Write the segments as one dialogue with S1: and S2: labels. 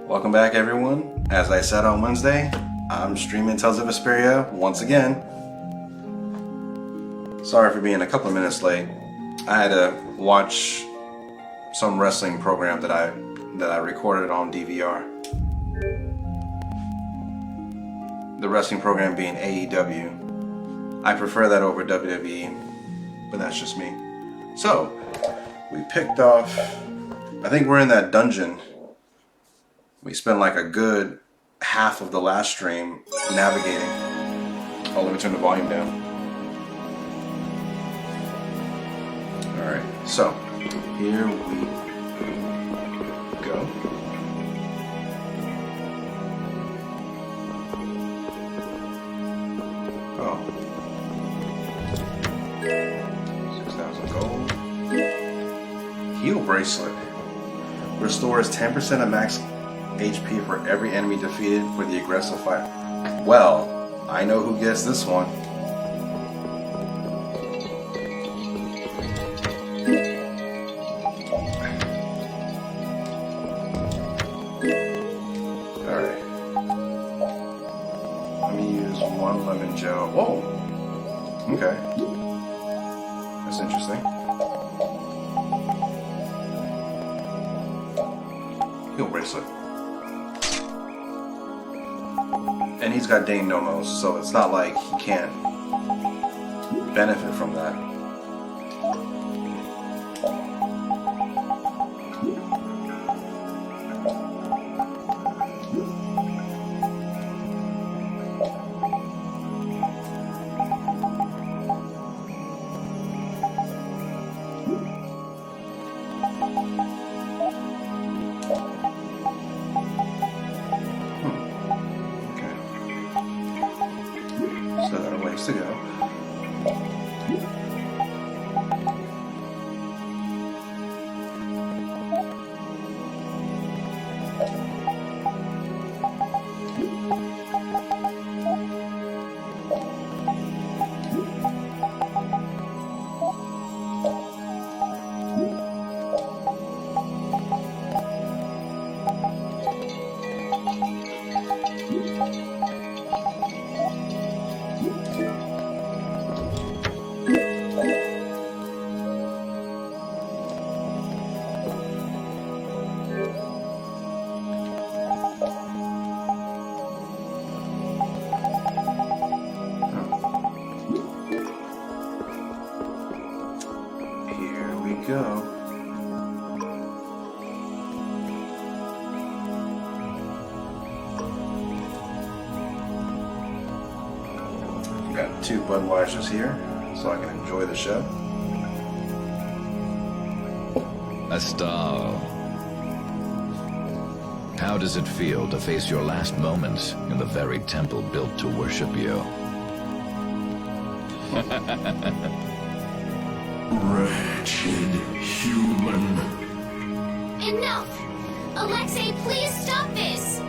S1: Welcome back, everyone. As I said on Wednesday, I'm streaming Tales of Vesperia once again. Sorry for being a couple of minutes late. I had to watch some wrestling program that I recorded on DVR. The wrestling program being AEW. I prefer that over WWE, but that's just me. So, we picked off, I think we're in that dungeon. We spent like a good half of the last stream navigating. Oh, let me turn the volume down. Alright, so here we go. Oh. 6,000 gold. Heal bracelet. Restores 10% of max HP for every enemy defeated for the aggressive fight. Well, I know who gets this one. Alright. Let me use one lemon gel. Whoa! Okay. That's interesting. Heal bracelet. And he's got Dane Nomos, so it's not like he can't benefit from that. So there are ways to go. Go. Got 2 Budweisers here, so I can enjoy the show.
S2: Astal, how does it feel to face your last moments in the very temple built to worship you?
S3: Wretched human.
S4: Enough! Alexei, please stop this!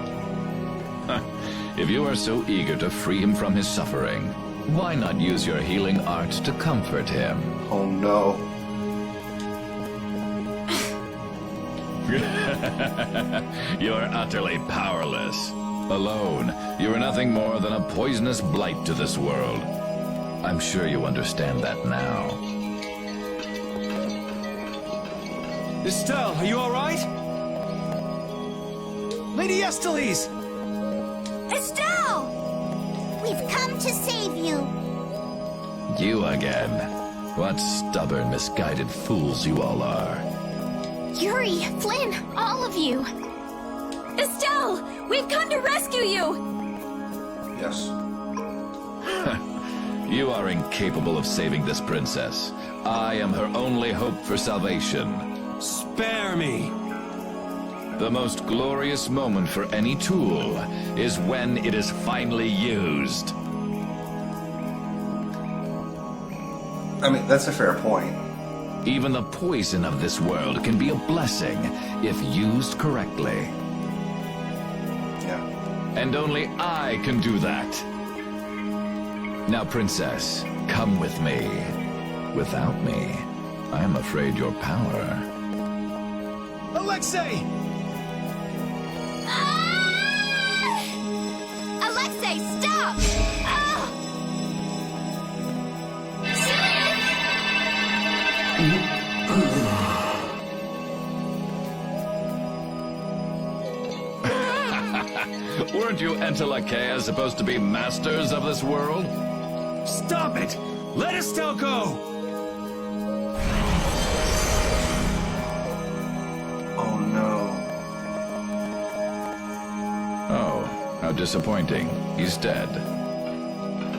S2: If you are so eager to free him from his suffering, why not use your healing art to comfort him?
S1: Oh no.
S2: You're utterly powerless. Alone, you are nothing more than a poisonous blight to this world. I'm sure you understand that now.
S5: Estelle, are you alright? Lady Estellise!
S4: Estelle! We've come to save you.
S2: You again. What stubborn, misguided fools you all are.
S4: Yuri, Flynn, all of you. Estelle! We've come to rescue you!
S1: Yes.
S2: You are incapable of saving this princess. I am her only hope for salvation.
S5: Spare me!
S2: The most glorious moment for any tool is when it is finally used.
S1: I mean, that's a fair point.
S2: Even the poison of this world can be a blessing if used correctly.
S1: Yeah.
S2: And only I can do that. Now, princess, come with me. Without me, I am afraid your power...
S5: Alexei!
S4: Ah!
S2: Weren't you Entelakea supposed to be masters of this world?
S5: Stop it! Let Estelle go!
S1: Oh no.
S2: Oh, how disappointing. He's dead.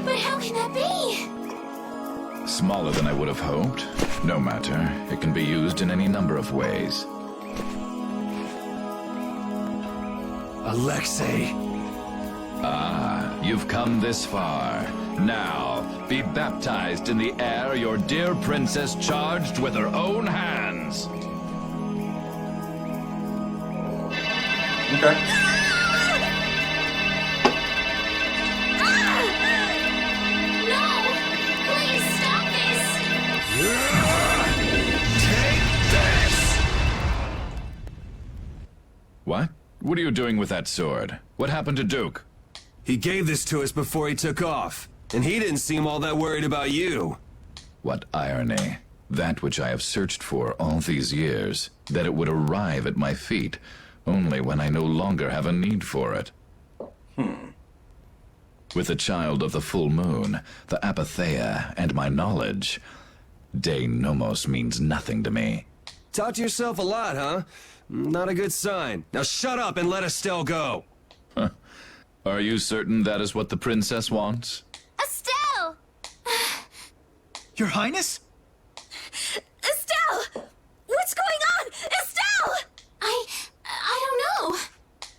S4: But how can that be?
S2: Smaller than I would have hoped. No matter. It can be used in any number of ways.
S5: Alexei.
S2: Ah, you've come this far. Now, be baptized in the air your dear princess charged with her own hands.
S1: Okay.
S4: No! Please stop this!
S5: Take this!
S2: What? What are you doing with that sword? What happened to Duke?
S5: He gave this to us before he took off, and he didn't seem all that worried about you.
S2: What irony. That which I have searched for all these years, that it would arrive at my feet, only when I no longer have a need for it. With the child of the full moon, the Apatheia, and my knowledge, De Nomos means nothing to me.
S5: Talk to yourself a lot, huh? Not a good sign. Now shut up and let Estelle go.
S2: Are you certain that is what the princess wants?
S4: Estelle!
S6: Your Highness?
S4: Estelle! What's going on? Estelle! I don't know.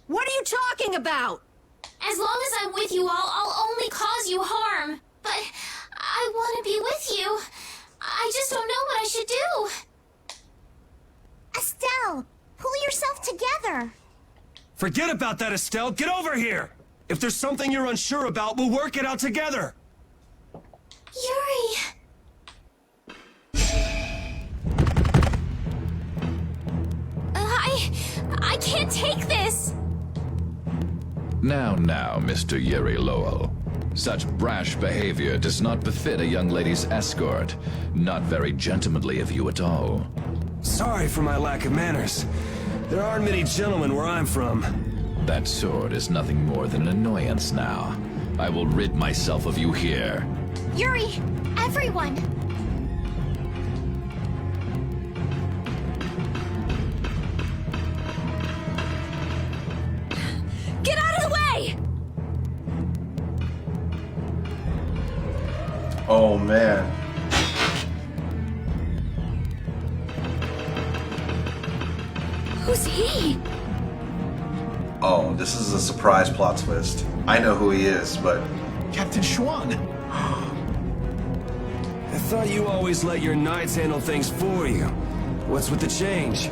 S7: What are you talking about?
S4: As long as I'm with you all, I'll only cause you harm. But I want to be with you. I just don't know what I should do.
S8: Estelle, pull yourself together.
S5: Forget about that, Estelle. Get over here. If there's something you're unsure about, we'll work it out together.
S4: Yuri! I can't take this!
S2: Now, Mr. Yuri Lowell. Such brash behavior does not befit a young lady's escort. Not very gentlemanly of you at all.
S5: Sorry for my lack of manners. There aren't many gentlemen where I'm from.
S2: That sword is nothing more than an annoyance now. I will rid myself of you here.
S8: Yuri, everyone.
S7: Get out of the way!
S1: Oh man.
S4: Who's he?
S1: Oh, this is a surprise plot twist. I know who he is, but
S6: Captain Schwan.
S5: I thought you always let your knights handle things for you. What's with the change?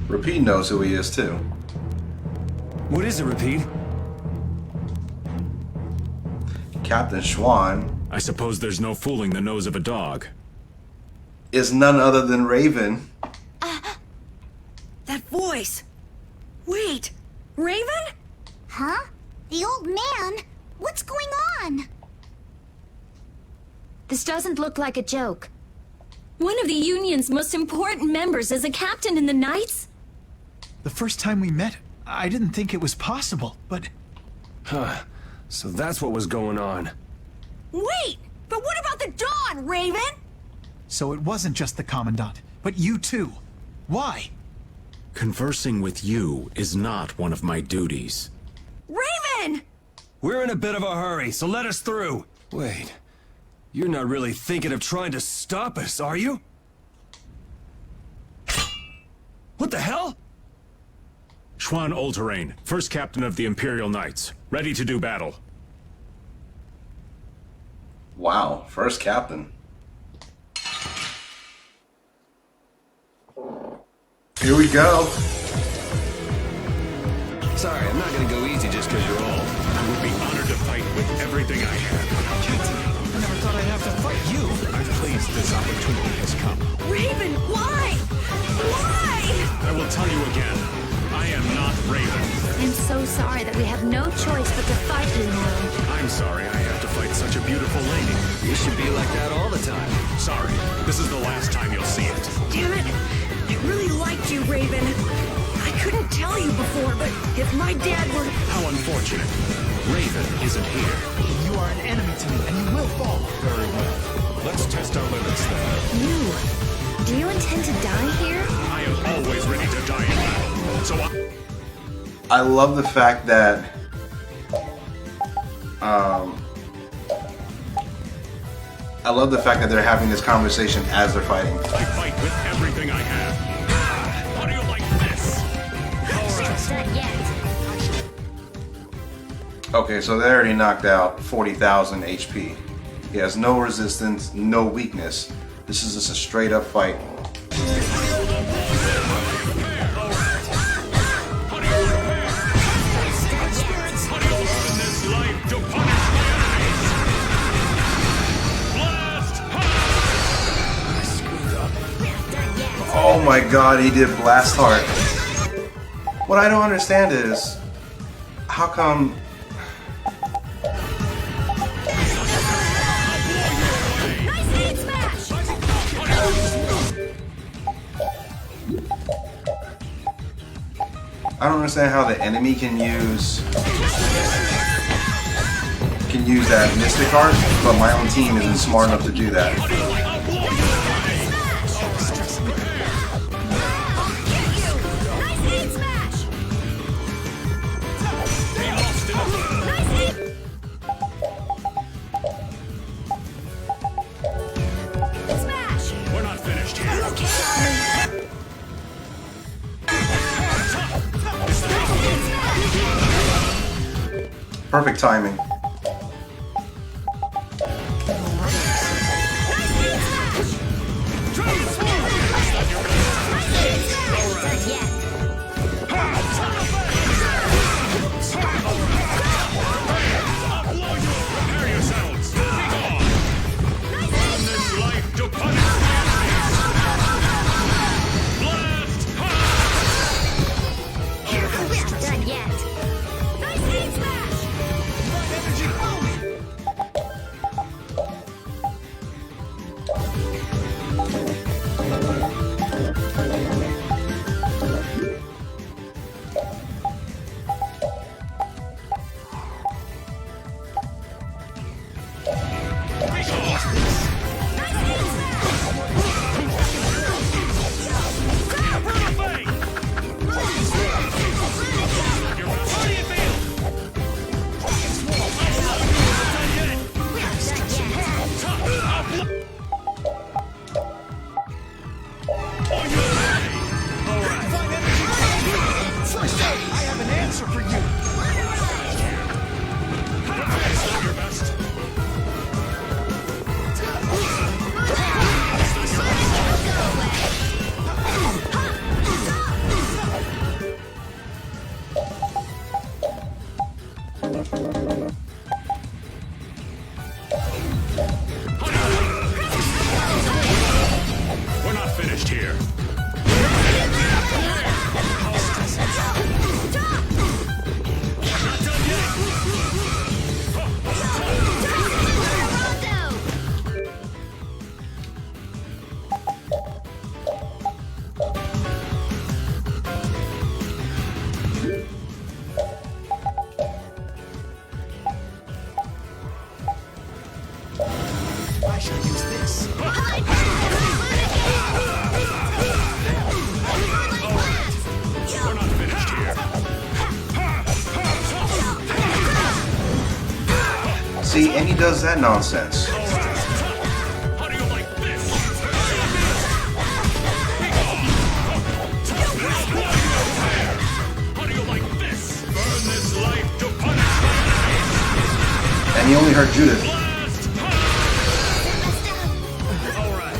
S1: Repeat knows who he is too.
S5: What is it, Repeat?
S1: Captain Schwan
S3: I suppose there's no fooling the nose of a dog.
S1: is none other than Raven.
S7: That voice! Wait! Raven?
S8: Huh? The old man? What's going on?
S4: This doesn't look like a joke.
S7: One of the Union's most important members is a captain in the Knights?
S6: The first time we met, I didn't think it was possible, but
S5: Huh. So that's what was going on.
S7: Wait! But what about the Dawn, Raven?
S6: so it wasn't just the Commandant, but you too. Why?
S3: Conversing with you is not one of my duties.
S7: Raven!
S5: We're in a bit of a hurry, so let us through. Wait. You're not really thinking of trying to stop us, are you? What the hell?
S3: Schwan Olterain, first captain of the Imperial Knights. Ready to do battle.
S1: Wow, first captain. Here we go.
S5: Sorry, I'm not gonna go easy just because you're old.
S3: I would be honored to fight with everything I have.
S6: Captain, I never thought I'd have to fight you.
S3: I'm pleased this opportunity has come.
S7: Raven, why? Why?
S3: I will tell you again, I am not Raven.
S4: I'm so sorry that we have no choice but to fight you now.
S3: I'm sorry I have to fight such a beautiful lady.
S5: You should be like that all the time.
S3: Sorry, this is the last time you'll see it.
S7: Damn it! I really liked you, Raven. I couldn't tell you before, If my dad were...
S3: How unfortunate. Raven isn't here.
S6: You are an enemy to me, and you will fall.
S3: Very well. Let's test our limits then.
S7: You... Do you intend to die here?
S3: I am always ready to die in battle. So
S1: I love the fact that I love the fact that they're having this conversation as they're fighting.
S3: I fight with everything I have. How do you like this?
S1: Okay, so they already knocked out 40,000 HP. He has no resistance, no weakness. This is just a straight up fight. Oh my god, he did Blast Heart. What I don't understand is, how come... I don't understand how the enemy can use that Mystic Heart, but my own team isn't smart enough to do that.
S3: We're not finished here.
S1: Perfect timing.
S3: Prepare yourselves. Be gone. From this life to punish Blast
S8: Done yet. Nice heat smash!
S6: I have an answer for you.
S3: your best. We're not finished here.
S6: I shall use this.
S3: We're not finished here.
S1: See, and he does that nonsense.
S3: How do you like this? How do you like this? Burn this life to punish
S1: And he only hurt Judith.
S3: All right.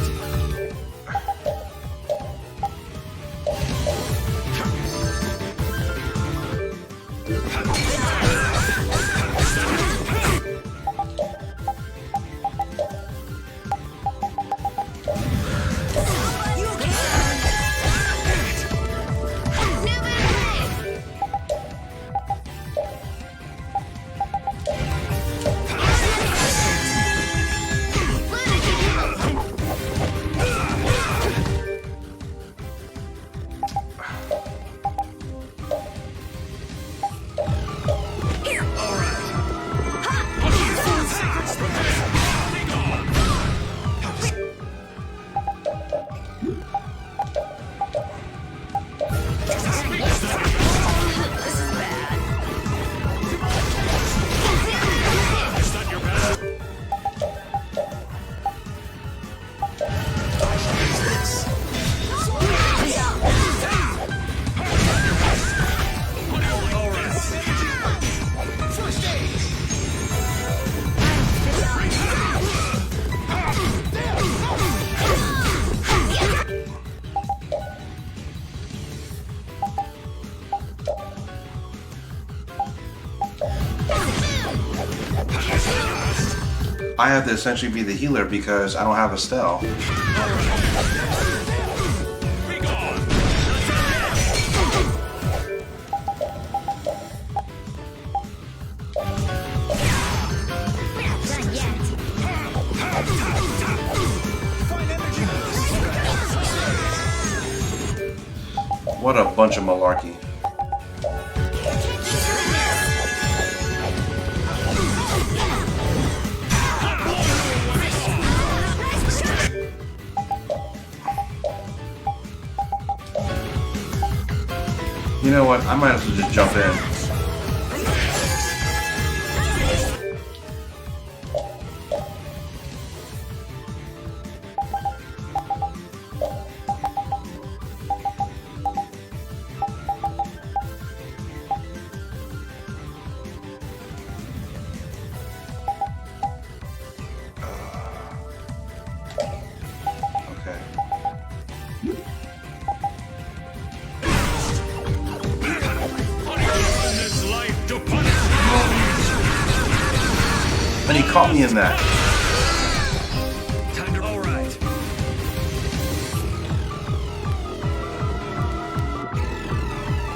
S1: I have to essentially be the healer because I don't have Estelle. What a bunch of malarkey. You know what? I might as well just jump in. Okay. And he caught me in that.
S5: Time to all right.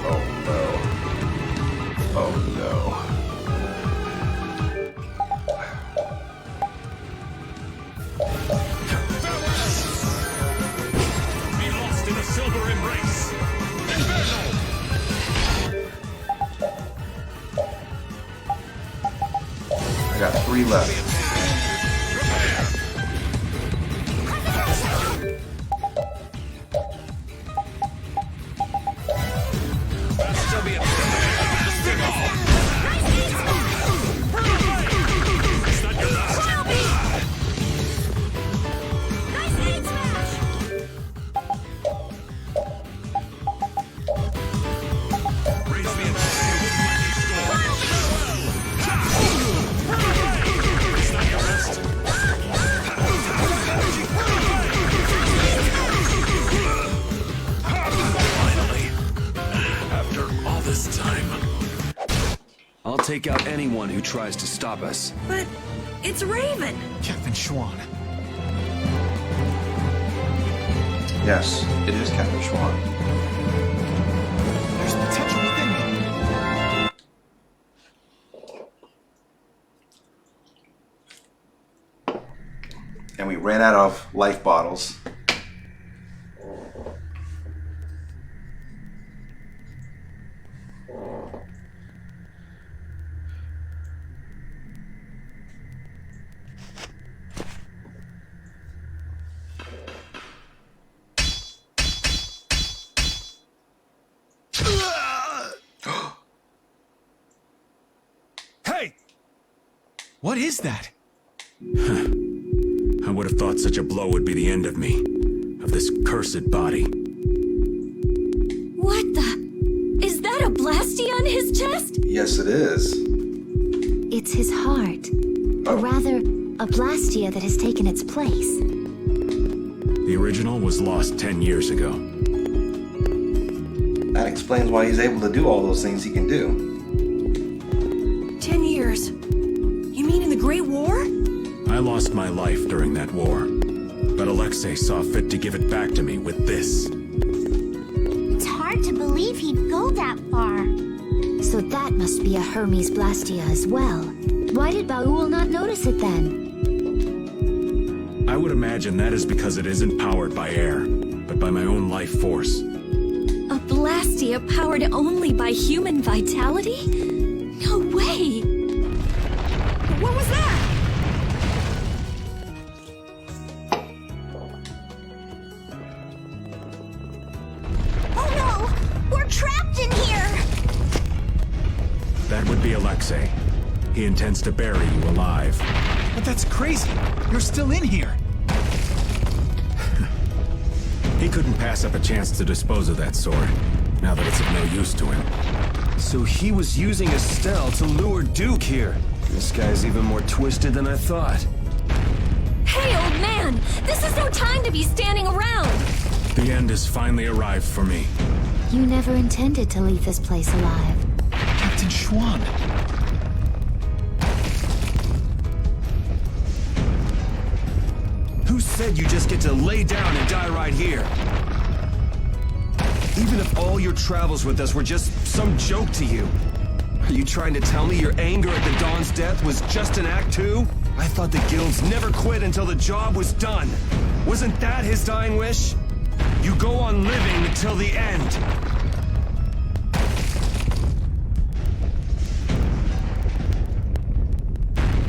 S1: Oh no. Oh no.
S3: Be lost in a silver embrace.
S1: I got 3 left.
S5: I'll take out anyone who tries to stop us.
S7: But it's Raven.
S6: Captain Schwann.
S1: Yes, it is Captain Schwann.
S6: There's potential within me.
S1: And we ran out of life bottles.
S5: Hey!
S6: What is that?
S3: I would have thought such a blow would be the end of me. Of this cursed body.
S7: What the? Is that a Blastia on his chest?
S1: Yes, it is.
S8: It's his heart. Or rather, a Blastia that has taken its place.
S3: The original was lost 10 years ago.
S1: That explains why he's able to do all those things he can do.
S7: 10 years. You mean in the Great War?
S3: I lost my life during that war. But Alexei saw fit to give it back to me with this.
S8: It's hard to believe he'd go that far. So that must be a Hermes Blastia as well. Why did Baul not notice it then?
S3: I would imagine that is because it isn't powered by air, but by my own life force.
S7: A Blastia powered only by human vitality? No way! What was that?
S8: Oh no! We're trapped in here!
S3: That would be Alexei. He intends to bury you alive.
S6: But that's crazy. You're still in here.
S3: He couldn't pass up a chance to dispose of that sword, now that it's of no use to him.
S5: So he was using Estelle to lure Duke here. This guy's even more twisted than I thought.
S7: Hey, old man! This is no time to be standing around!
S3: The end has finally arrived for me.
S8: You never intended to leave this place alive.
S6: Captain Schwann.
S5: Instead, you just get to lay down and die right here. Even if all your travels with us were just some joke to you, are you trying to tell me your anger at the Dawn's death was just an act too? I thought the guilds never quit until the job was done. Wasn't that his dying wish? You go on living until the end.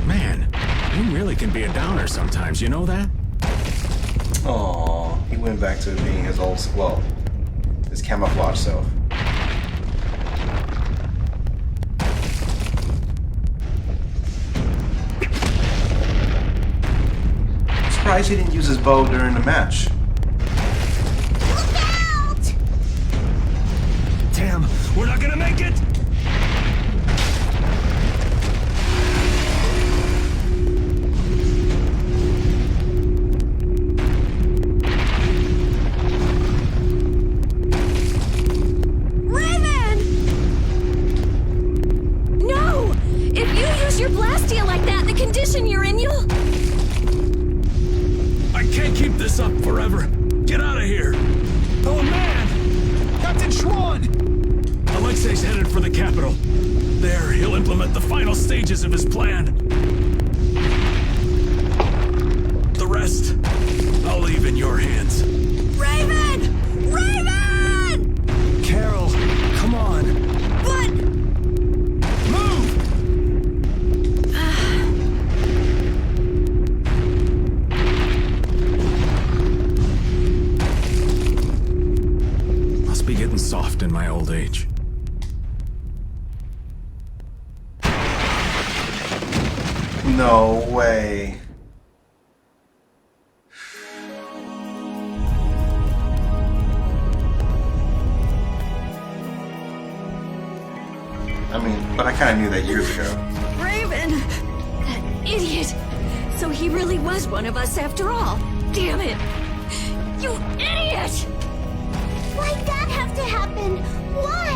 S3: Man, you really can be a downer sometimes, you know that?
S1: Aww, he went back to being his old, well, his camouflage self. Surprised he didn't use his bow during the match.
S8: Look out!
S5: Damn, we're not gonna make it!
S7: Raven! No! If you use your Blastia like that in the condition you're in, you'll...
S3: I can't keep this up forever. Get out of here.
S5: Oh man!
S6: Captain Schwan!
S3: Alexei's headed for the capital. There, he'll implement the final stages of his plan. The rest, I'll leave in your hands.
S7: Raven! Raven!
S5: Carol, come on!
S7: But...
S5: Move!
S3: Must be getting soft in my old age.
S1: No way. I mean, but I kind of knew that years ago.
S7: Raven! That idiot! So he really was one of us after all. Damn it! You idiot!
S8: Why'd that have to happen? Why?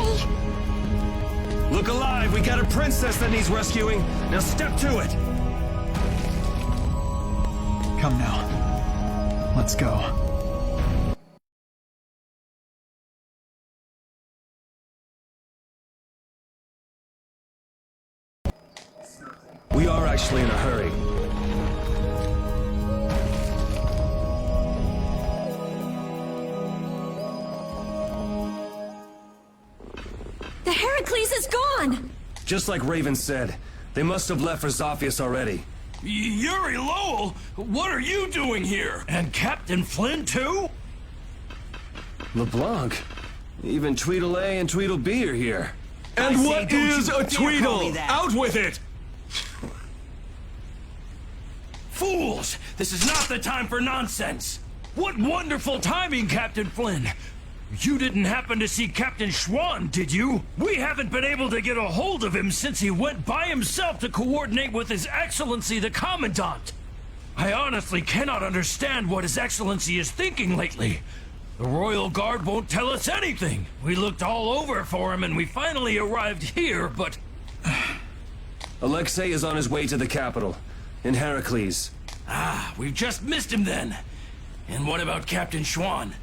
S5: Look alive, we got a princess that needs rescuing. Now step to it!
S6: Come now. Let's go.
S5: We are actually in a hurry.
S7: The Heracles is gone!
S5: Just like Raven said, they must have left for Zophius already.
S9: Yuri Lowell, what are you doing here? And Captain Flynn too?
S5: LeBlanc, even Tweedle-A and Tweedle-B are here.
S9: And what is a Tweedle?
S5: Out with it!
S9: Fools! This is not the time for nonsense! What wonderful timing, Captain Flynn! You didn't happen to see Captain Schwan, did you? We haven't been able to get a hold of him since he went by himself to coordinate with His Excellency the Commandant. I honestly cannot understand what His Excellency is thinking lately. The Royal Guard won't tell us anything. We looked all over for him and we finally arrived here, but...
S5: Alexei is on his way to the capital, in Heracles.
S9: Ah, we've just missed him then. And what about Captain Schwan?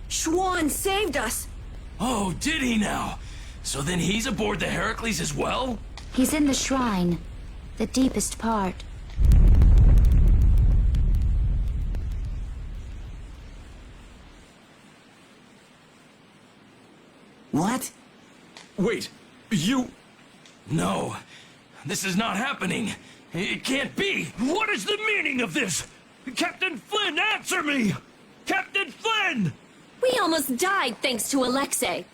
S7: Schwan saved us!
S9: Oh, did he now? So then he's aboard the Heracles as well?
S8: He's in the shrine. The deepest part.
S5: What? Wait, you...
S9: No, this is not happening. It can't be. What is the meaning of this? Captain Flynn, answer me! Captain Flynn!
S7: We almost died thanks to Alexei.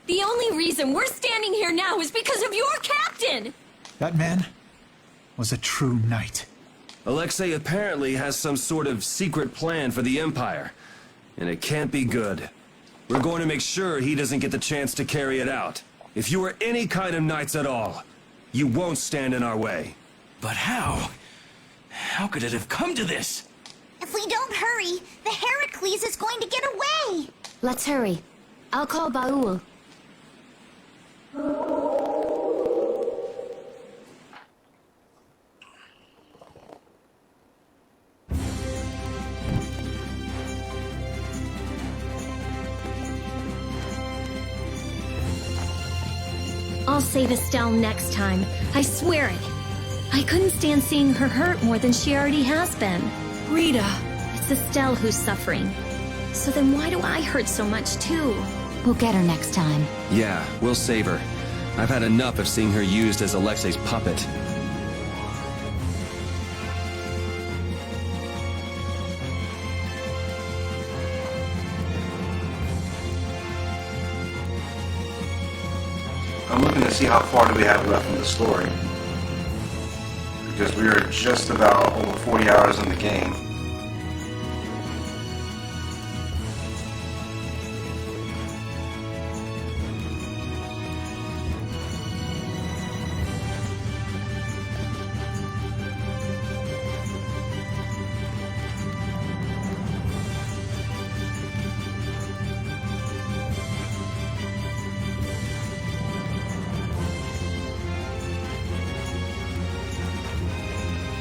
S7: The only reason we're standing here now is because of your captain!
S6: That man was a true knight.
S5: Alexei apparently has some sort of secret plan for the Empire, and it can't be good. We're going to make sure he doesn't get the chance to carry it out. If you are any kind of knights at all, you won't stand in our way.
S9: But how? How could it have come to this?
S8: If we don't hurry, the Heracles is going to get away! Let's hurry. I'll call Baul.
S7: I'll save Estelle next time. I swear it. I couldn't stand seeing her hurt more than she already has been. Rita. It's Estelle who's suffering. So then why do I hurt so much too?
S8: We'll get her next time.
S5: Yeah, we'll save her. I've had enough of seeing her used as Alexei's puppet.
S1: I'm looking to see how far do we have left in the story. Because we are just about over 40 hours in the game.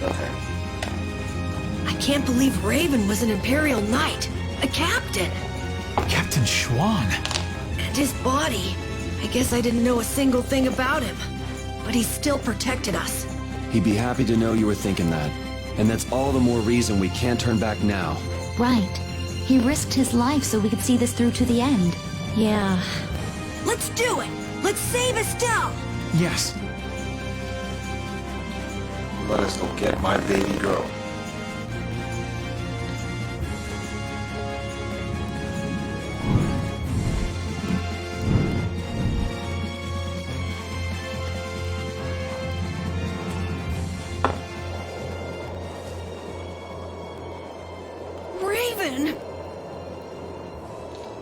S1: Okay.
S7: I can't believe Raven was an Imperial Knight. A captain.
S6: Captain Schwan.
S7: And his body. I guess I didn't know a single thing about him. But he still protected us.
S5: He'd be happy to know you were thinking that. And that's all the more reason we can't turn back now.
S8: Right. He risked his life so we could see this through to the end.
S7: Yeah. Let's do it! Let's save Estelle!
S6: Yes.
S1: Let us go get my baby girl.
S7: Raven!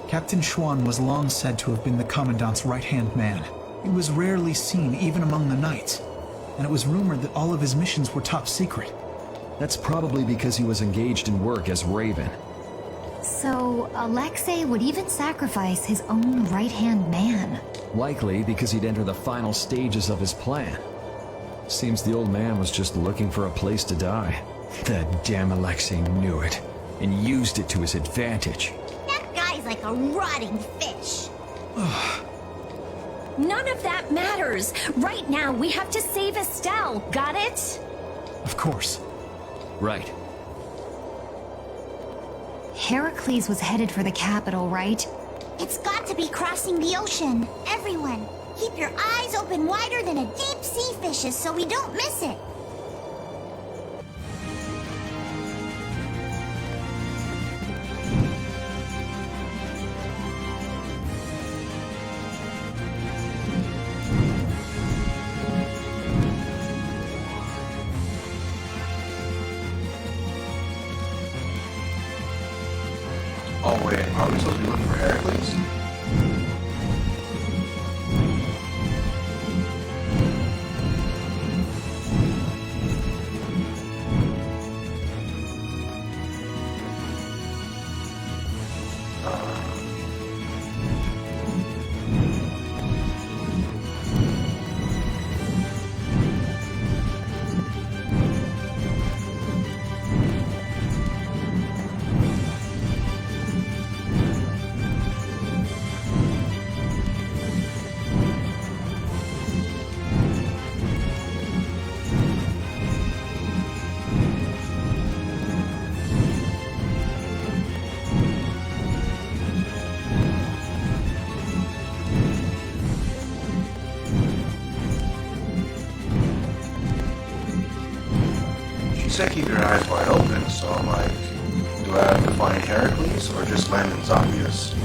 S6: Captain Schwan was long said to have been the Commandant's right-hand man. He was rarely seen even among the knights, and it was rumored that all of his missions were top secret.
S10: That's probably because he was engaged in work as Raven.
S8: So, Alexei would even sacrifice his own right-hand man.
S10: Likely because he'd enter the final stages of his plan. Seems the old man was just looking for a place to die. That damn Alexei knew it, and used it to his advantage.
S8: That guy's like a rotting fish.
S7: None of that matters. Right now, we have to save Estelle. Got it?
S6: Of course.
S10: Right.
S8: Heracles was headed for the capital, right? It's got to be crossing the ocean. Everyone, keep your eyes open wider than a deep sea fish's so we don't miss it.
S1: Oh wait, are we supposed to be looking for Heracles? She said keep your eyes wide open, so I'm like, do I have to find Heracles or just Landon Zombius?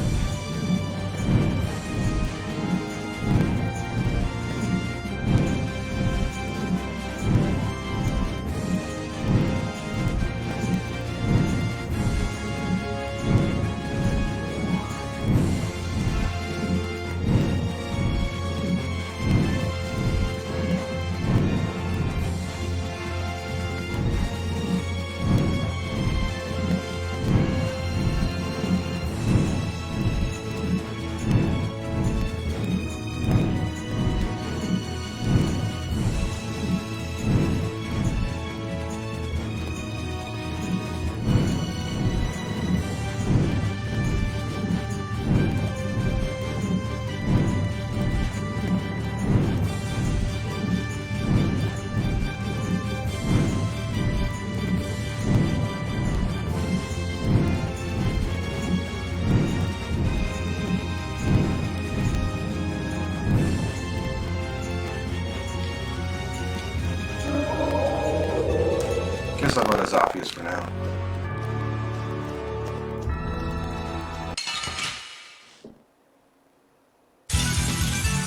S1: as obvious for now.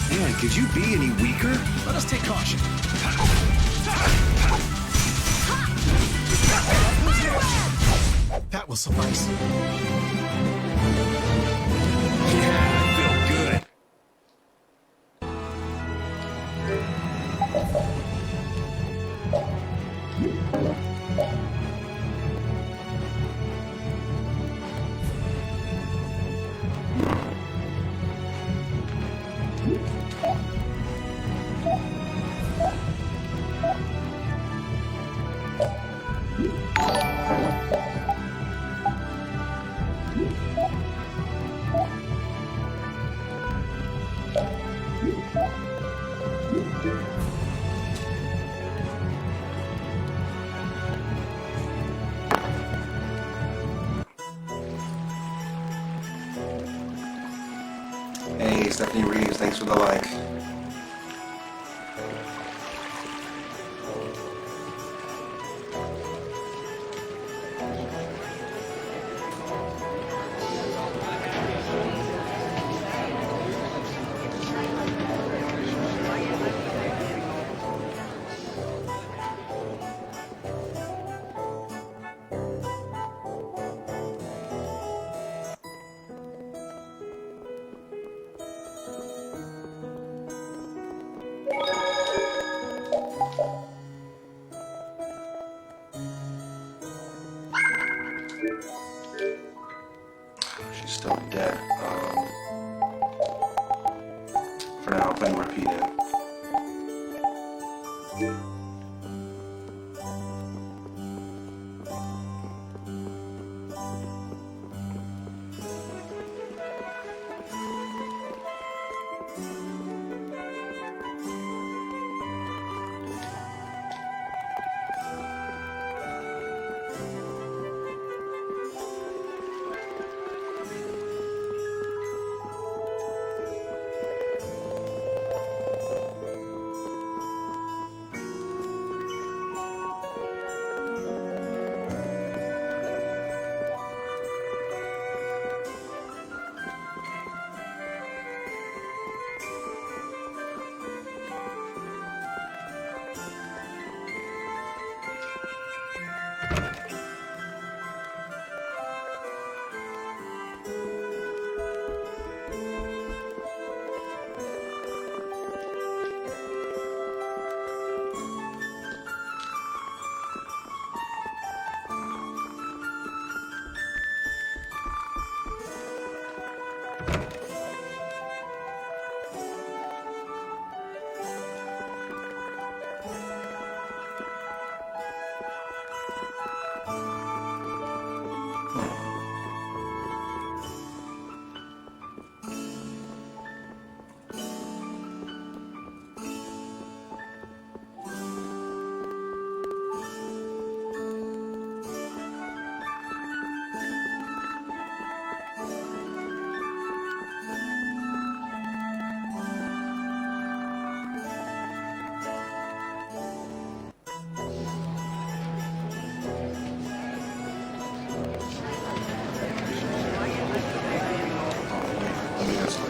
S5: Man, could you be any weaker?
S6: Let us take caution. That will suffice.
S5: Yeah, I feel good.
S1: Hey, Stephanie Reeves, thanks for the like. She's still dead. For now, I'm playing repeat it.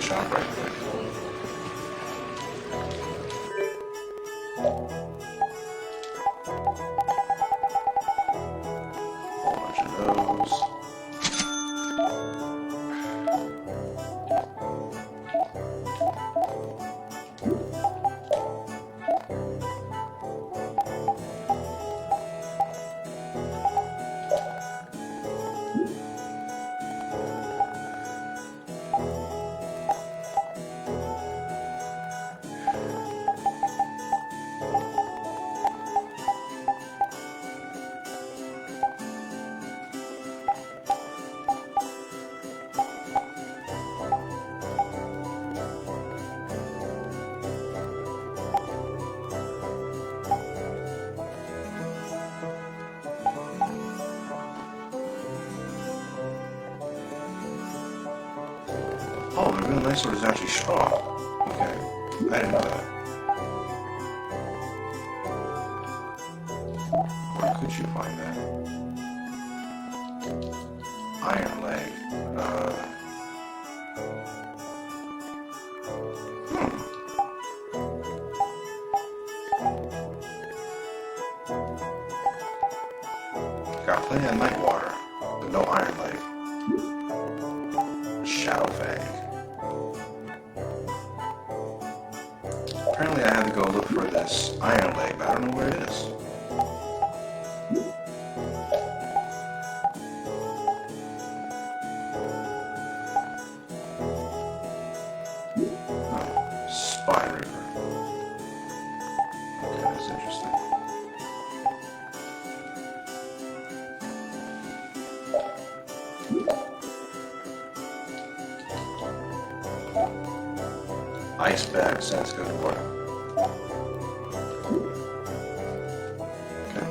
S1: Shop right quick. Whole bunch of those. Oh, the real nice sword is actually strong. Okay, I didn't know that. Where could you find that? iron leg. Got plenty of night water, but no iron leg. Shadow Fang. Apparently I had to go look for this iron leg, but I don't know where it is. Oh, Spy River. Okay, that's interesting. Ice bag sounds good for it. Okay.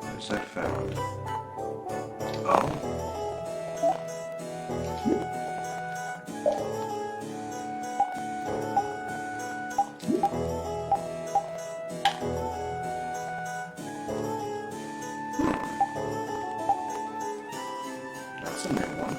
S1: Where's that found? Oh. That's a new one.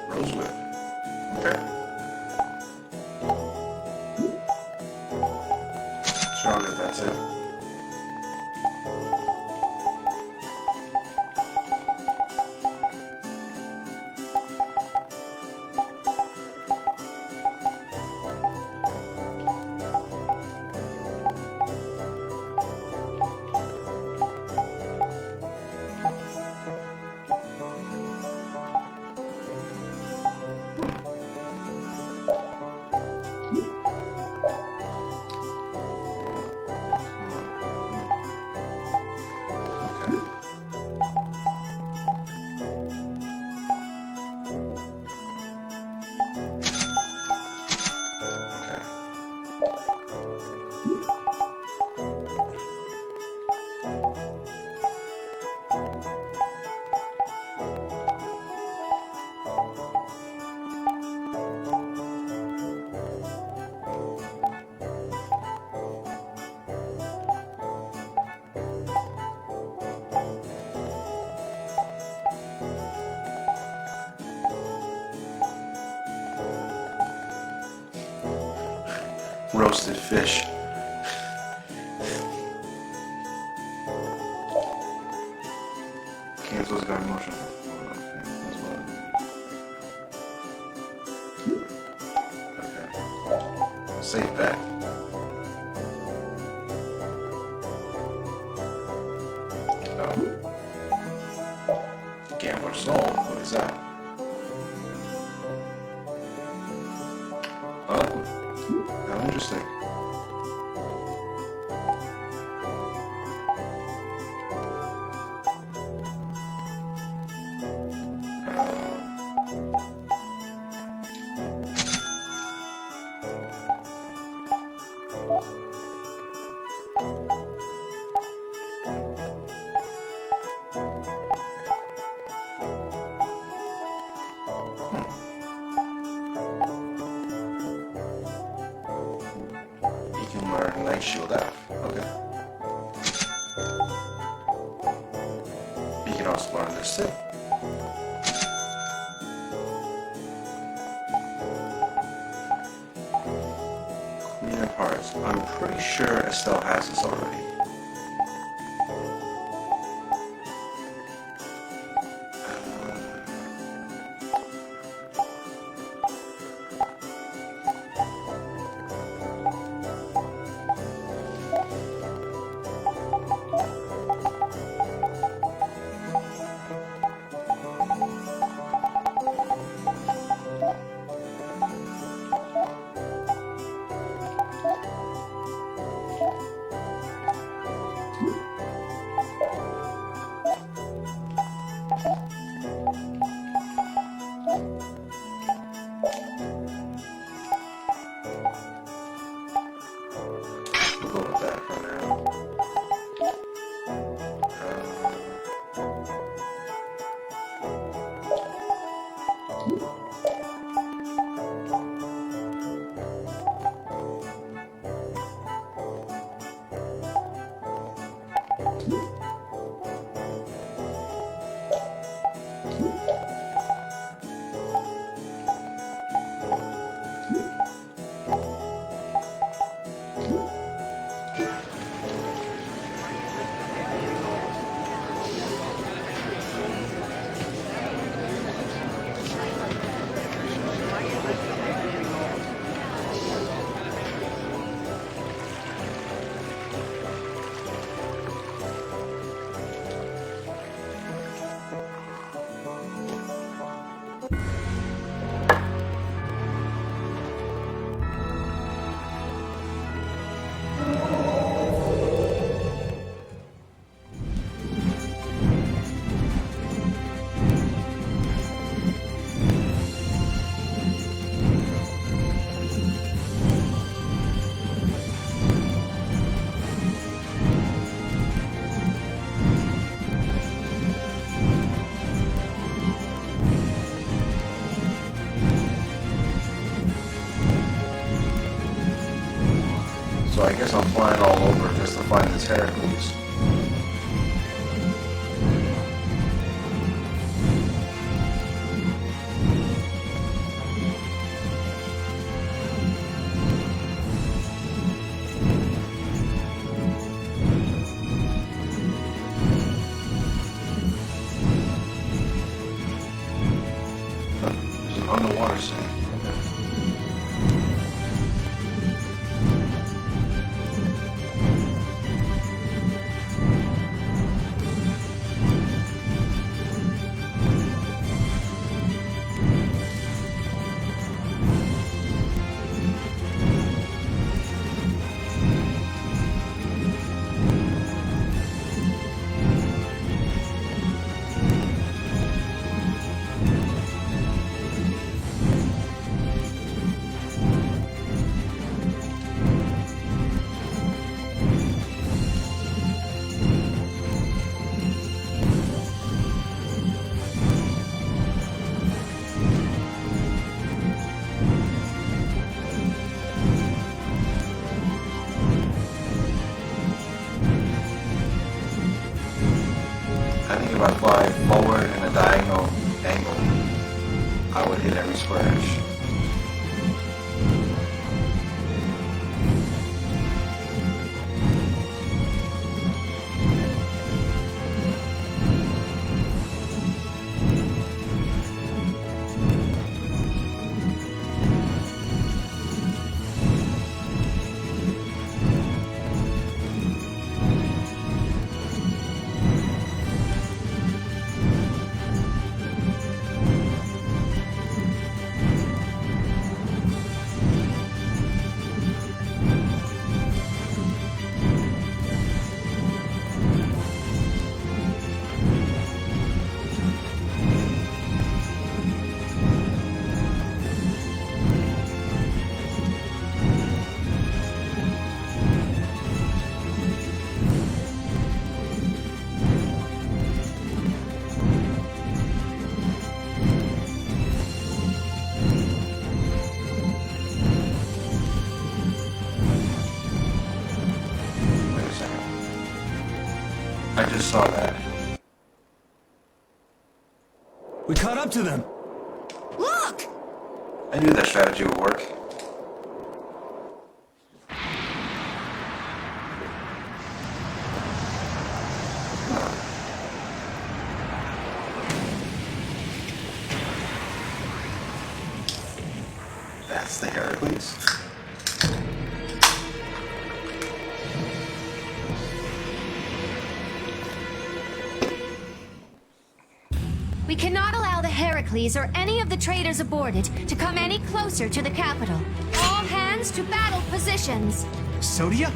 S1: Rosewood. Okay. Sure, that that's it. Roasted fish. Cancels got motion. Okay. Safe bet. Oh. Gambler's Soul. What is that? Oh. How interesting. staff. Okay. You can also learn this too. Cleaner parts. I'm pretty sure Estelle has this already. So I guess I'm flying all over just to find this Heracles. There's an underwater city. I think if I fly forward in a diagonal angle, I would hit every square inch. I just saw that.
S5: We caught up to them.
S8: Look!
S1: I knew that strategy would work. That's the Heracles.
S8: We cannot allow the Heracles or any of the traders aboard it to come any closer to the capital. All hands to battle positions.
S6: Sodia?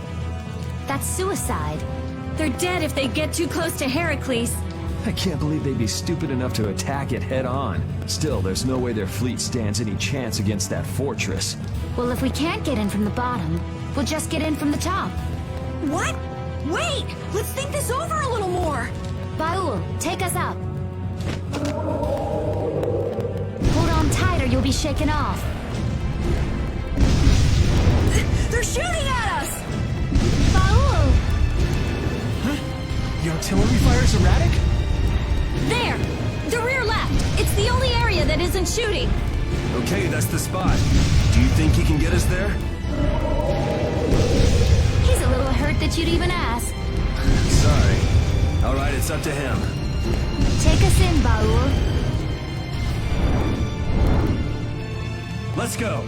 S7: That's suicide. They're dead if they get too close to Heracles.
S10: I can't believe they'd be stupid enough to attack it head on. Still, there's no way their fleet stands any chance against that fortress.
S8: Well, if we can't get in from the bottom, we'll just get in from the top.
S7: What? Wait! Let's think this over a little more!
S8: Baul, take us up. Hold on tight or you'll be shaken off.
S7: They're shooting at us!
S8: Baul!
S6: The artillery fire's erratic?
S7: There! The rear left! It's the only area that isn't shooting!
S5: Okay, that's the spot. Do you think he can get us there?
S8: He's a little hurt that you'd even ask.
S5: Sorry. All right, it's up to him.
S8: Take us in, Baul.
S5: Let's go.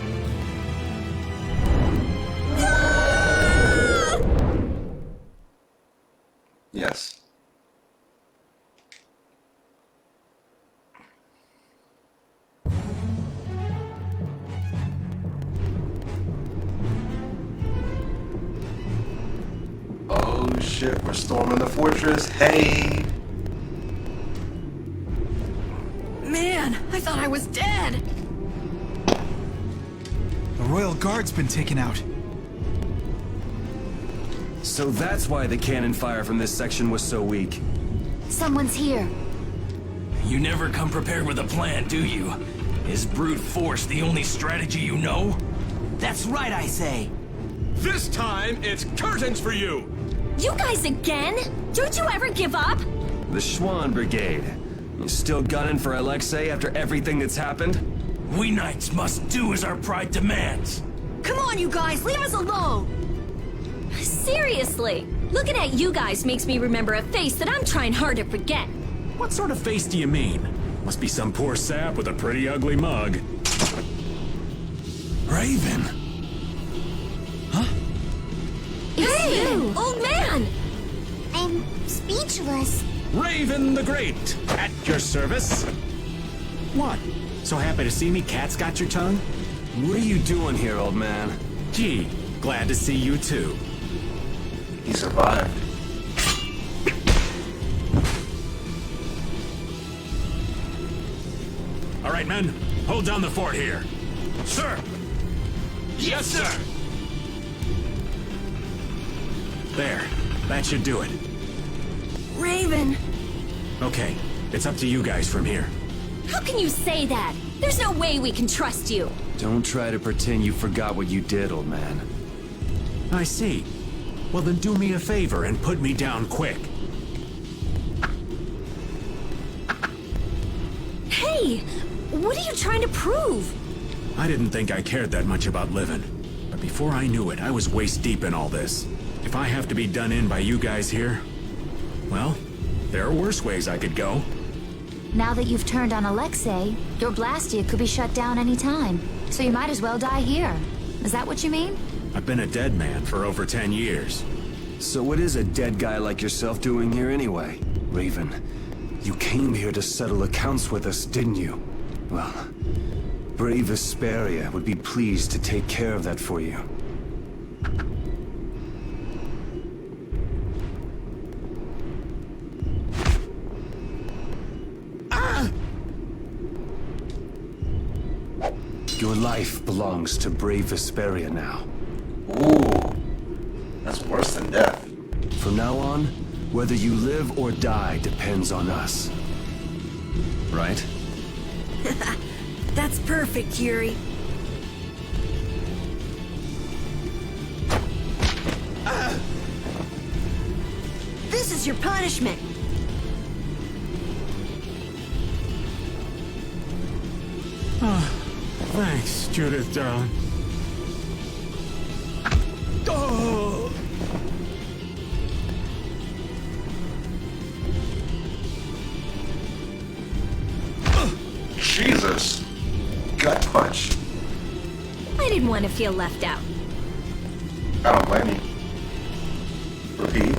S1: Yes. Oh shit, we're storming the fortress. Hey!
S7: Man, I thought I was dead!
S6: The Royal Guard's been taken out.
S5: So that's why the cannon fire from this section was so weak.
S8: Someone's here.
S9: You never come prepared with a plan, do you? Is brute force the only strategy you know?
S11: That's right, I say.
S3: This time, it's curtains for you!
S7: You guys again? Don't you ever give up?
S5: The Schwann Brigade. You still gunning for Alexei after everything that's happened?
S9: We knights must do as our pride demands.
S7: Come on, you guys, leave us alone! Seriously, looking at you guys makes me remember a face that I'm trying hard to forget.
S3: What sort of face do you mean? Must be some poor sap with a pretty ugly mug.
S9: Raven!
S7: Hey, old man!
S8: I'm speechless.
S3: Raven the Great, at your service. What? So happy to see me, cat's got your tongue?
S5: What are you doing here, old man?
S3: Gee, glad to see you too.
S1: He survived.
S3: All right, men, hold down the fort here.
S9: Sir!
S3: Yes, sir! There, that should do it.
S7: Raven,
S3: Okay, it's up to you guys from here.
S7: how can you say that? There's no way we can trust you.
S5: Don't try to pretend you forgot what you did, old man.
S3: I see. Well, then do me a favor and put me down quick.
S7: Hey, what are you trying to prove?
S3: I didn't think I cared that much about living. But before I knew it, I was waist deep in all this. If I have to be done in by you guys here, well, there are worse ways I could go.
S8: Now that you've turned on Alexei, your Blastia could be shut down any time. So you might as well die here. Is that what you mean?
S3: I've been a dead man for over 10 years.
S5: So what is a dead guy like yourself doing here anyway? Raven, you came here to settle accounts with us, didn't you? Well, brave Vesperia would be pleased to take care of that for you. Your life belongs to brave Vesperia now.
S1: Ooh. That's worse than death.
S5: From now on, whether you live or die depends on us. Right?
S7: That's perfect, Yuri.
S11: This is your punishment.
S3: Thanks, Judith, darling. Oh!
S1: Jesus. Gut punch.
S7: I didn't want to feel left out.
S1: I don't blame you. Repeat.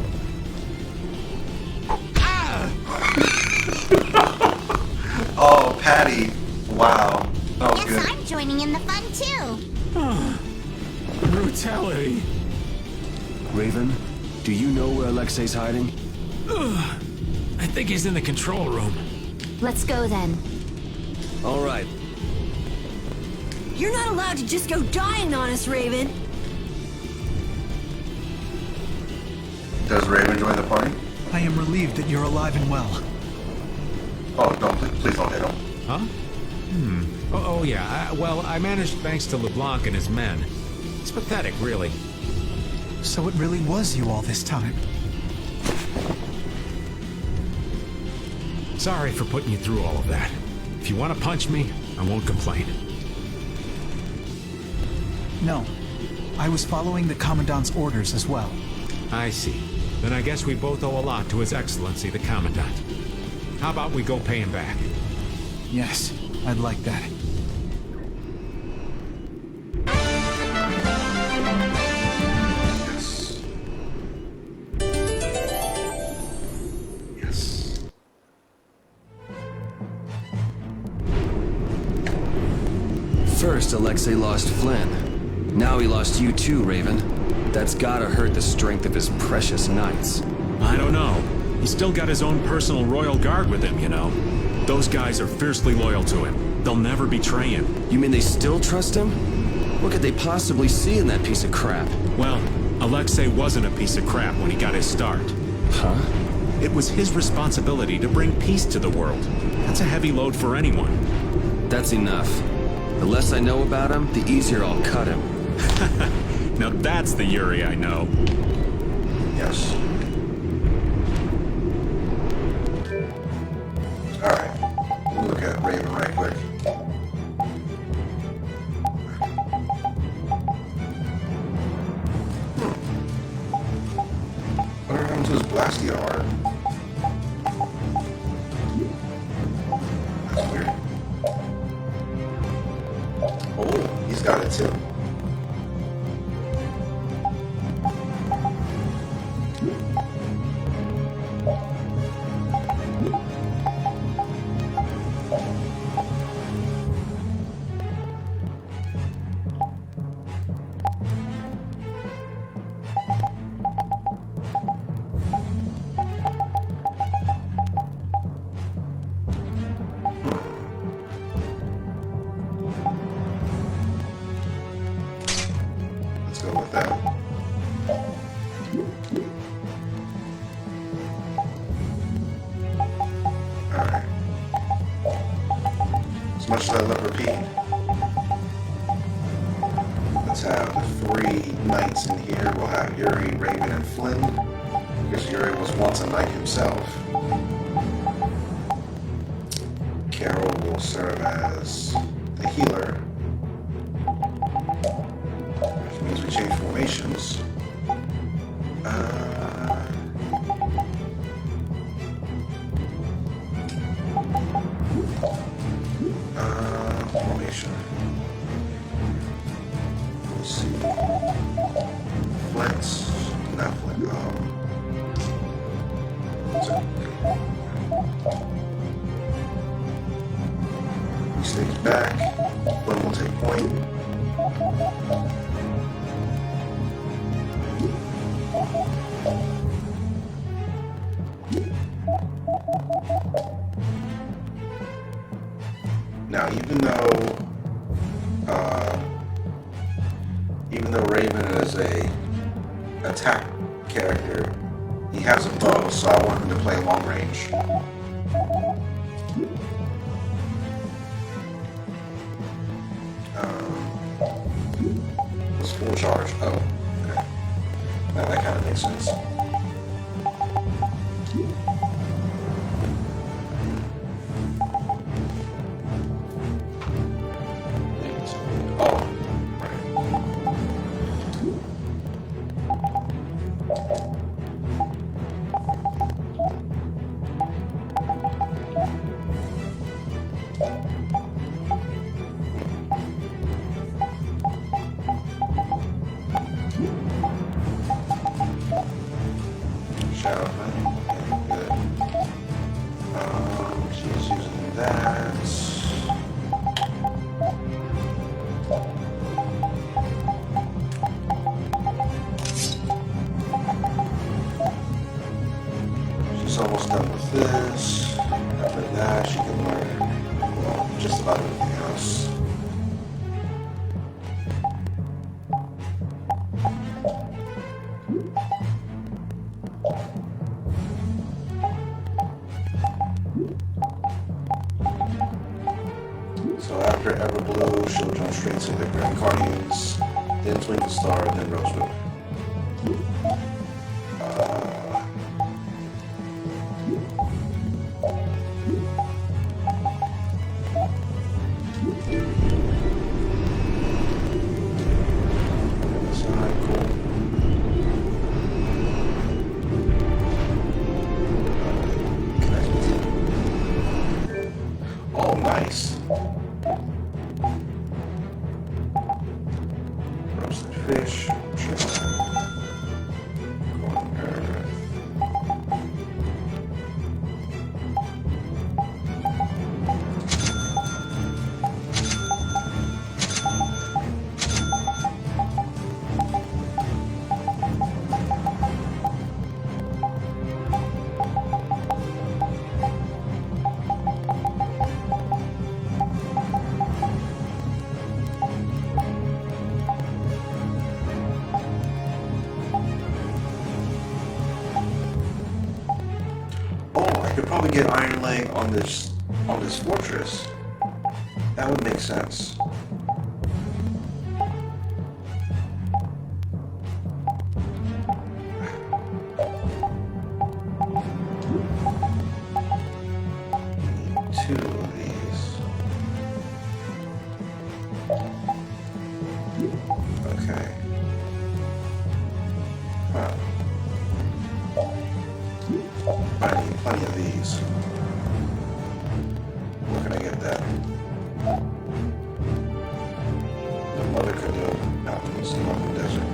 S1: Oh, Patty. Wow. That was
S8: Guess
S1: good.
S8: I'm joining in the fun too.
S3: Brutality.
S5: Raven, do you know where Alexei's hiding?
S3: I think he's in the control room.
S7: Let's go then.
S5: All right.
S11: You're not allowed to just go dying on us, Raven.
S1: Does Raven join the party?
S6: I am relieved that you're alive and well.
S1: Oh, don't. Please don't hit him.
S3: Huh? Oh yeah. Well, I managed thanks to LeBlanc and his men. It's pathetic, really.
S6: So it really was you all this time.
S3: Sorry for putting you through all of that. If you want to punch me, I won't complain.
S6: No. I was following the Commandant's orders as well.
S3: I see. Then I guess we both owe a lot to His Excellency, the Commandant. How about we go pay him back?
S6: Yes, I'd like that.
S1: Yes. Yes.
S5: First, Alexei lost Flynn. Now he lost you too, Raven. That's gotta hurt the strength of his precious knights.
S3: I don't know. He's still got his own personal royal guard with him, you know. Those guys are fiercely loyal to him. They'll never betray him.
S5: You mean they still trust him? What could they possibly see in that piece of crap?
S3: Well, Alexei wasn't a piece of crap when he got his start.
S5: Huh?
S3: It was his responsibility to bring peace to the world. That's a heavy load for anyone.
S5: That's enough. The less I know about him, the easier I'll cut him.
S3: Now that's the Yuri I know.
S1: Yes. Alright. We'll look at Raven right quick. Whatever happened to his Blastia art? That's weird. Oh, he's got it too. Let's go with that. Alright. As much as I love repeating, let's have the 3 knights in here. We'll have Yuri, Raven, and Flynn, because Yuri was once a knight himself. Carol will serve as the healer, which means we change formations. Formation. We'll see. Flex. Not flex. He stays back. Flynn will take point. Now, even though Raven is a attack character, he has a bow, so I want him to play long range. It's full charge. Oh, okay. Now that kind of makes sense. Shadow Honey. Good. She's using that. She's almost done with this. After that, she can learn, well, just about everything else. So after Everblue, she'll jump straight to the Grand Guardians, then Twinkle Star, then Rosewood. Oh, nice. Roasted fish. Golden earth. I could probably get Iron Leg on this fortress. That would make sense. Two of these. Okay. Huh. I need plenty of these. Where can I get that? The Mother Canoe Mountains, the Mountain Desert.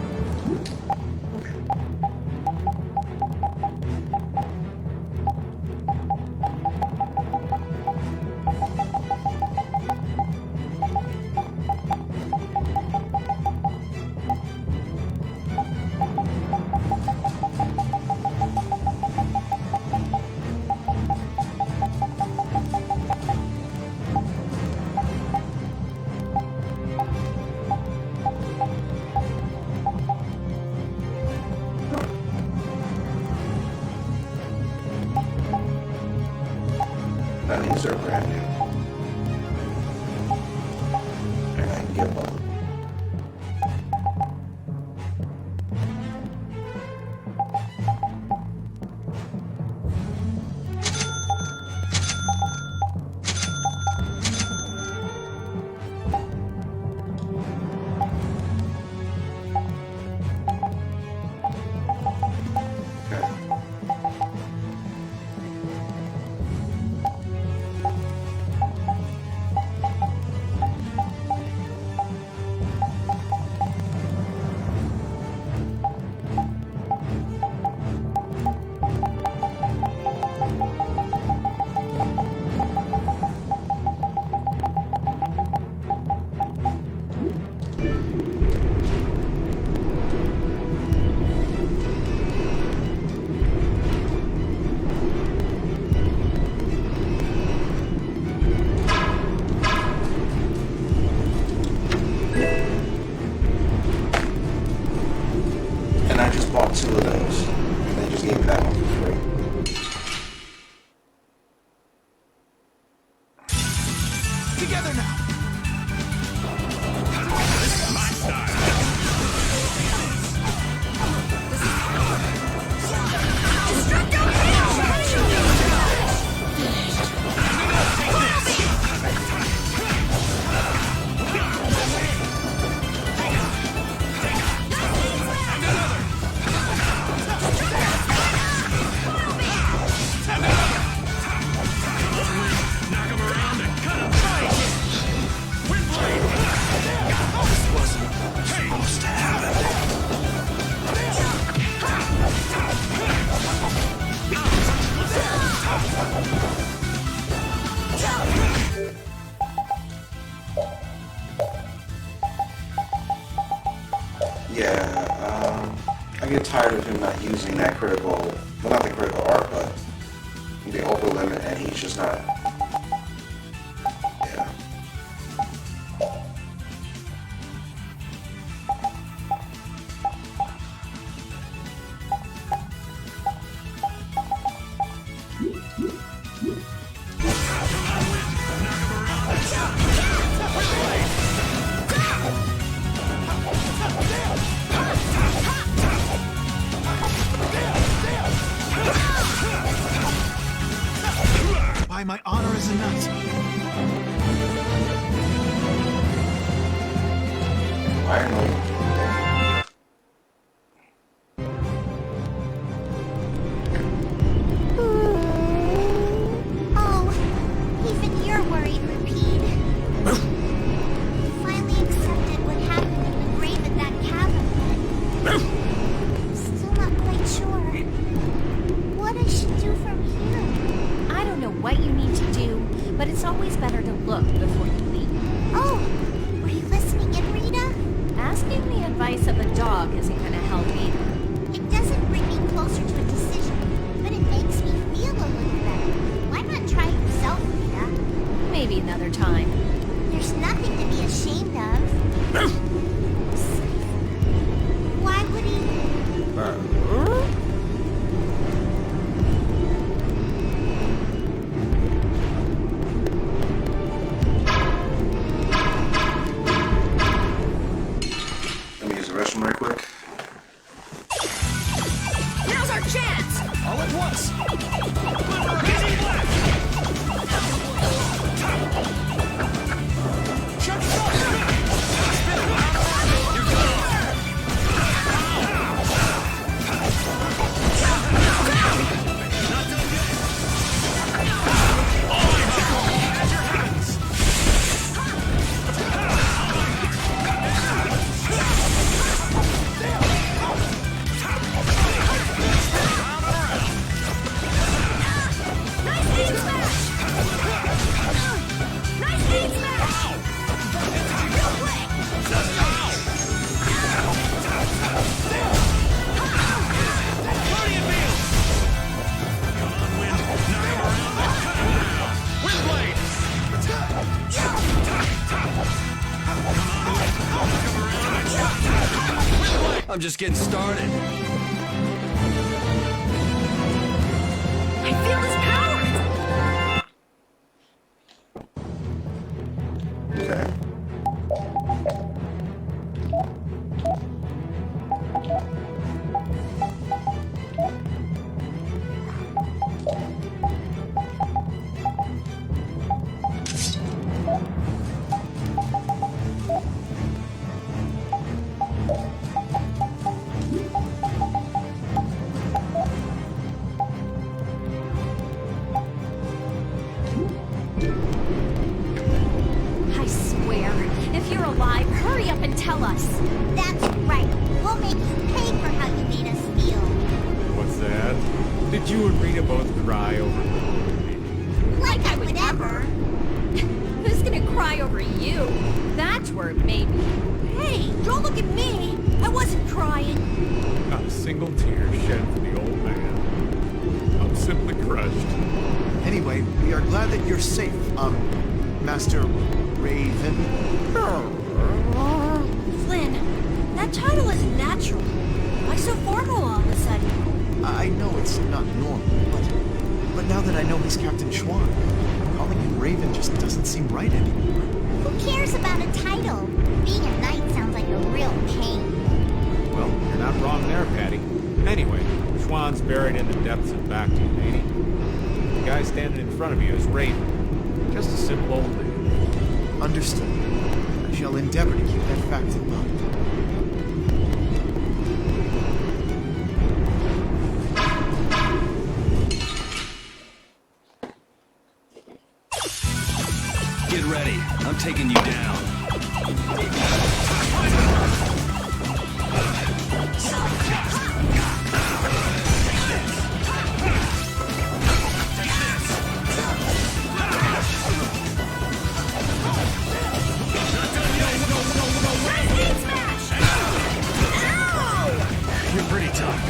S1: using that critical, well, not the critical art, but the over limit, and he's just not. Yeah.
S6: By my honor as a knight.
S1: Iron Lady.
S8: Oh, even you're worried, Rapide. You finally accepted what happened in the grave at that cavern. Still not quite sure what I should do from here.
S7: I don't know what you need to do, but it's always better to look before you leap.
S8: Oh, were you listening in, Rita?
S7: Asking the advice of a dog isn't gonna help either.
S8: It doesn't bring me closer to a decision, but it makes me feel a little better. Why not try it yourself, Rita?
S7: Maybe another time.
S8: There's nothing to be ashamed of. Why would he?
S1: Let me use the restroom right quick.
S11: Now's our chance!
S9: All at once! I'm just getting started.
S11: I feel his power!
S1: Okay.
S7: I swear, if you're alive, hurry up and tell us.
S8: That's right. We'll make you pay for how you made us feel.
S3: What's that? Did you and Rita both cry over
S8: Like I would ever.
S7: Who's gonna cry over you? That's where maybe.
S11: Hey, don't look at me! I wasn't crying.
S3: Not a single tear shed for the old man. I'm simply crushed.
S6: Anyway, we are glad that you're safe, Master Raven.
S11: Flynn, that title isn't natural. Why so formal all of a sudden?
S6: I know it's not normal, but now that I know he's Captain Schwan, calling him Raven just doesn't seem right anymore.
S8: Who cares about a title? Being a knight sounds like a real pain.
S3: Well, you're not wrong there, Patty. Anyway, Schwann's buried in the depths of Bactium, ain't he? The guy standing in front of you is Raven. Just a simple old man.
S6: Understood. I shall endeavor to keep that fact in mind.
S5: Get ready. I'm taking you down. You're pretty tough.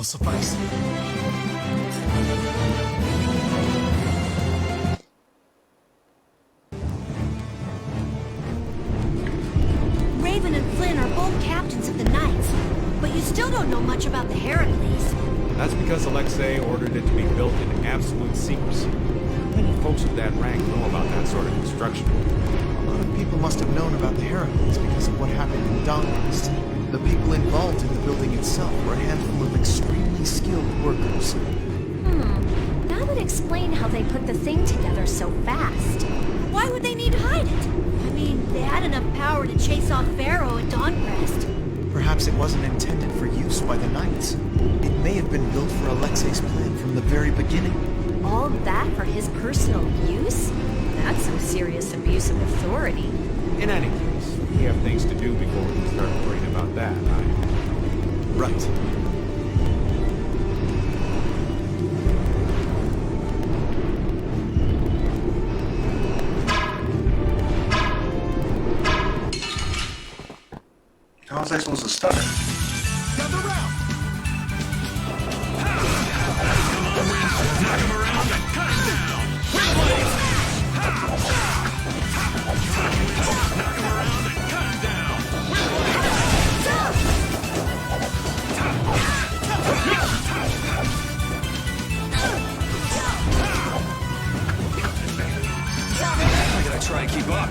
S6: suffice.
S11: Raven and Flynn are both captains of the Knights, but you still don't know much about the Heracles.
S12: That's because Alexei ordered it to be built in absolute secrecy. How many folks of that rank know about that sort of construction?
S6: A lot of people must have known about the Heracles because of what happened in Dawnquest. The people involved in the building itself were a handful of extremely skilled workers.
S7: That would explain how they put the thing together so fast.
S11: Why would they need to hide it? I mean, they had enough power to chase off Pharaoh at Dawnquest.
S6: Perhaps it wasn't intended for use by the Knights. It may have been built for Alexei's plan from the very beginning.
S7: All that for his personal use? That's some serious abuse of authority.
S12: In any case, we have things to do before we can start worrying about that, right?
S6: Right.
S1: How was I supposed to stun it?
S3: Gather round! Knock him around and cut him down! Knock him around and cut him down!
S5: I gotta try and keep up.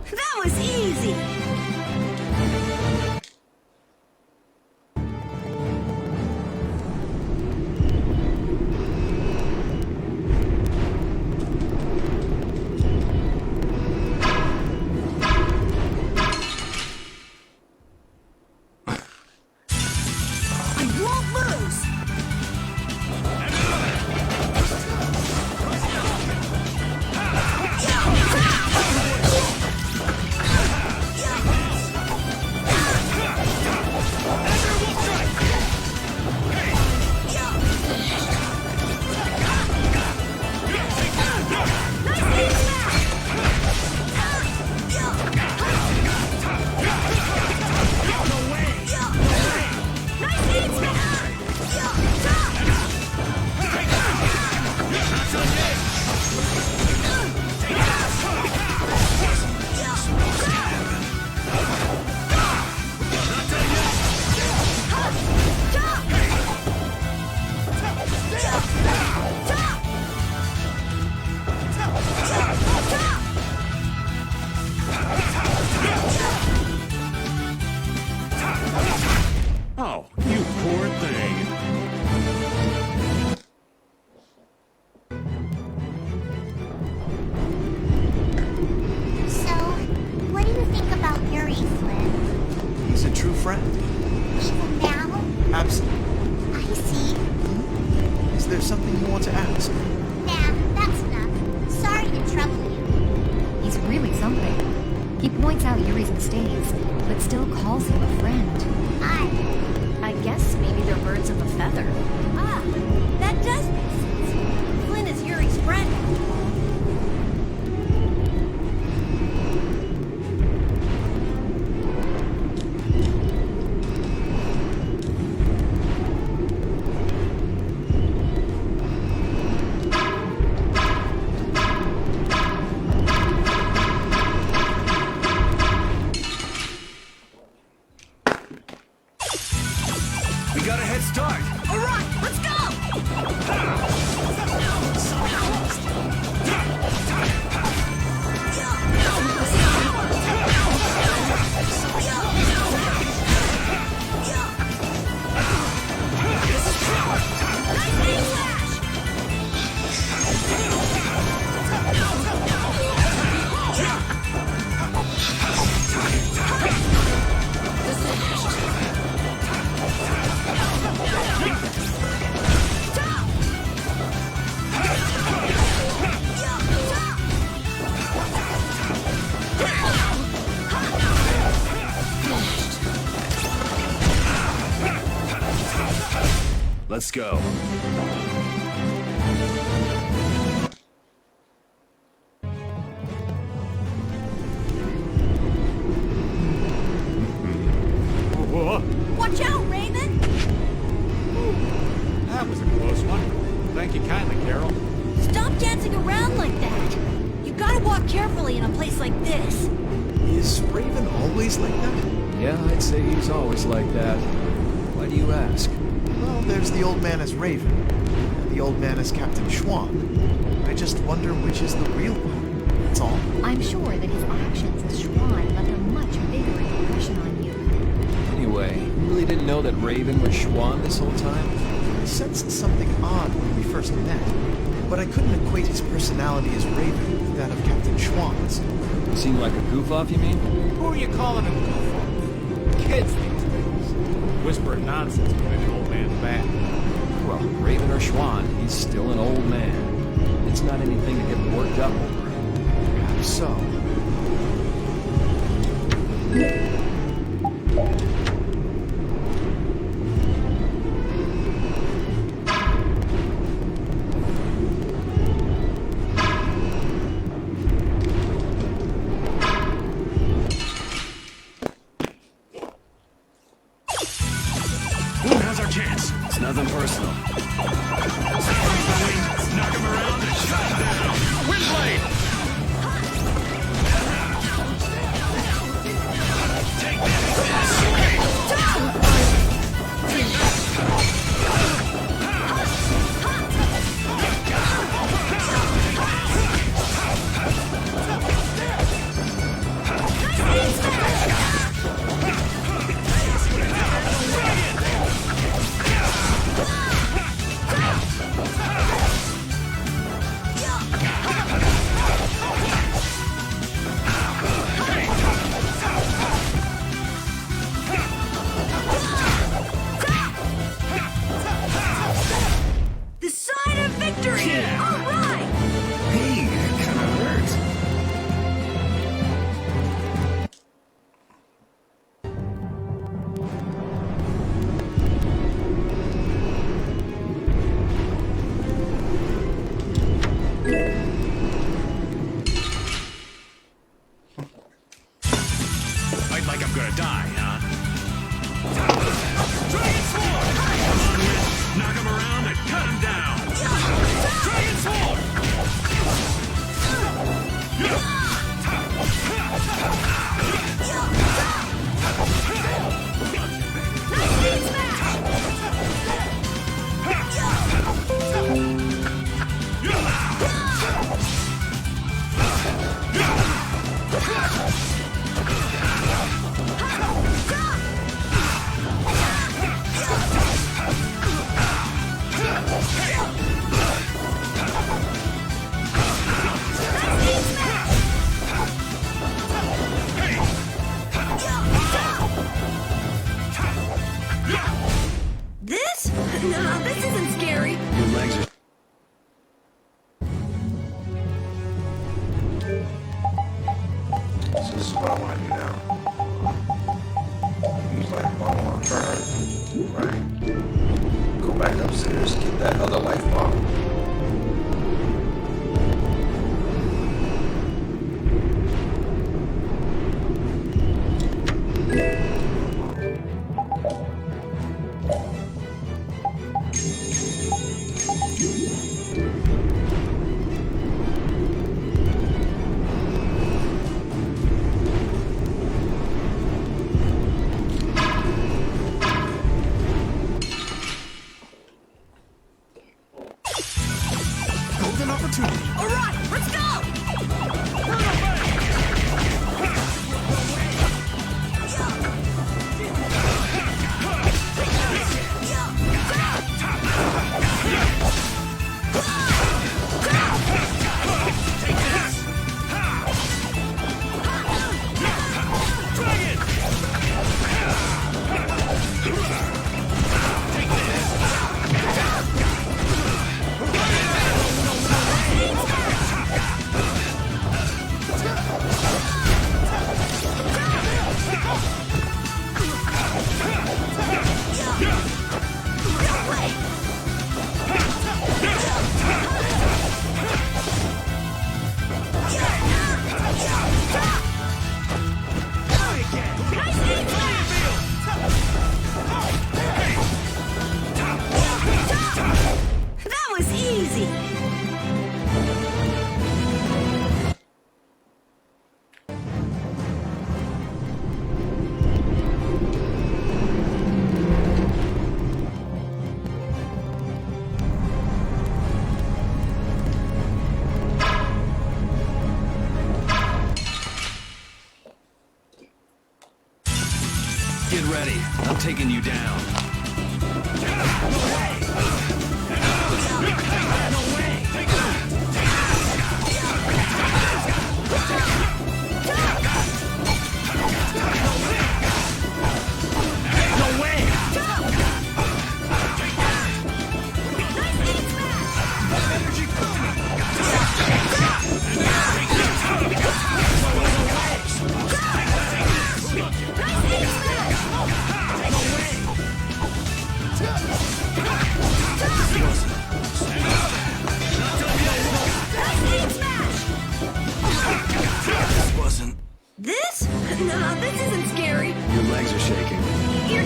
S11: That was easy! I won't lose!
S3: Oh, you poor thing.
S8: So, what do you think about Yuri, Flynn?
S6: He's a true friend.
S8: Even now?
S6: Absolutely.
S8: I see.
S6: Is there something you want to ask?
S8: Nah, that's enough. Sorry to trouble you.
S13: He's really something. He points out Yuri's mistakes, but still calls him a friend.
S7: I guess maybe they're birds of a feather.
S11: Ah, that does make sense. Flynn is Yuri's friend.
S5: We got a head start.
S11: All right,
S5: Let's go.
S11: Watch out, Raven!
S12: That was a close one. Thank you kindly, Carol.
S11: Stop dancing around like that. You gotta walk carefully in a place like this.
S6: Is Raven always like that?
S10: Yeah, I'd say he's always like that. Why do you ask?
S6: Well, there's the old man as Raven, and the old man as Captain Schwan. I just wonder which is the real one. That's all.
S13: I'm sure that his actions as Schwan left a much bigger impression on you.
S10: Anyway, you really didn't know that Raven was Schwan this whole time?
S6: I sensed something odd when we first met, but I couldn't equate his personality as Raven with that of Captain Schwan's.
S10: Seemed like a goof-off, you mean?
S12: Who are you calling a goof? Kids these days. Whispering nonsense will make an old man back.
S10: Well, Raven or Schwan, he's still an old man. It's not anything to get worked up over.
S6: Perhaps so.
S3: Now's our chance.
S5: It's nothing personal.
S3: Knock him around and shut him down. Windblade! Take
S11: The sign of victory! All right!
S5: Hey, that kind of hurts.
S3: Fight like I'm gonna die, huh? Dragon Sword! Come on, Wind. Knock him around and cut him down. Dragon Sword!
S11: This? No, this isn't scary.
S10: Your legs are...
S1: So this is what I want to do now. Use like one more turn, right? Go back upstairs, get that other life bomb.
S6: Golden opportunity.
S11: All right, let's go!
S5: ready. I'm taking you down.
S11: This? No, this isn't scary.
S10: Your legs are shaking.
S11: You're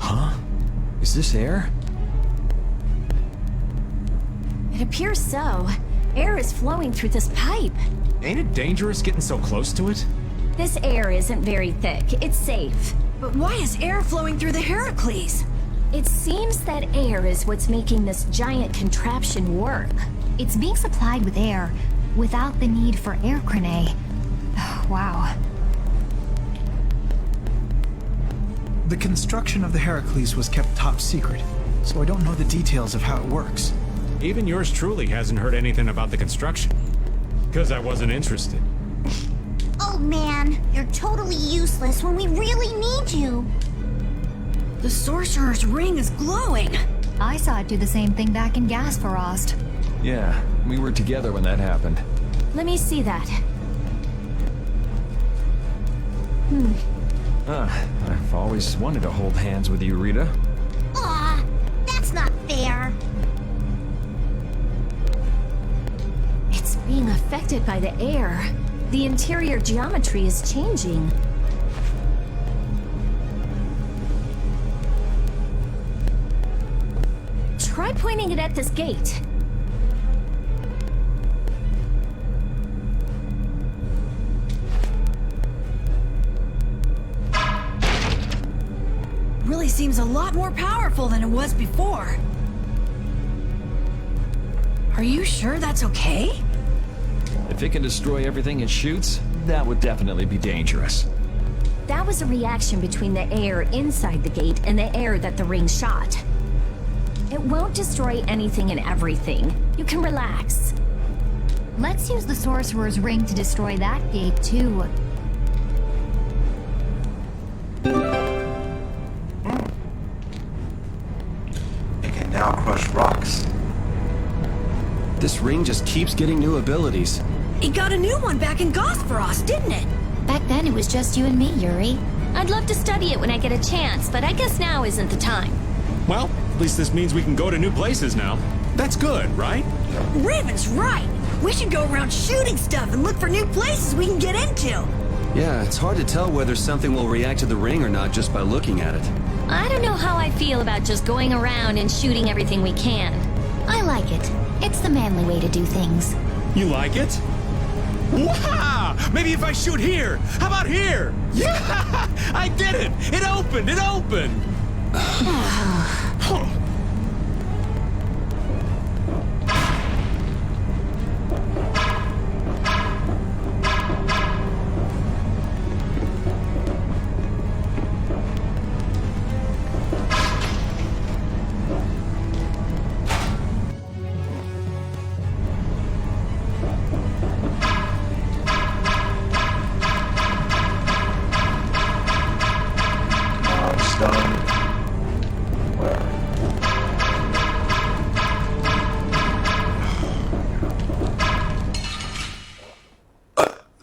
S10: Huh? Is this air?
S7: It appears so. Air is flowing through this pipe.
S12: Ain't it dangerous getting so close to it?
S7: This air isn't very thick. It's safe.
S11: But why is air flowing through the Heracles?
S7: It seems that air is what's making this giant contraption work.
S13: It's being supplied with air without the need for air crane. Wow.
S6: The construction of the Heracles was kept top secret, so I don't know the details of how it works.
S12: Even yours truly hasn't heard anything about the construction. Because I wasn't interested.
S8: Oh man, you're totally useless when we really need you.
S11: The Sorcerer's ring is glowing.
S13: I saw it do the same thing back in Gasparost.
S10: Yeah, we were together when that happened.
S7: Let me see that.
S10: I've always wanted to hold hands with you, Rita.
S8: Aw, that's not fair.
S7: It's being affected by the air. The interior geometry is changing. Try pointing it at this gate.
S11: Really seems a lot more powerful than it was before. Are you sure that's okay?
S10: If it can destroy everything it shoots, that would definitely be dangerous.
S7: That was a reaction between the air inside the gate and the air that the ring shot. It won't destroy anything and everything. You can relax.
S13: Let's use the Sorcerer's ring to destroy that gate, too.
S1: It can now crush rocks.
S5: This ring just keeps getting new abilities.
S11: It got a new one back in Gasparost, didn't it?
S13: Back then, it was just you and me, Yuri.
S7: I'd love to study it when I get a chance, but I guess now isn't the time.
S3: Well, at least this means we can go to new places now. That's good, right?
S11: Raven's right. We should go around shooting stuff and look for new places we can get into.
S5: Yeah, it's hard to tell whether something will react to the ring or not just by looking at it.
S7: I don't know how I feel about just going around and shooting everything we can.
S13: I like it. It's the manly way to do things.
S3: You like it? Wow! Maybe if I shoot here! How about here? Yeah! I did it! It opened! It opened!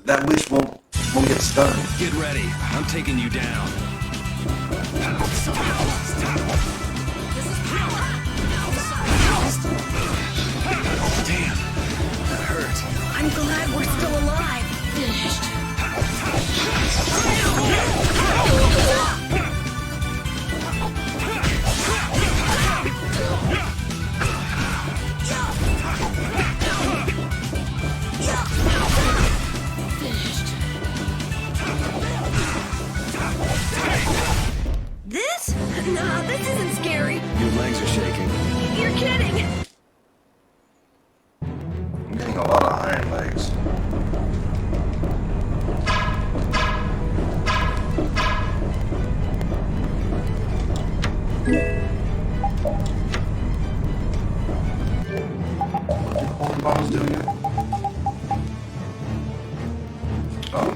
S1: That witch won't get stunned.
S5: Get ready. I'm taking you down. Damn. That hurt.
S11: I'm glad we're still alive. Finished. This? No, this isn't
S1: Thanks. What do holy bombs do here? Oh.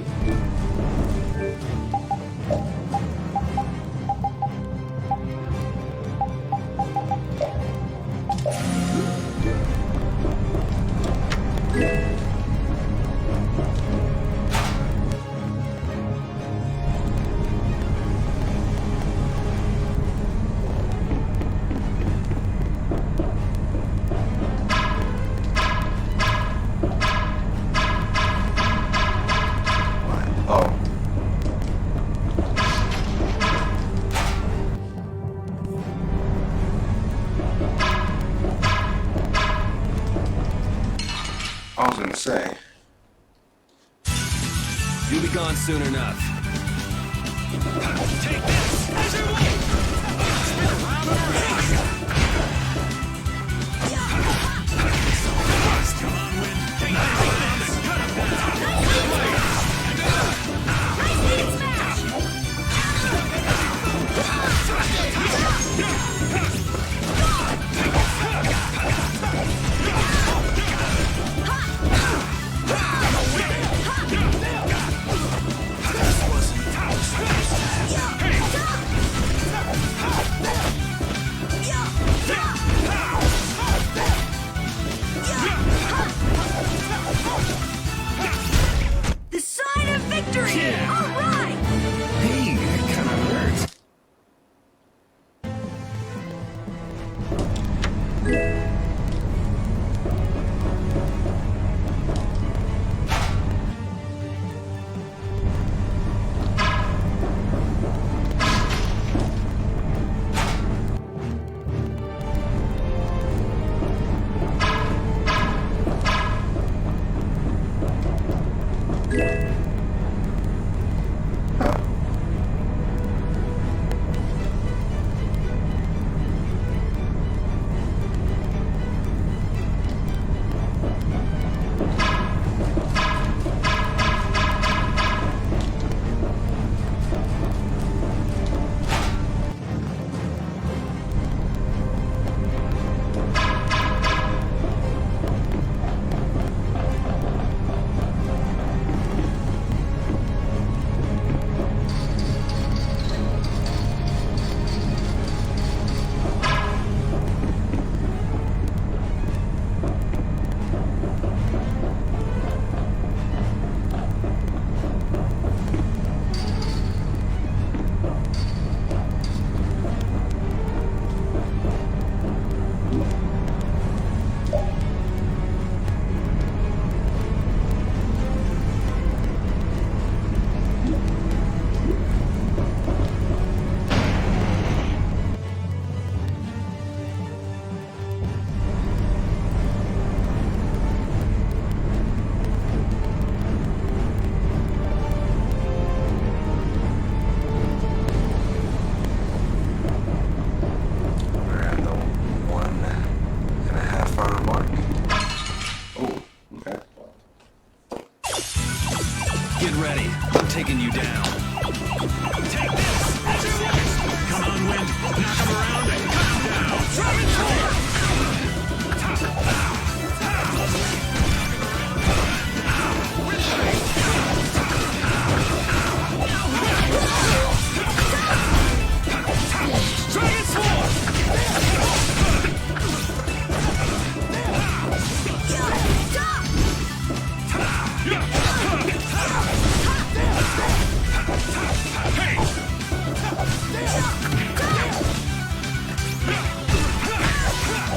S1: Oh. I was gonna say.
S5: You'll be gone soon enough. Take this! As you wait! Spin around and around! Come on, Wind! Take this! Cut him down!
S11: Nice hit smash! The sign of victory!
S5: Yeah.
S11: All right!
S5: Hey, that kind of hurts.
S1: We're at the 1.5 hour mark. Oh, okay.
S5: Get ready. I'm taking you down. Take this! As you wish!
S3: Come on, Wind. Knock him around and cut him down.
S5: Dragon Sword! Dragon Sword!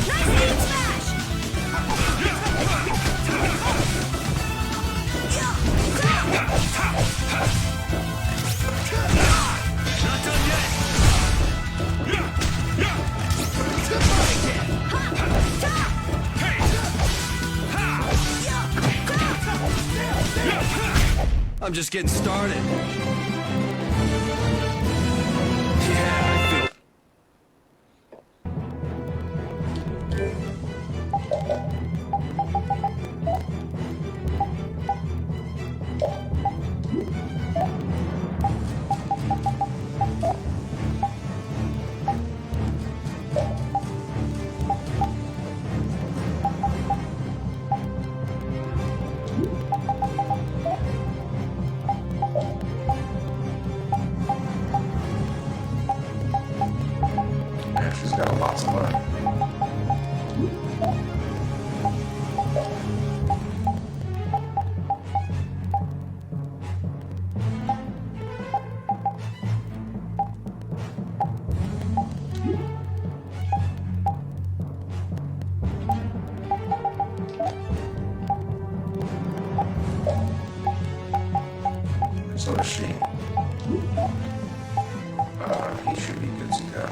S11: Nice hit smash!
S5: Not done yet! I'm just getting started. Yeah, I feel...
S1: So does she. He should be good to go.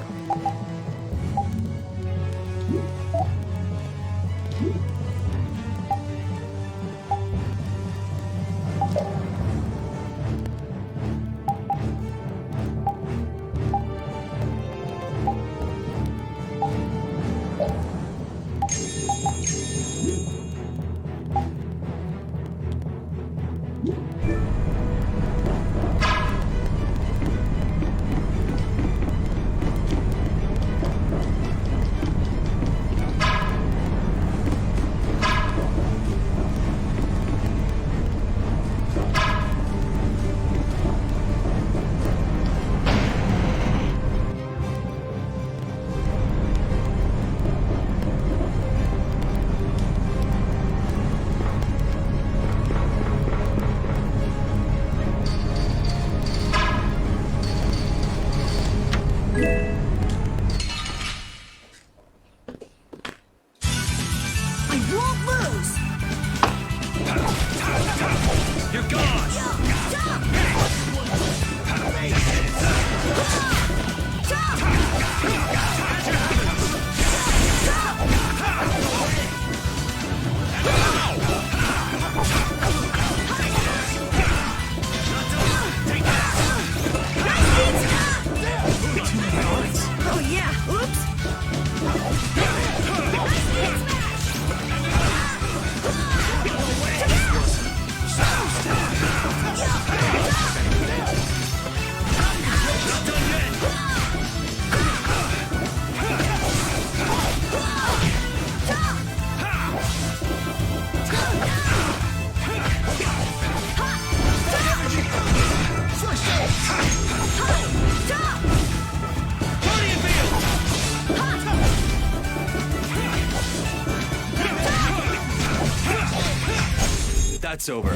S5: That's over.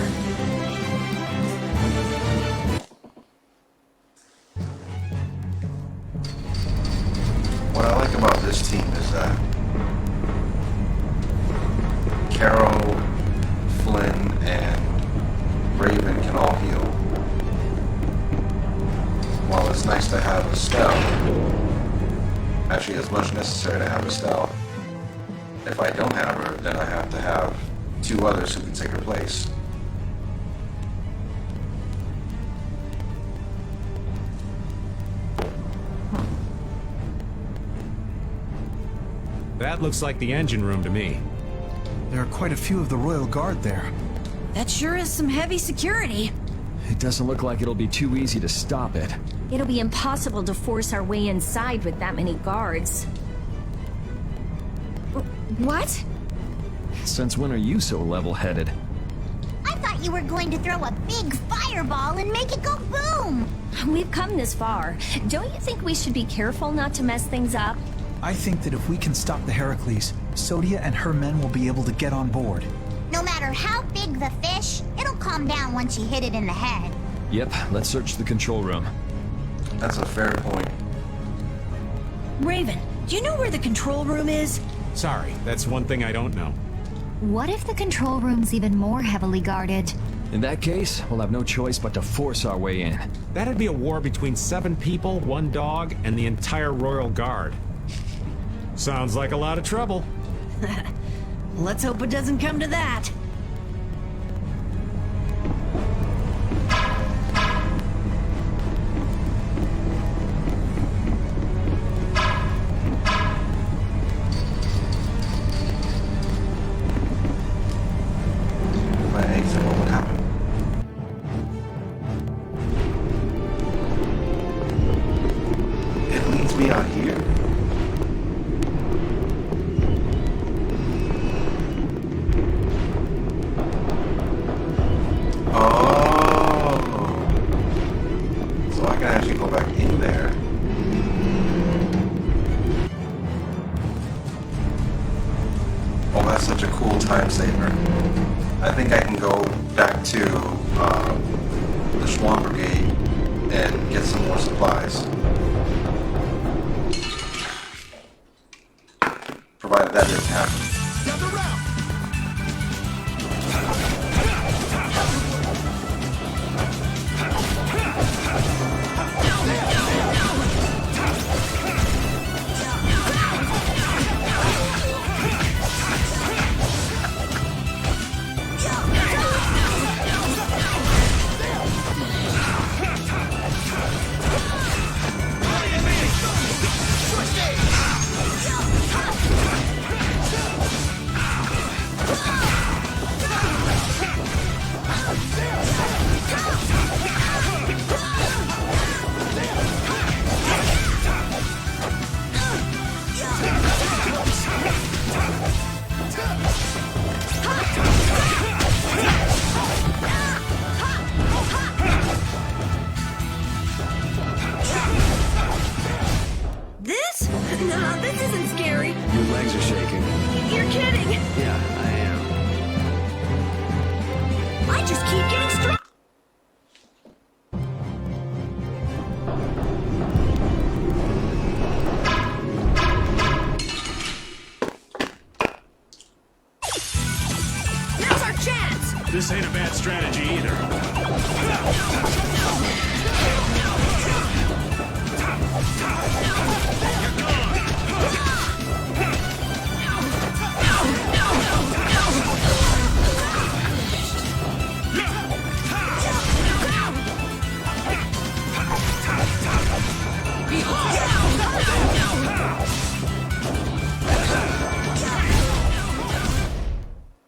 S1: What I like about this team is that Carol, Flynn, and Raven can all heal. While it's nice to have Estelle, actually as much necessary to have Estelle, if I don't have her, then I have to have two others who can take her place.
S12: That looks like the engine room to me.
S6: There are quite a few of the Royal Guard there.
S11: That sure is some heavy security.
S10: It doesn't look like it'll be too easy to stop it.
S7: It'll be impossible to force our way inside with that many guards. What?
S10: Since when are you so level-headed?
S8: I thought you were going to throw a big fireball and make it go boom!
S7: We've come this far. Don't you think we should be careful not to mess things up?
S6: I think that if we can stop the Heracles, Sodia and her men will be able to get on board.
S8: No matter how big the fish, it'll calm down once you hit it in the head.
S10: Yep, let's search the control room.
S1: That's a fair point.
S11: Raven, do you know where the control room is?
S12: Sorry, that's one thing I don't know.
S13: What if the control room's even more heavily guarded?
S10: In that case, we'll have no choice but to force our way in.
S12: That'd be a war between 7 people, 1 dog, and the entire Royal Guard. Sounds like a lot of trouble.
S11: Let's hope it doesn't come to that.
S1: My eggs and what would happen? It leads me out here. So I can actually go back in there. Oh, that's such a cool time saver. I think I can go back to the Schwann Brigade and get some more supplies. Provided that didn't happen.
S3: This ain't a bad strategy either.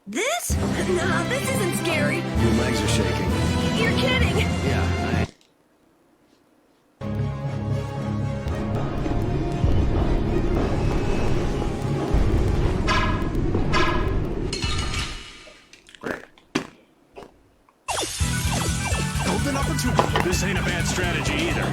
S11: This? No, this isn't scary.
S10: Your legs are shaking.
S11: You're kidding.
S10: Yeah,
S3: Golden opportunity. This ain't a bad strategy either.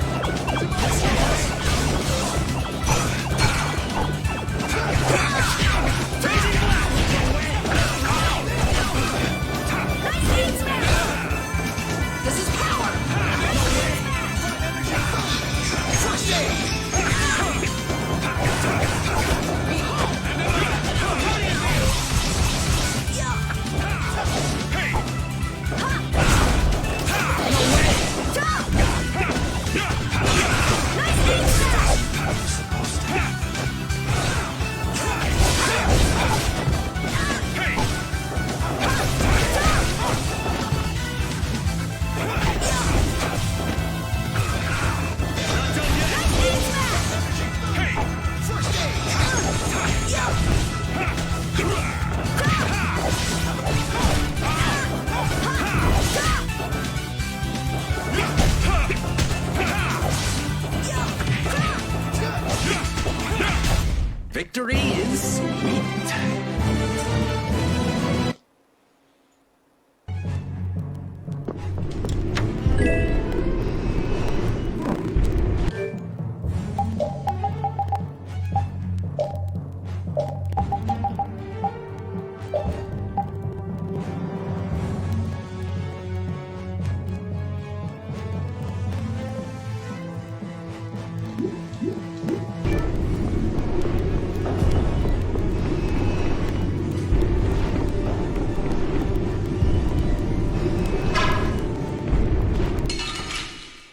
S11: This is power. First aid.
S10: victory is sweet.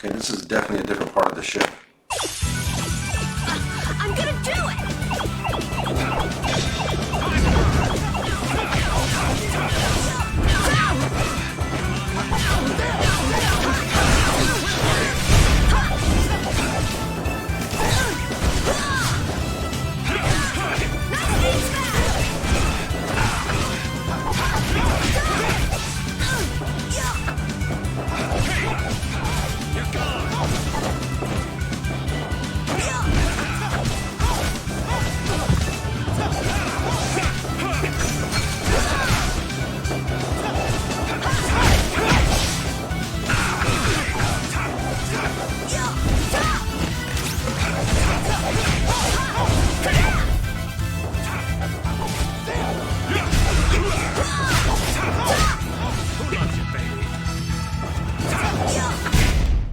S1: Okay, this is definitely a different part of the ship.
S11: I'm gonna do it.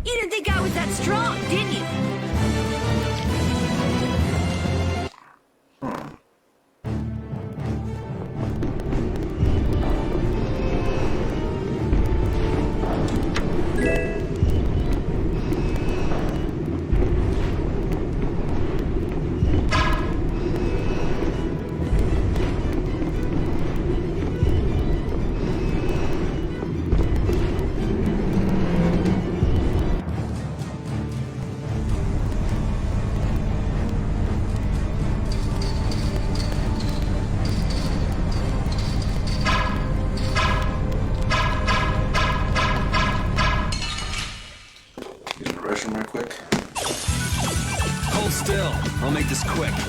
S11: You didn't think I was that strong, did you?
S1: Use the restroom real quick.
S5: Hold still. I'll make this quick.
S3: Come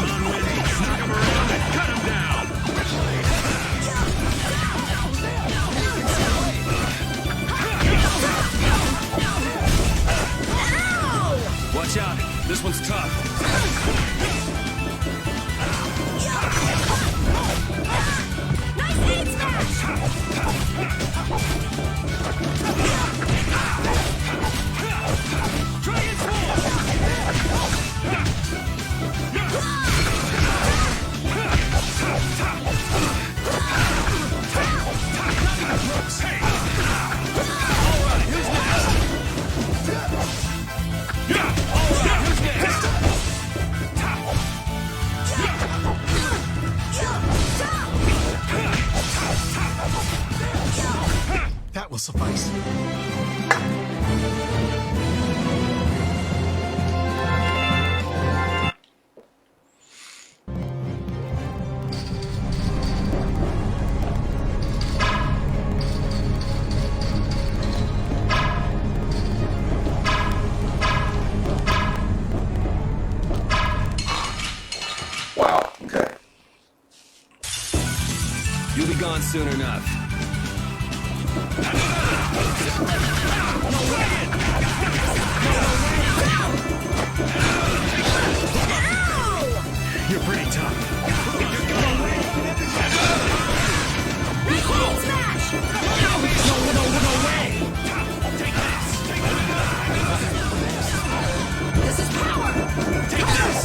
S3: on, Wendy. Knock him around and cut him down.
S5: Watch out. This one's tough.
S11: Nice aid smash!
S9: Try and fall!
S6: That will suffice.
S1: Wow, okay.
S5: You'll be gone soon enough.
S3: You're pretty tough.
S11: Smash!
S9: No way! Take this!
S11: This is power!
S9: Take this!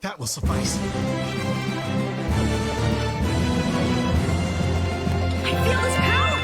S6: That will suffice.
S11: I feel his power!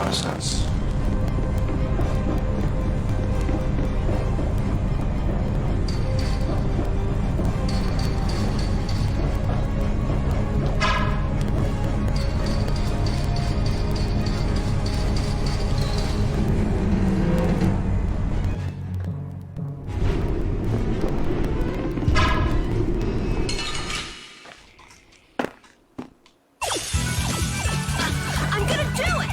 S1: of sense.
S11: I'm gonna do it!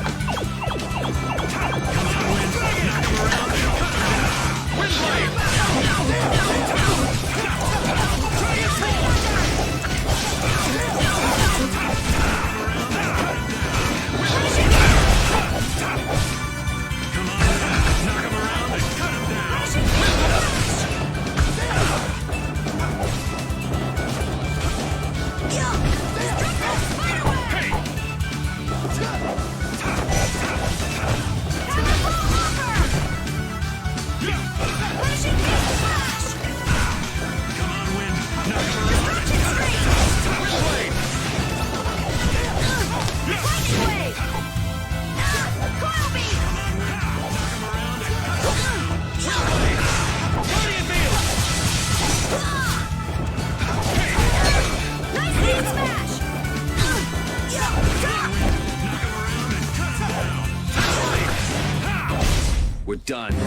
S5: We're done. I'm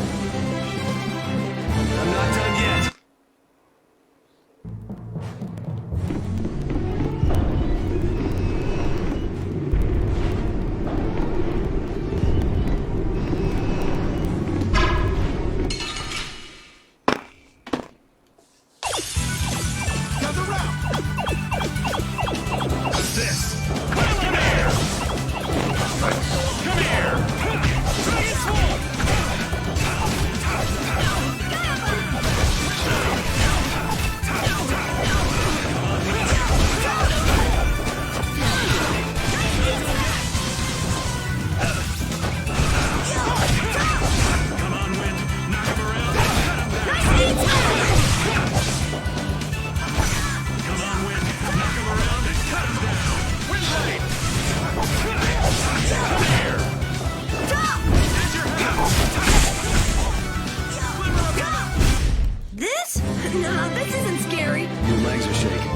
S5: not done yet. What's this? Come here! Come here! Transform!
S11: This? No, this isn't scary.
S10: Your legs are shaking.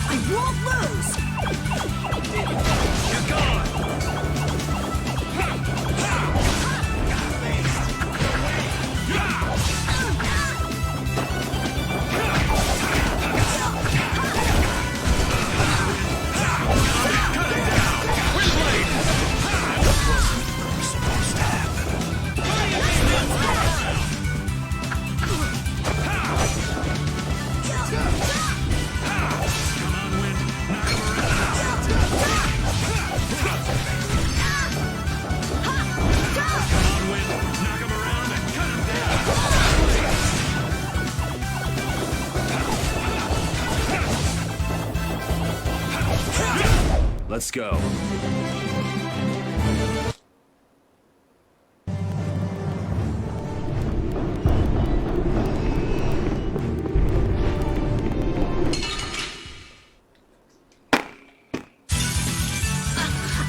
S11: I won't lose!
S5: You're gone! Let's go.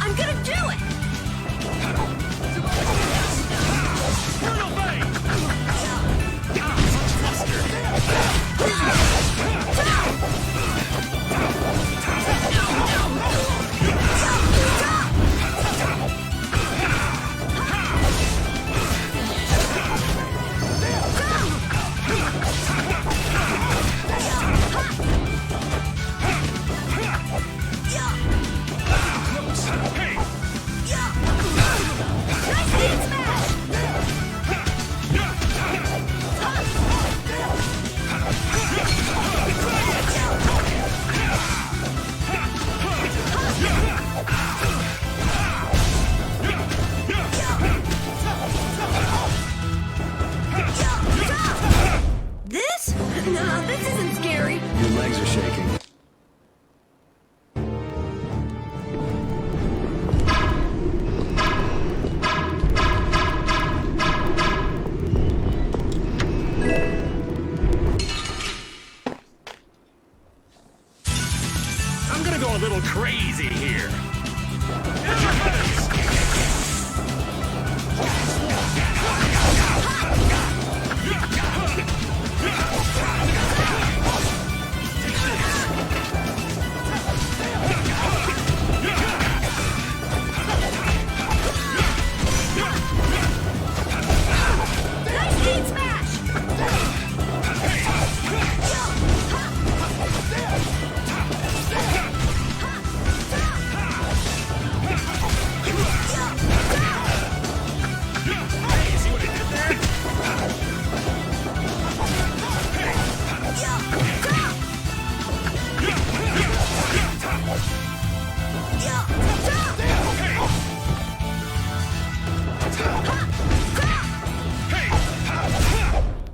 S11: I'm gonna do it!
S3: go a little crazy here.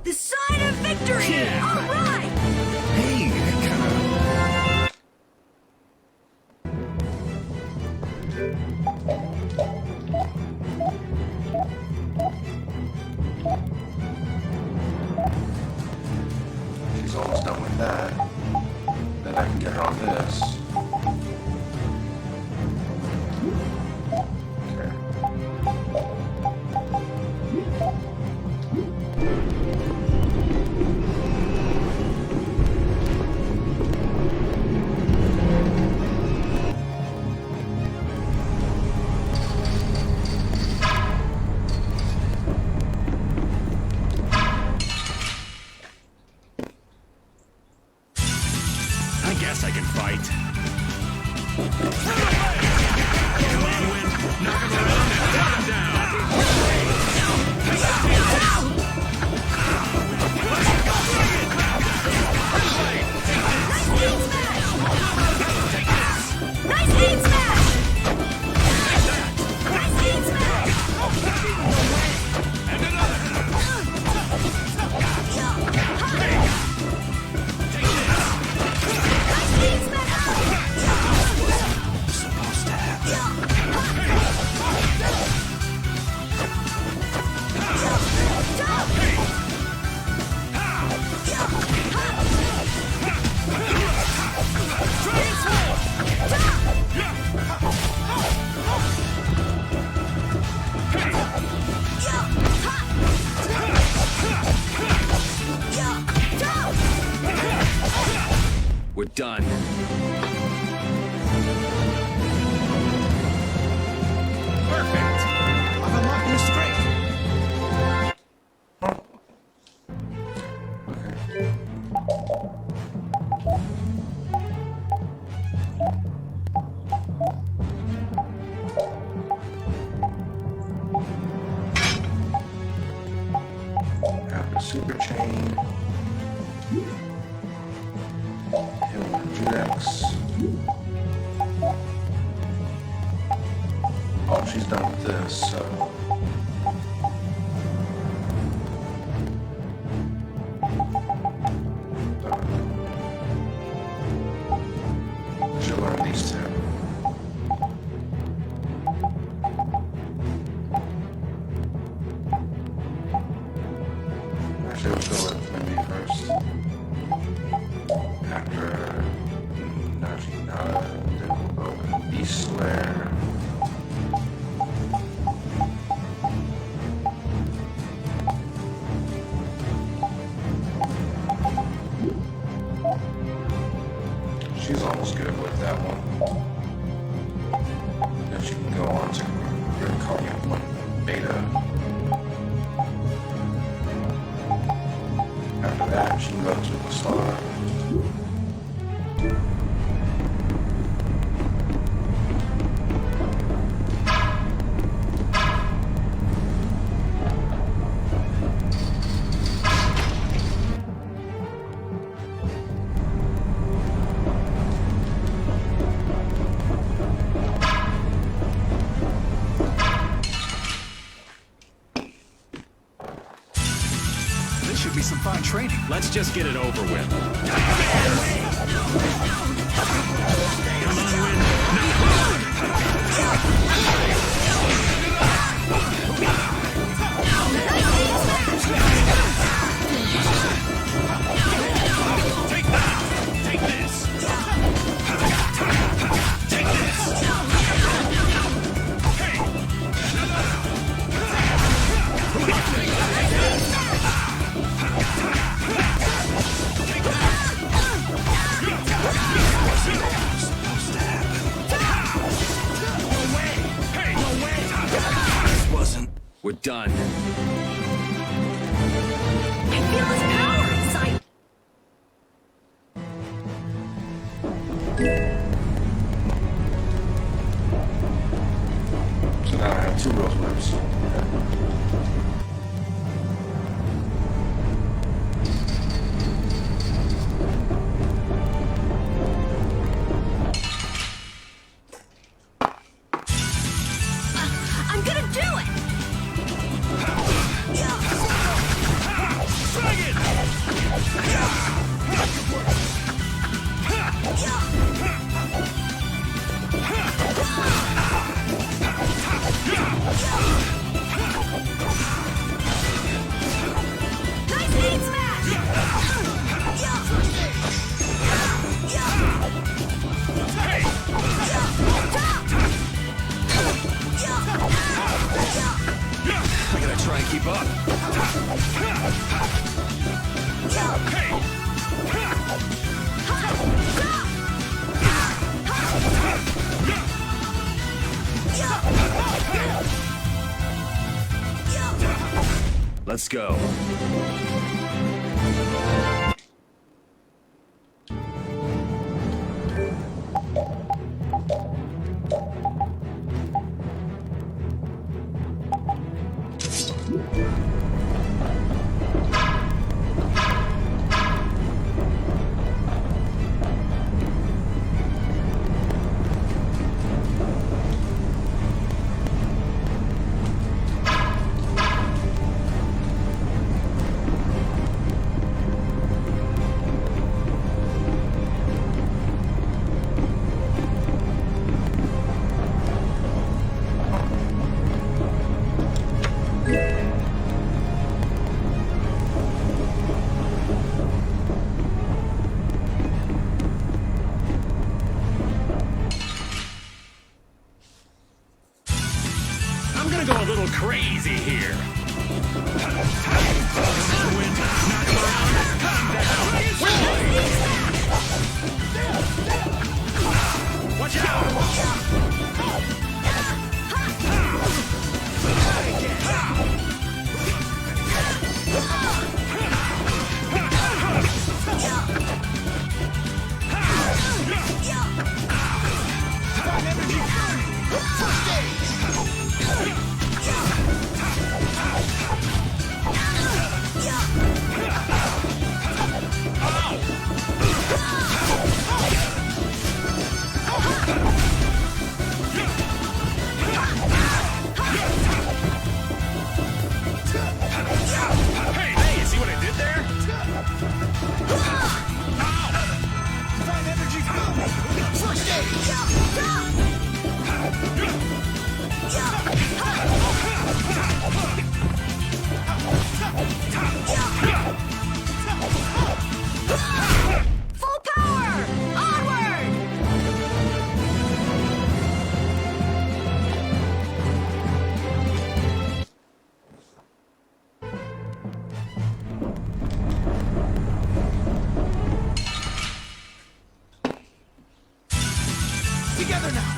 S11: The sign of victory! All right!
S1: She's almost done with that. Then I can get her on this. Okay.
S3: I guess I can fight. Come on, Wind. Knock him around and down him down.
S11: Nice heat smash! Nice heat smash!
S3: And another.
S5: Supposed to happen. We're done.
S6: Perfect. I've unlocked new strength.
S1: After Super Chain. Hill Judex. Oh, she's done with this, so. She'll learn these two. Actually, we'll go with maybe first. After Najinata, then we'll go with Beast Slayer. She's almost good with that one. Then she can go on to Recalliant 1 Beta. After that, she can go to the Star.
S6: This should be some fun training.
S3: Let's just get it over with. Come on, Wind. Take that! Take this!
S5: we're done.
S11: I feel his power inside.
S1: So now I have 2 rose whips.
S11: I'm gonna do it! Nice aim smash!
S5: I gotta try and keep up. Let's go.
S3: I'm gonna go a little crazy here. Watch out! Hey, you see what I did there? Divine energy first
S11: Full power! Onward!
S9: Together now!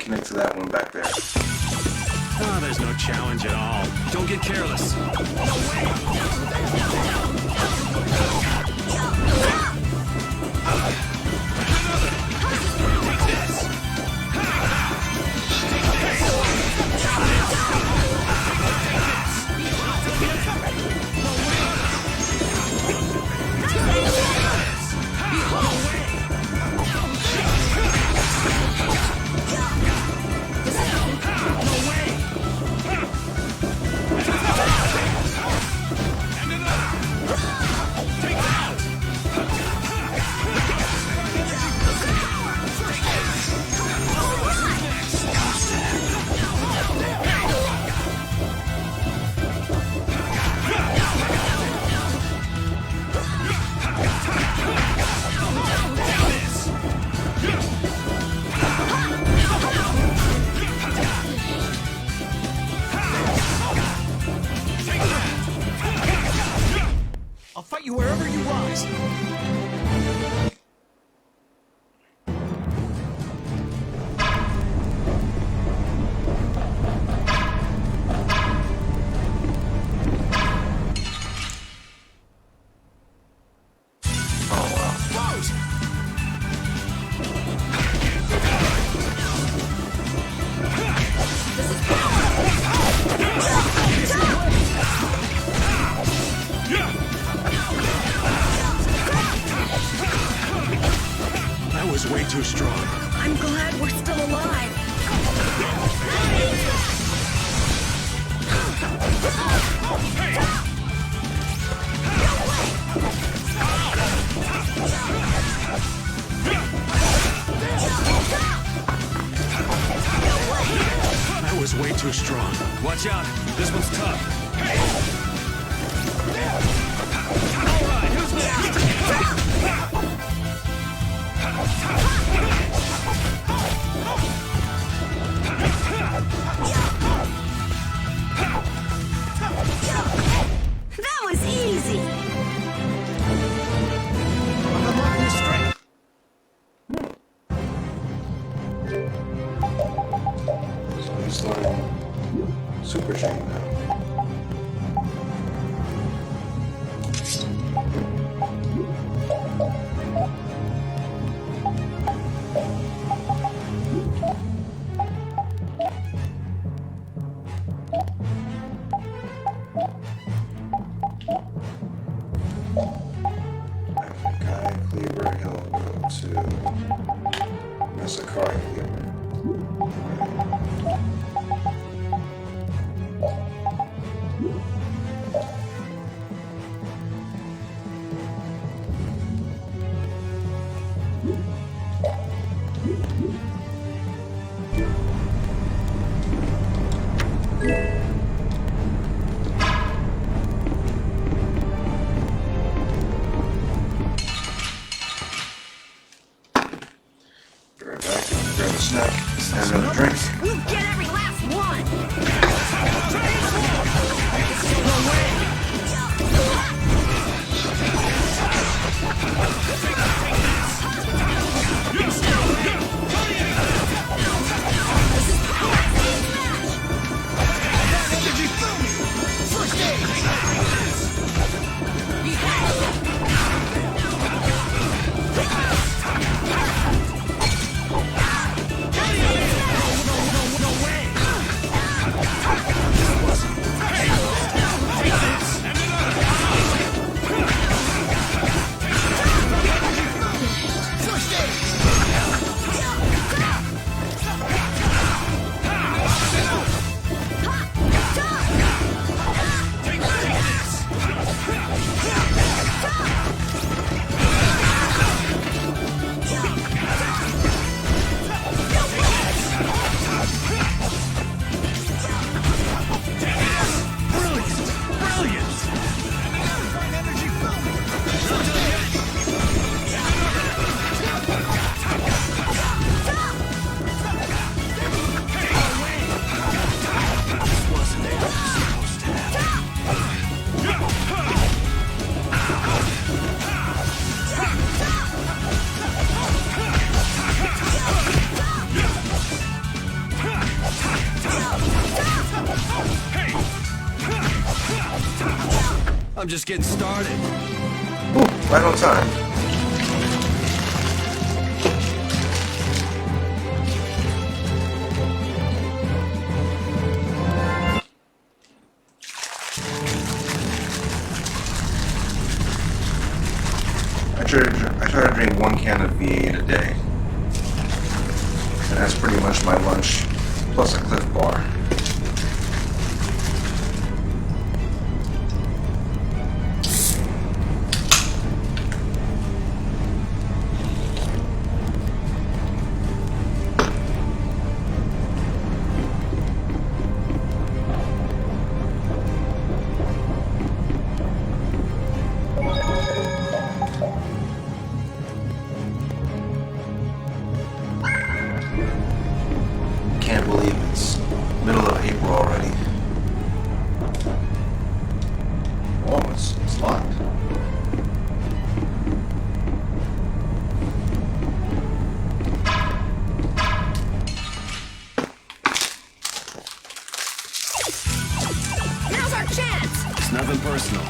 S1: connect to that one back there.
S3: Oh, there's no challenge at all.
S5: Don't get careless.
S6: I'll fight you wherever you rise.
S3: That was way too strong.
S11: I'm glad we're still alive.
S3: That was way too strong.
S5: Watch out. This one's tough.
S11: That was easy.
S1: So he's learning Super Shame now. After Kai Cleaver, he'll go to Masakari Cleaver. Be right back. Grab a snack and another drink.
S11: We'll get every last
S5: I'm just getting started.
S1: Ooh, right on time. I try to drink 1 can of V8 a day. And that's pretty much my lunch, plus a Cliff Bar. Can't believe it's middle of April already. Oh, it's locked.
S11: Now's our chance!
S5: It's nothing personal.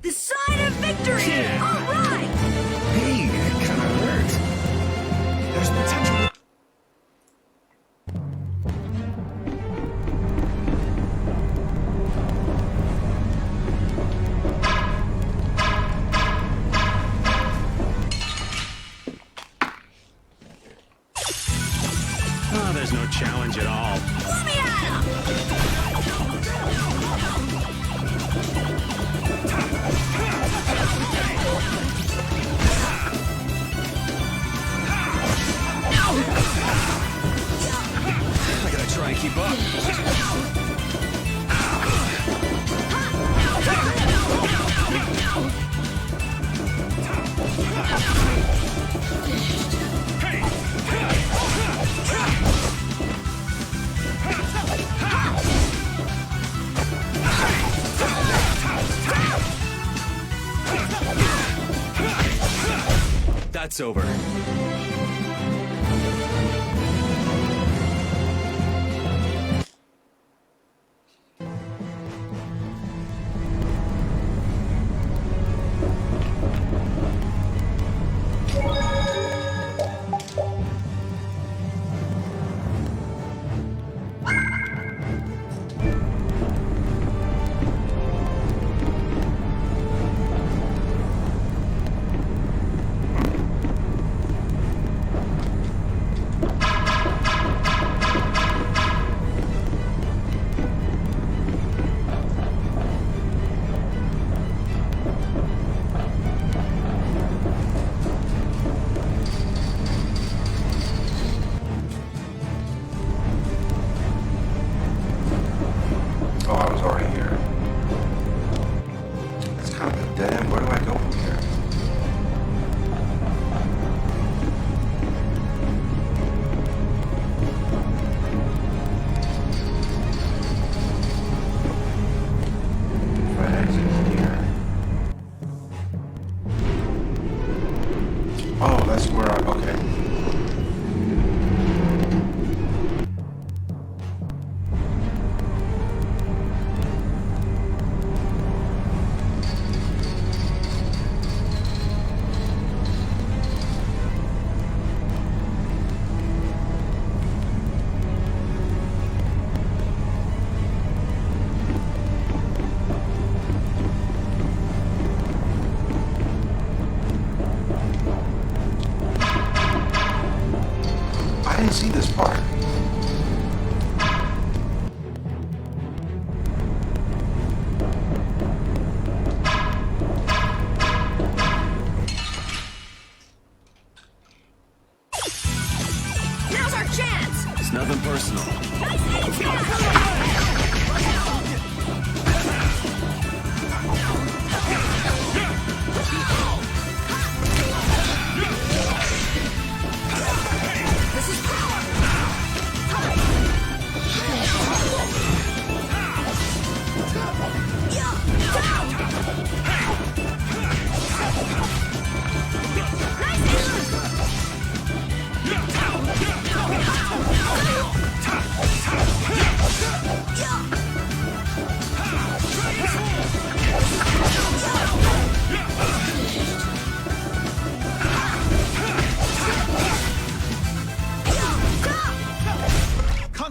S11: The sign of victory! All right!
S5: Hey, that kind of hurt. There's potential.
S3: Oh, there's no challenge at all.
S11: Let me at him!
S5: I gotta try and keep up. That's over.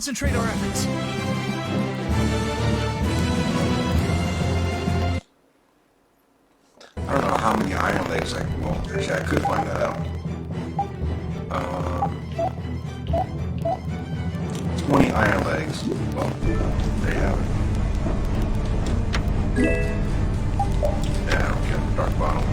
S6: concentrate our efforts.
S1: I don't know how many iron legs well, actually I could find that out. 20 iron legs. Well, there you have it. Yeah, okay, dark bottom.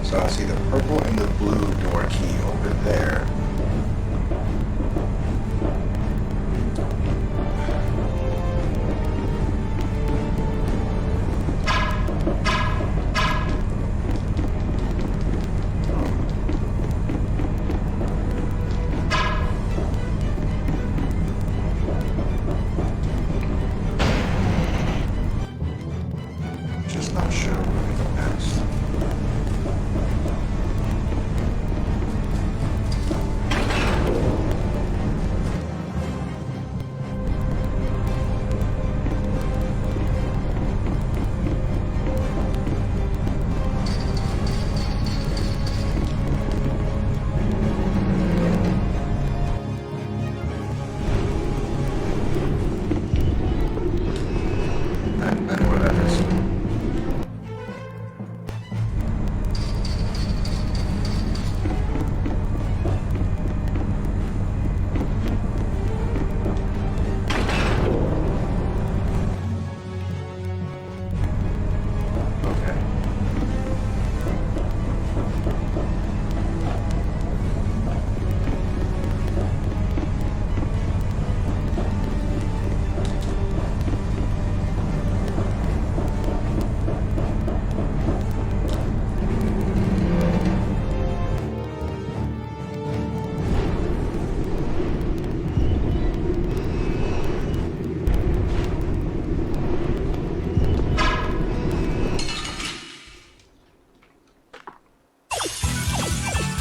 S1: So I see the purple and the blue door key over there. Just not sure where we go next. I know where that is. Okay.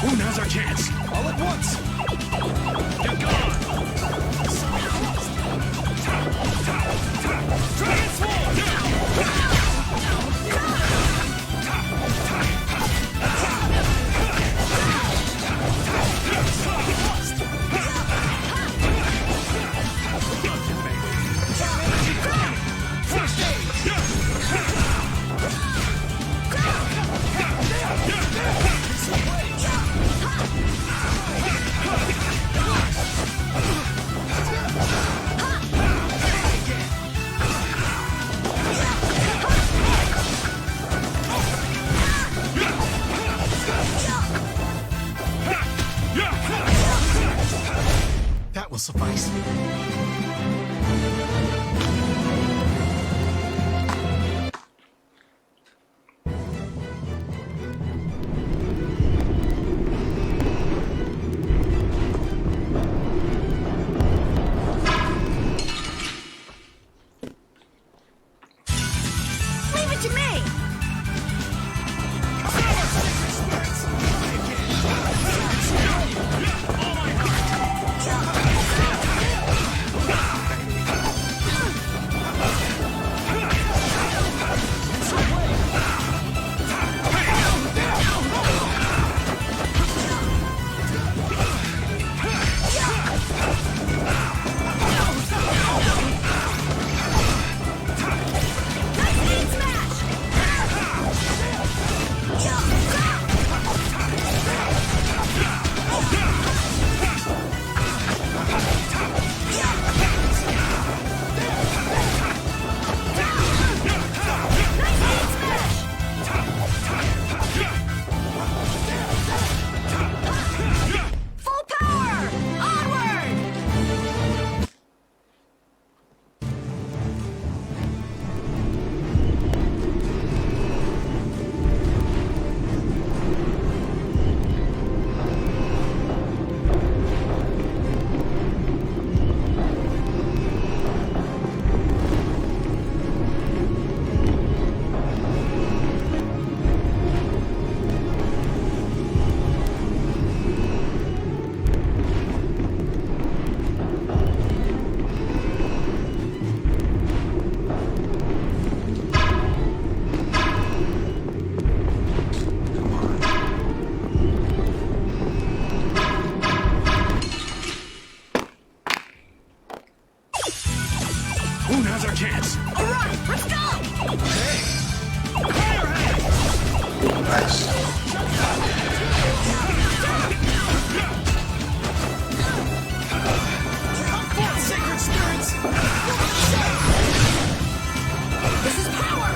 S3: Ooh, now's our chance. All at once. You're gone.
S6: That will suffice.
S11: Leave it to me!
S3: this.
S11: All right, let's go!
S1: Nice.
S11: Sacred spirits! This is power!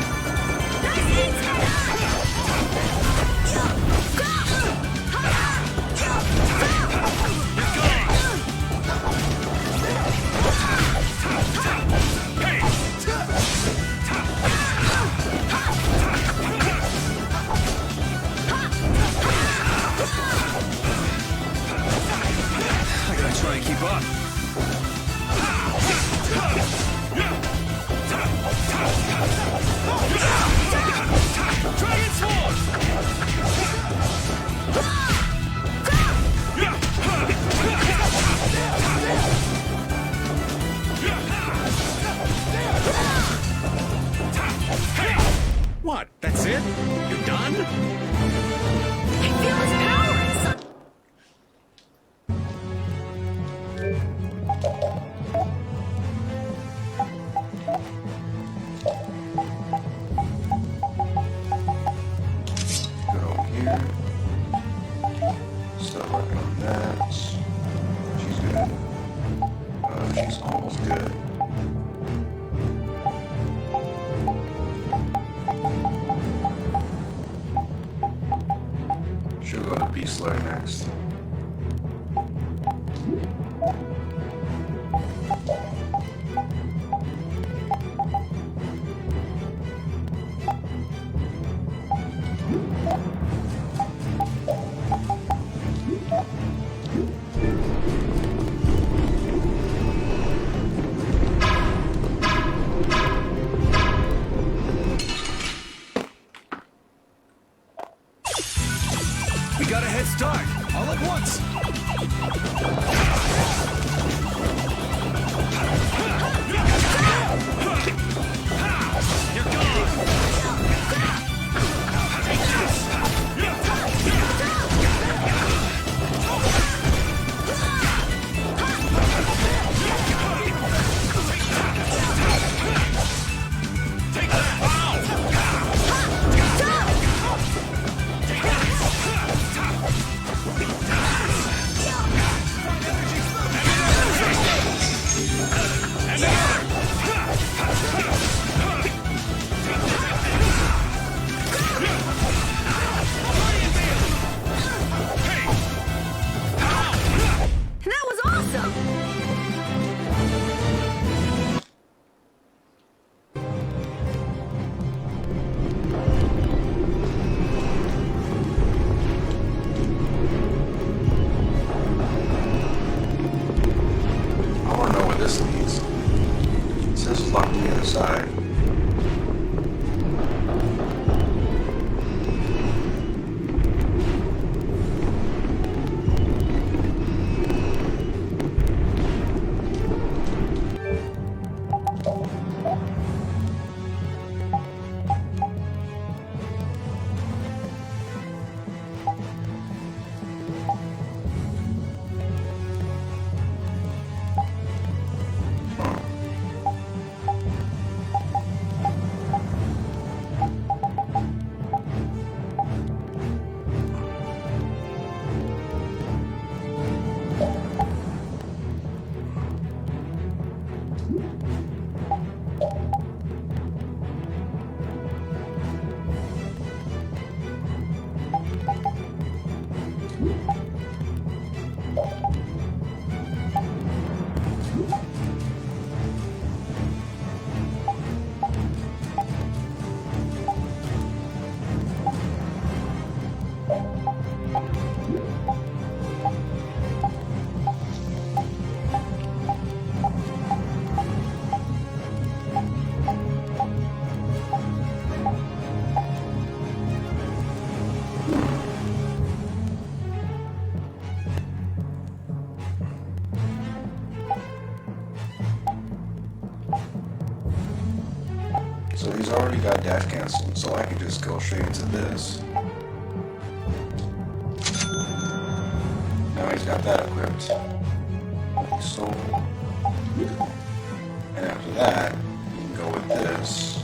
S5: I gotta try and keep up.
S9: Dragon Sword!
S3: What? That's it? You're done?
S11: I feel his power inside.
S1: Go here. Still working on that. She's good. She's almost good. Should go to Beast Slayer next.
S5: We got a head start, all at once.
S9: You're gone! Take this! Take that!
S11: That was awesome!
S1: I want to know where this leads. It says it's locked on the other side. So he's already got dash cancel, so I can just go straight into this. Now he's got that equipped. So, and after that, we can go with this.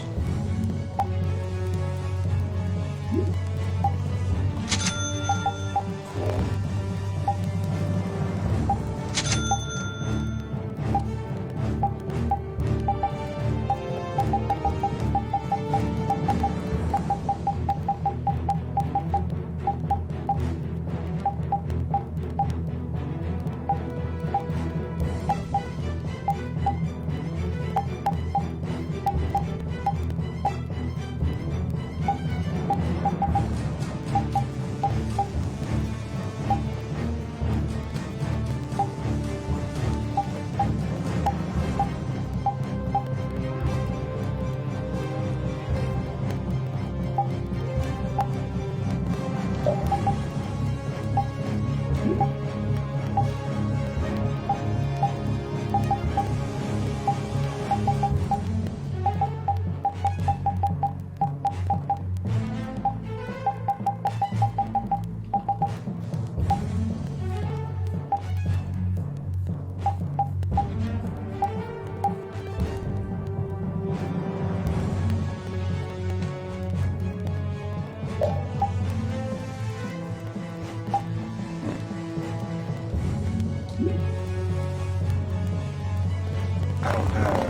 S1: I don't have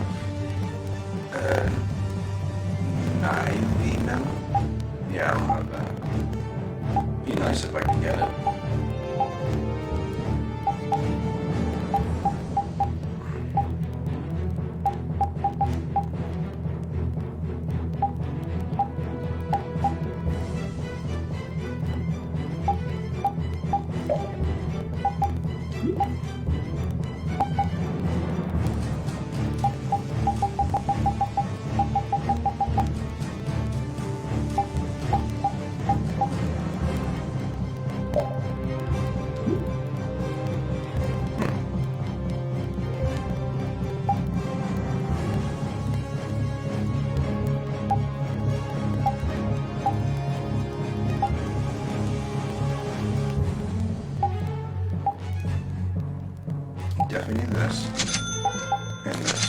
S1: an IV memo. Yeah, I don't have that. Be nice if I could get it. Definitely need this and this.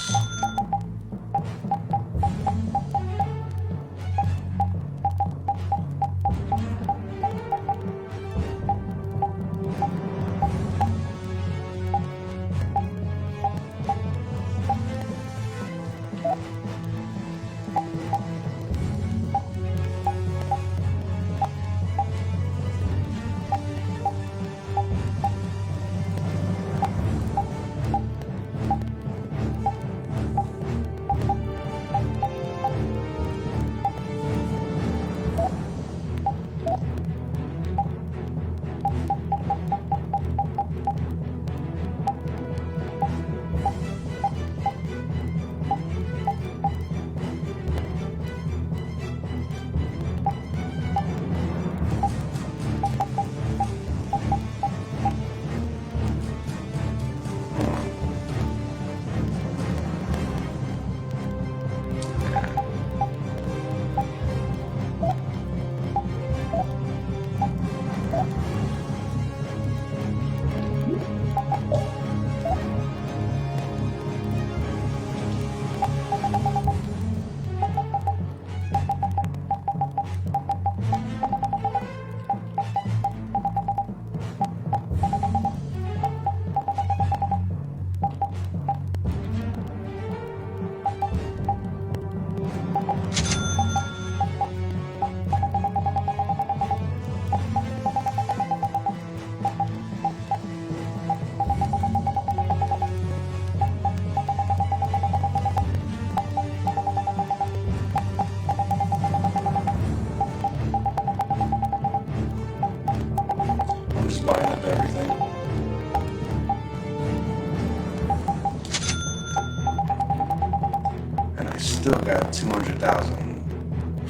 S1: Still got 200,000,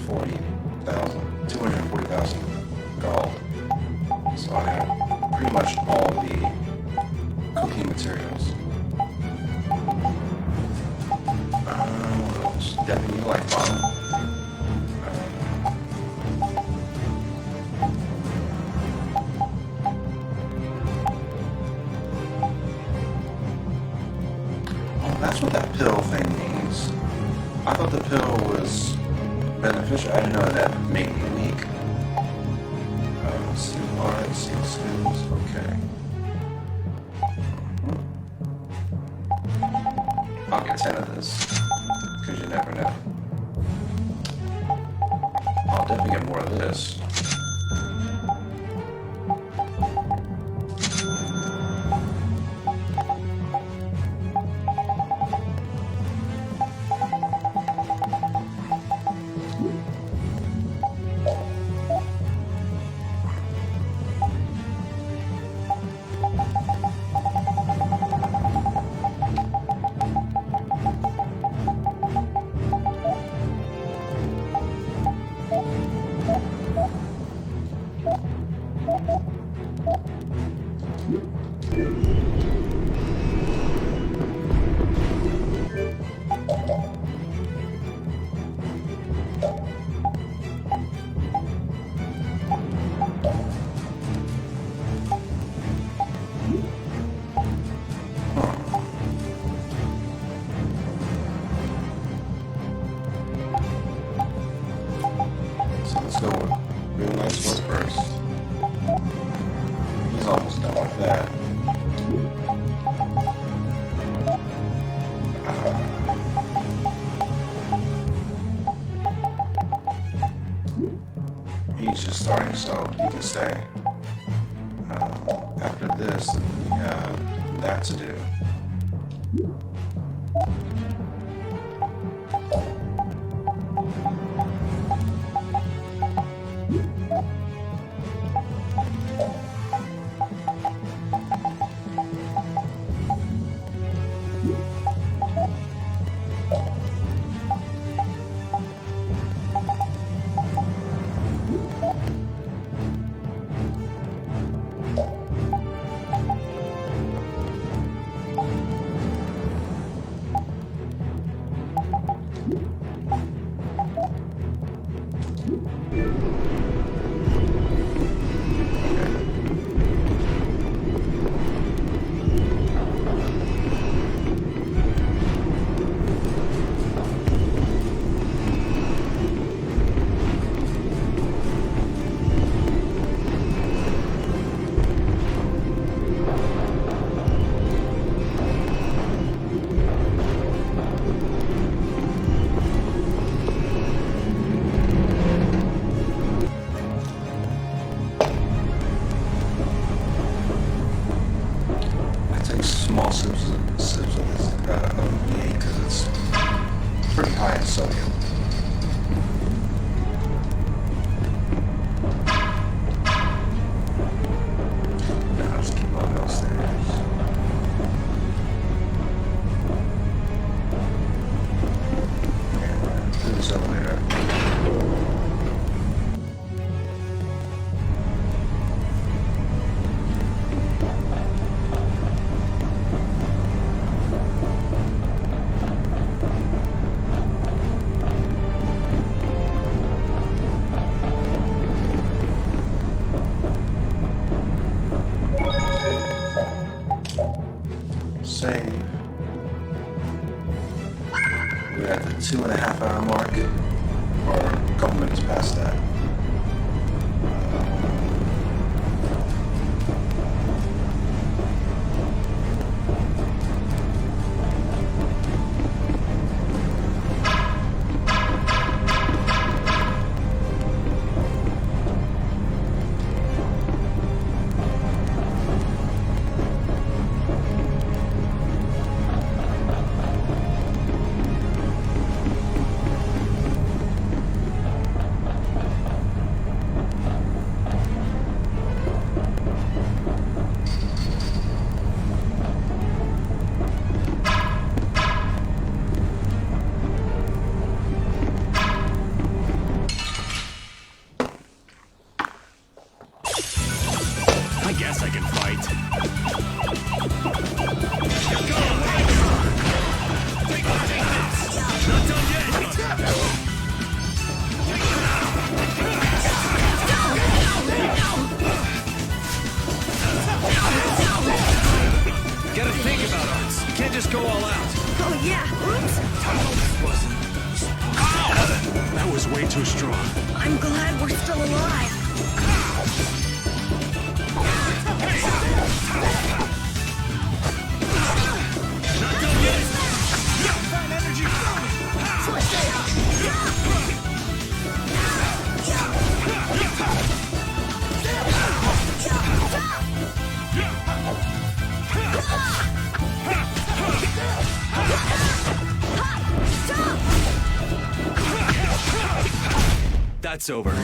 S1: 40,000, 240,000 gold. So I have pretty much all the cooking materials. What else? Definitely like bottom. Oh, that's what that pill thing means. I thought the pill know was beneficial. I didn't know that made me weak. Seal hearts, seal skills, okay. I'll get 10 of this, because you never know. I'll definitely get more of this. He's just starting, so he can stay. After this, we have that to do. Save. We're at the 2.5 hour mark, or a couple minutes past that.
S3: way too strong.
S11: I'm glad we're still alive.
S9: Not done yet! Find energy!
S5: That's over.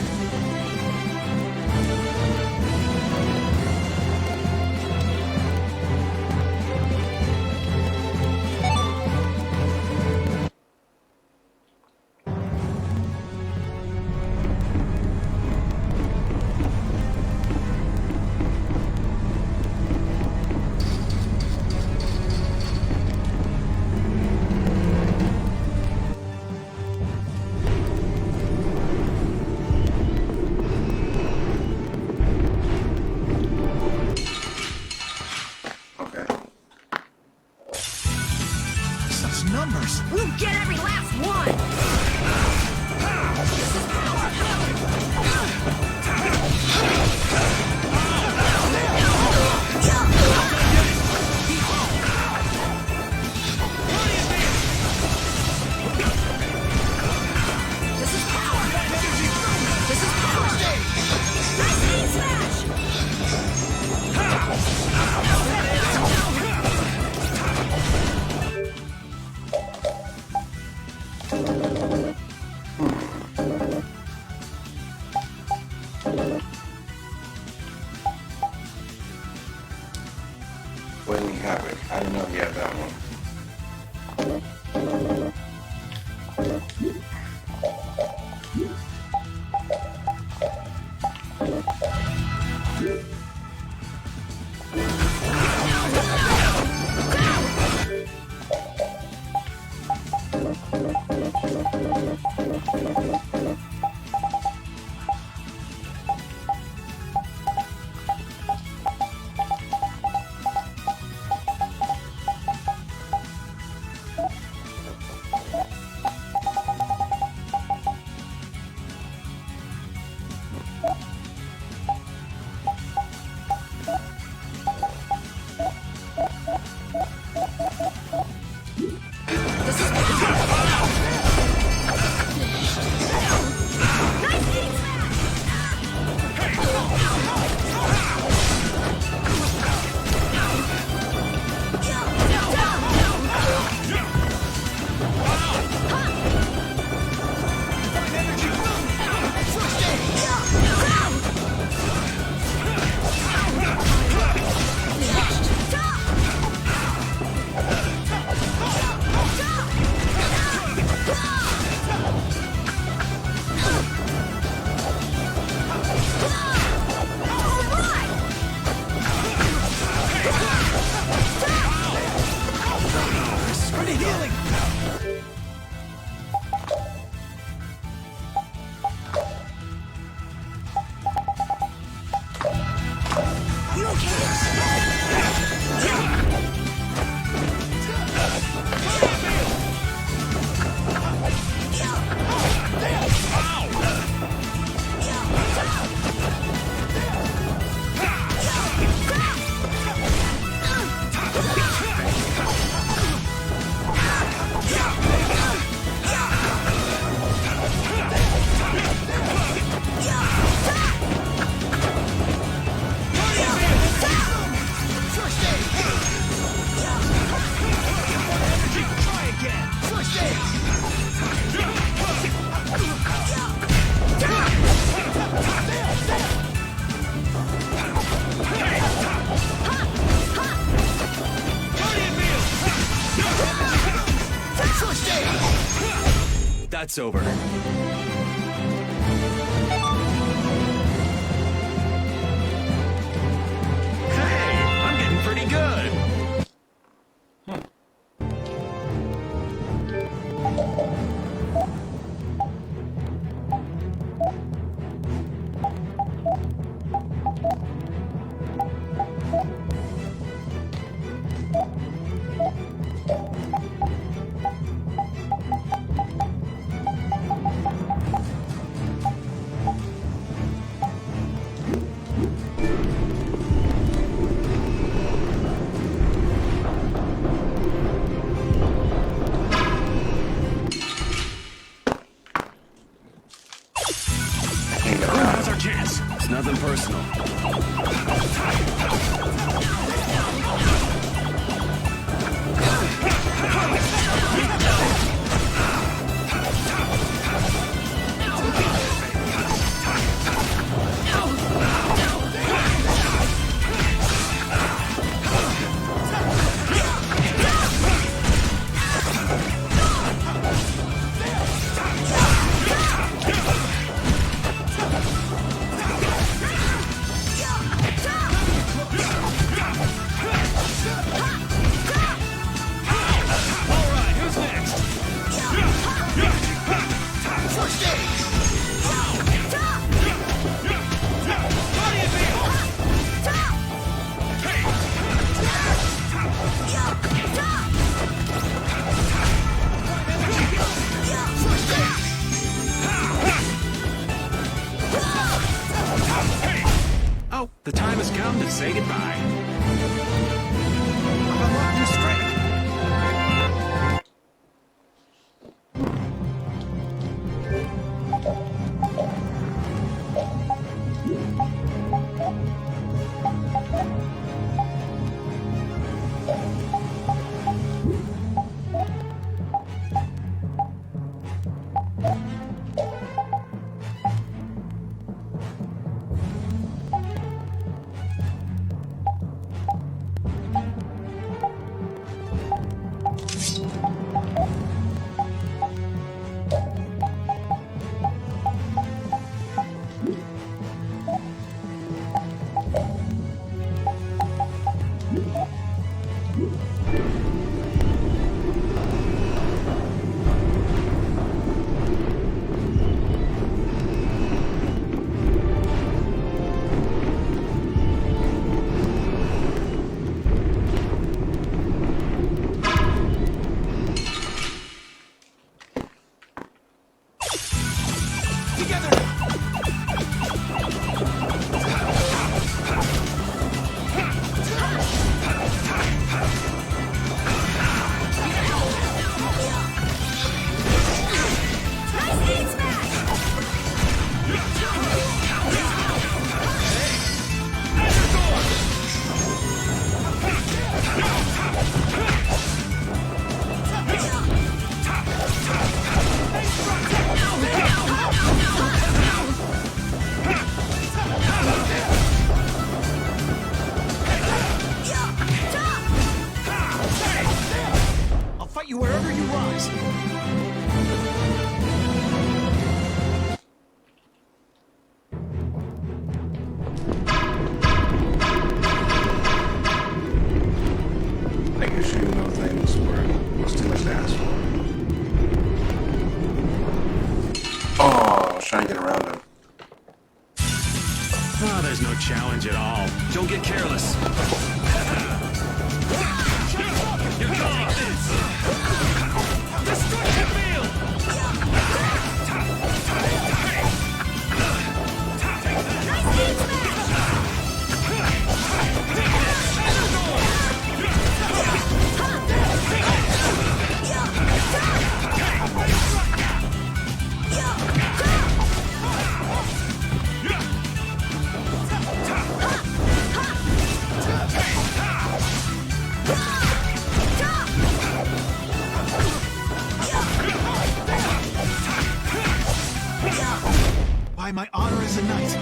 S6: Numbers.
S11: We'll get every last one! This is power! This is power! Nice speed smash!
S1: Wailing Havoc. I didn't know he had that one.
S5: That's over. Hey, I'm getting pretty good. something personal.
S3: Oh, the time has come to say goodbye.
S1: Trying to get around him.
S3: Oh, there's no challenge at all.
S5: Don't get careless.
S9: You're going this. Destruction field.
S6: By my honor as a knight.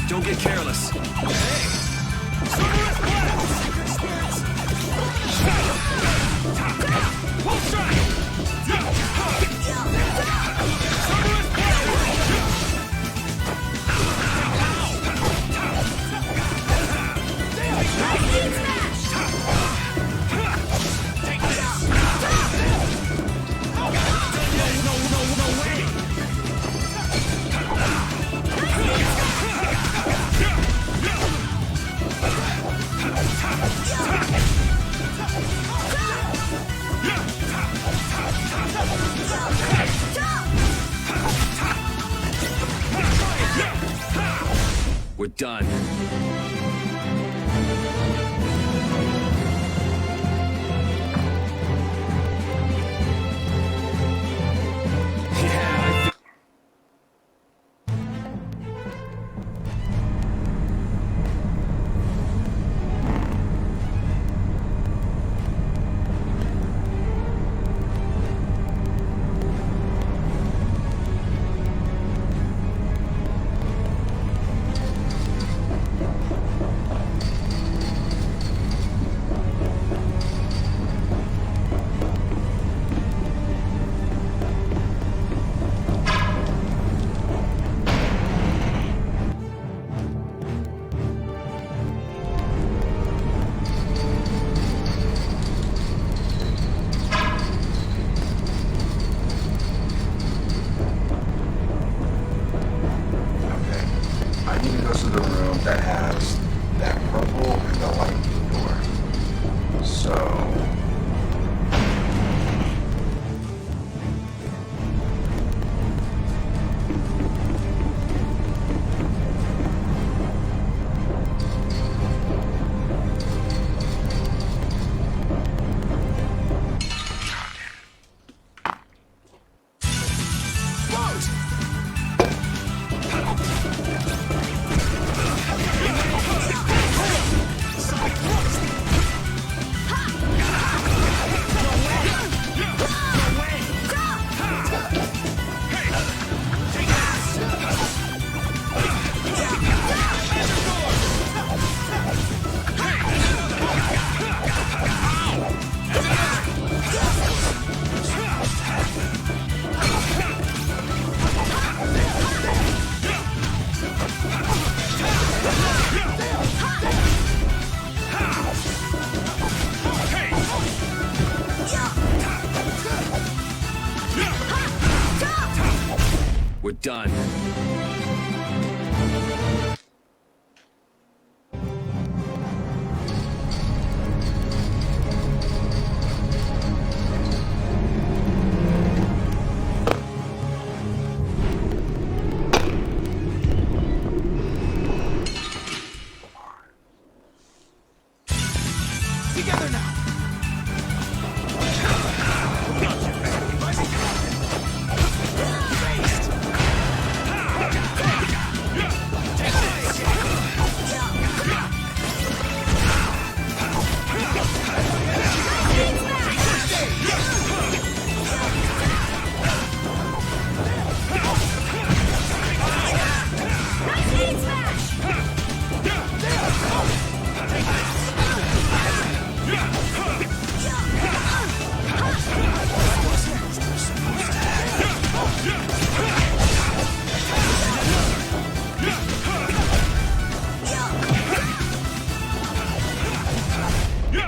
S5: Don't get careless. We're done.
S1: I need to go to the room that has that purple and the light blue door. So...
S5: We're done.
S6: Together now!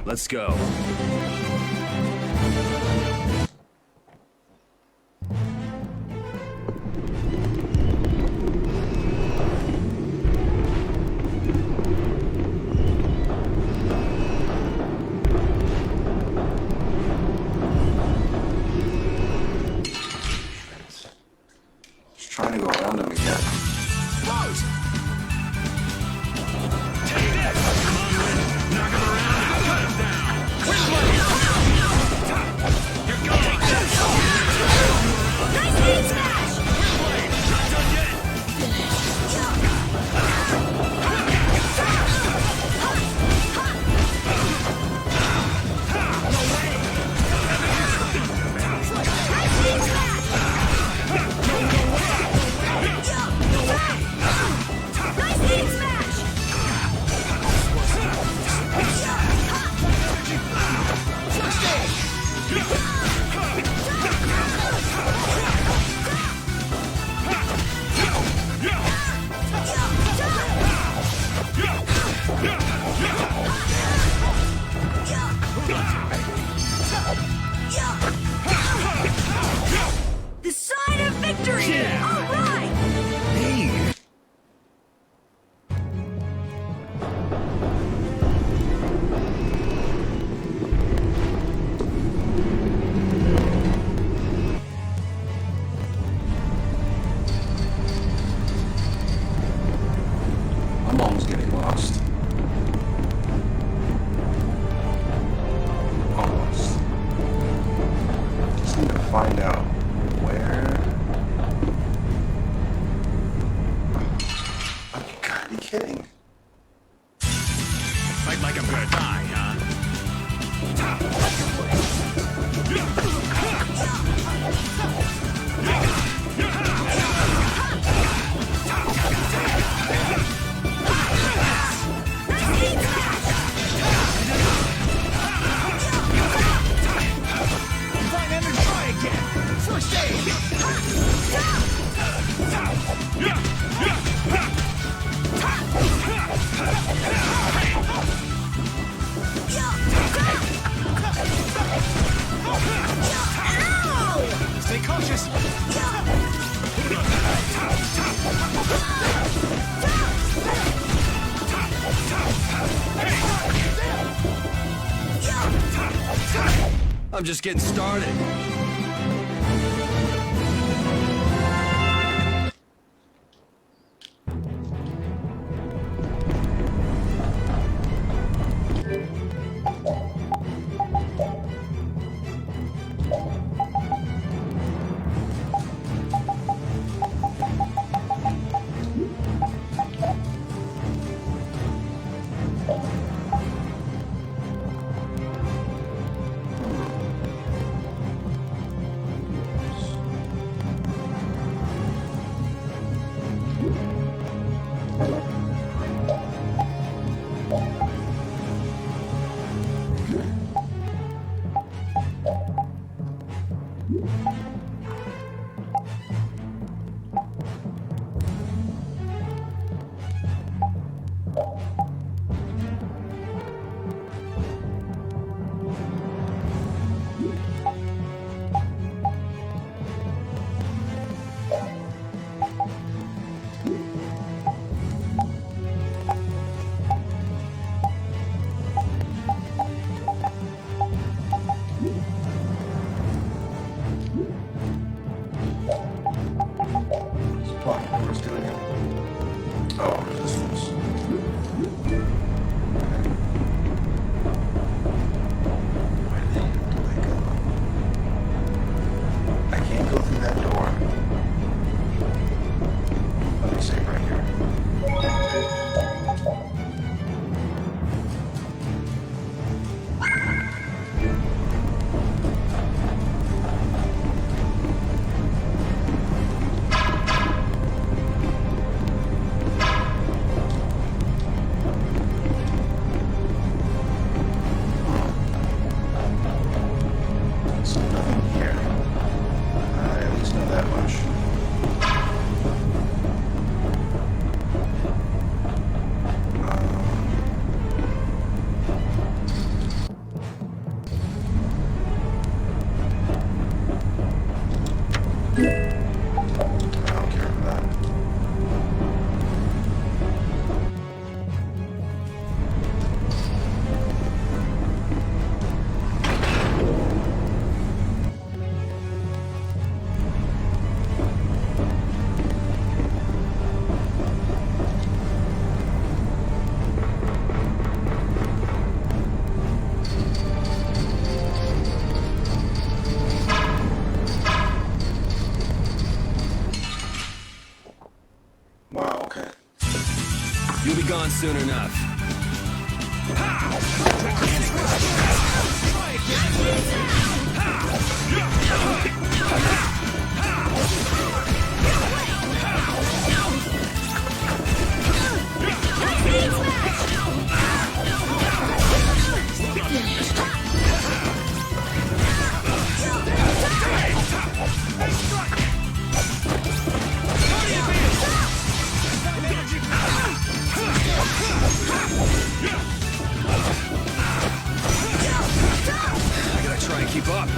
S5: Let's go.
S1: Just trying to go around him again.
S11: The sign of victory! All right!
S5: Hey! I'm just getting started. You'll be gone soon enough. I gotta try and keep up.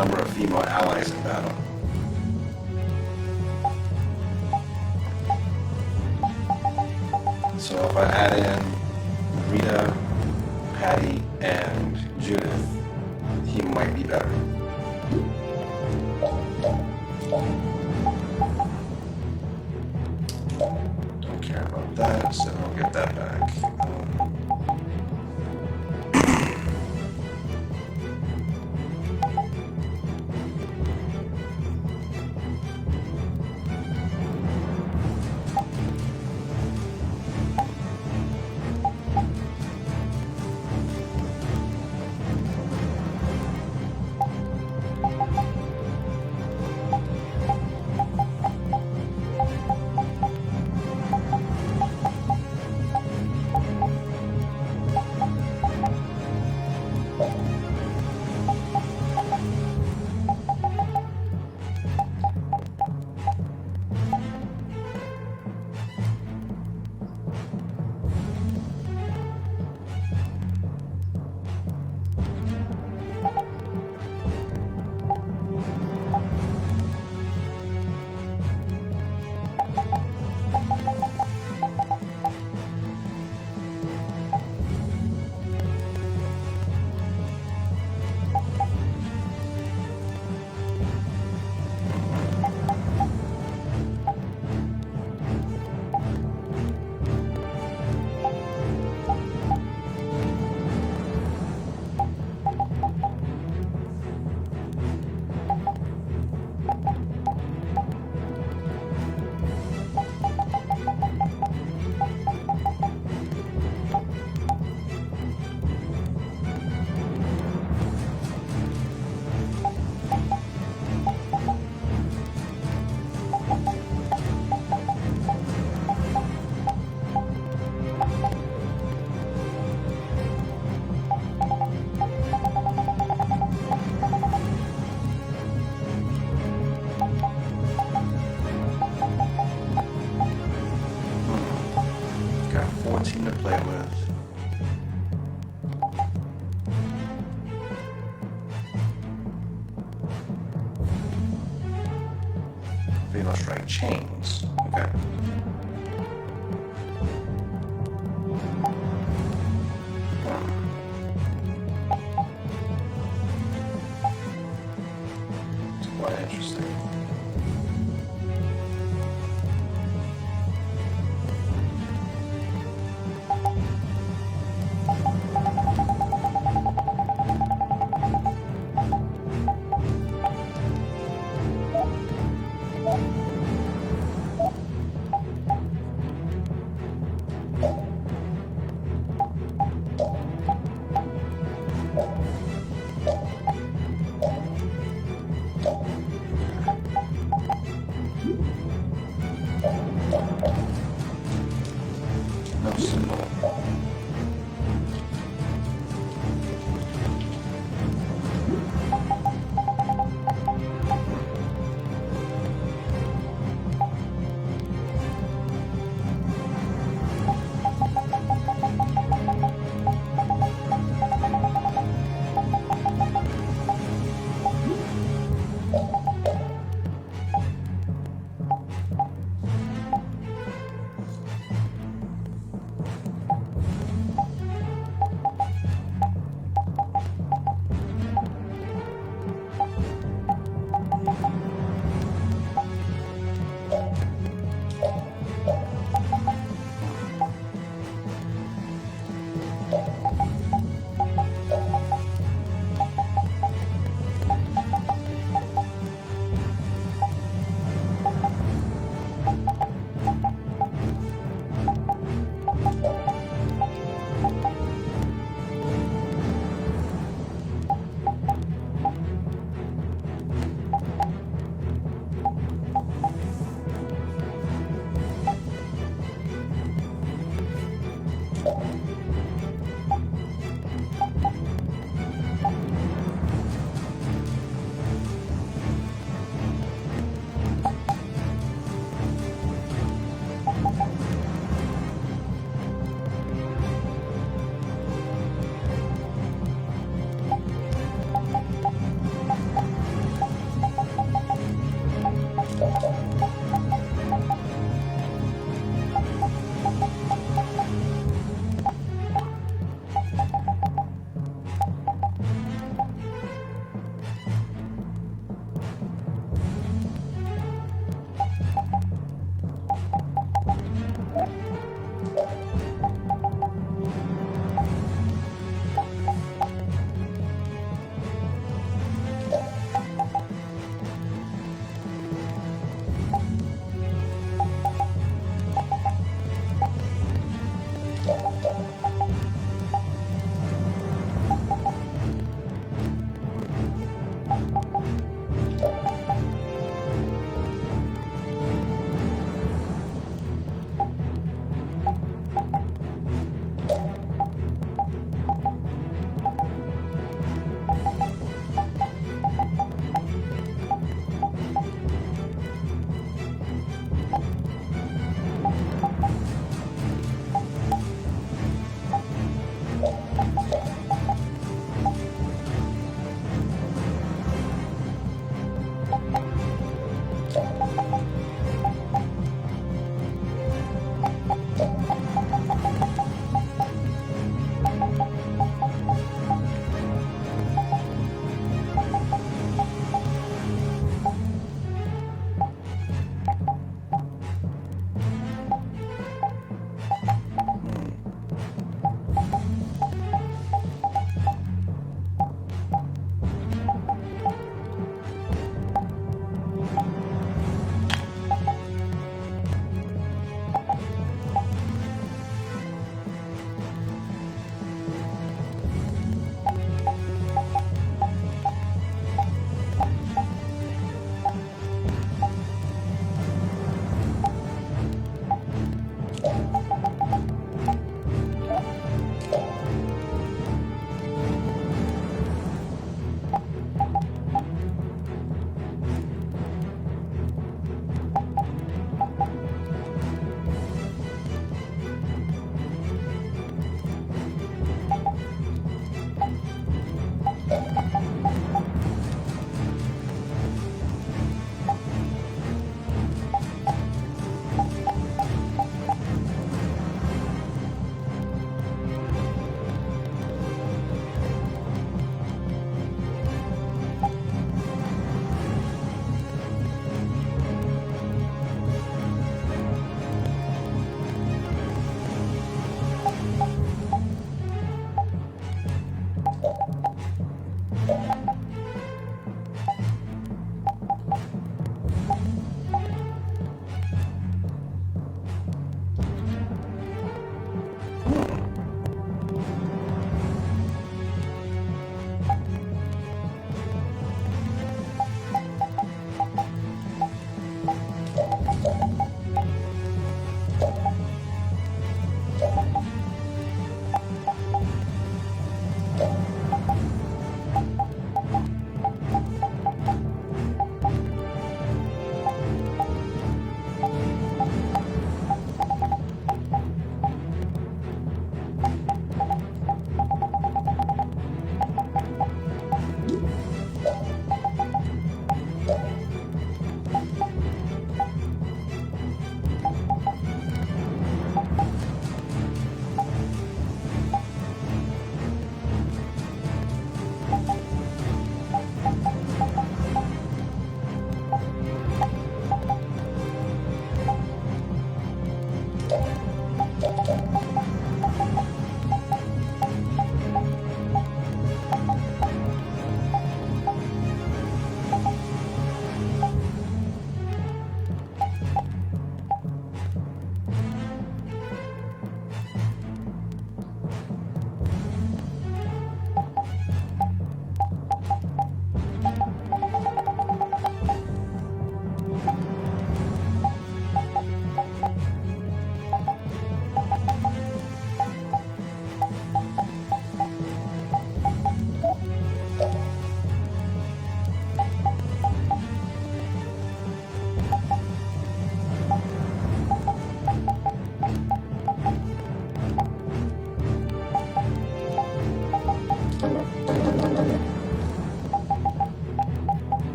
S1: number of female allies in battle. So if I add in Rita, Patty, and Judith, he might be better. Don't care about that, so I'll get that back. Got 14 to play with. Fatal Strike Chains. Okay. It's quite interesting. No symbol.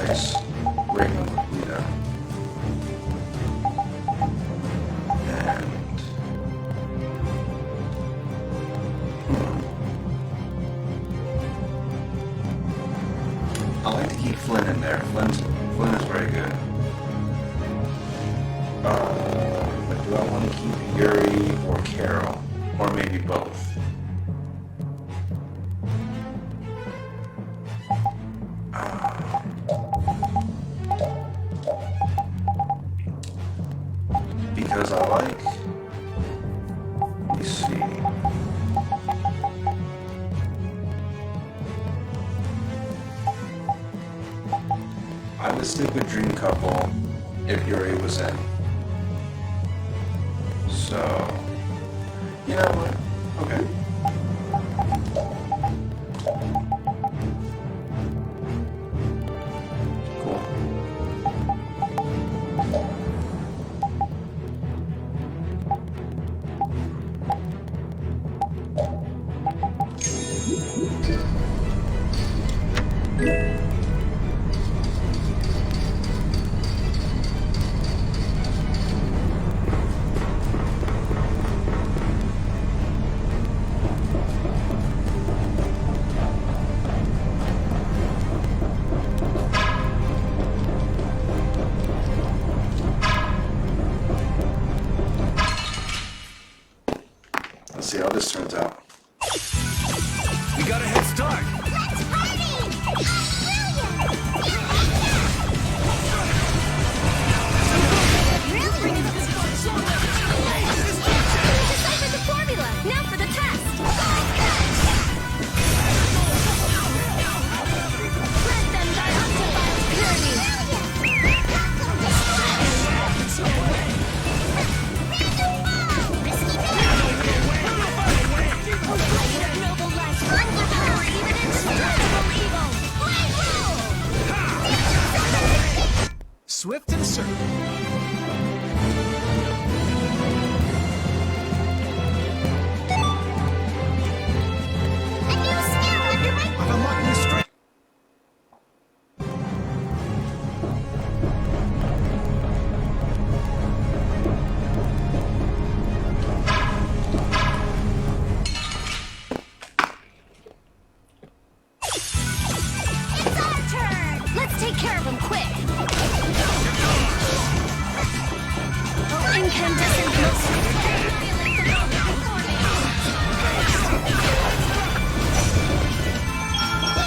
S1: nice ring of Rita. And I like to keep Flynn in there. Flynn is very good. But do I want to keep Yuri or Carol? Or maybe both? Because I like, let me see. I would stick with Dream Couple if Yuri was in. So, you know what? Okay. Cool. Let's see how this turns out.
S5: We got a head start.
S8: Let's party!
S7: Deciphered the formula. Now for the test. Let them die up to Bio's purity. Noble life. Power even indestructible evil.
S6: Swift and certain.
S8: A new skill under my...
S6: I've unlocked new strength.
S7: It's our turn. Let's take care of him quick. Incandescent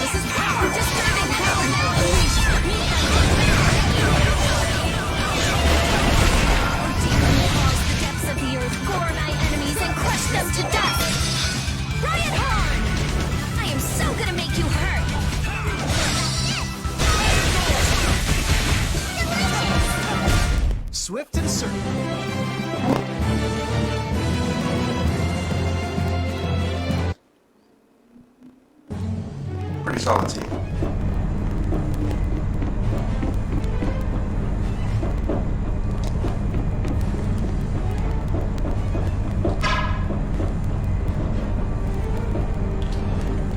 S7: This is power. Disturbing power now unleashed. Meet demon claws the depths of the earth, gore my enemies, and crush them to dust. Riot Horn! I am so gonna make you hurt.
S6: Swift and certain.
S1: Pretty solid team.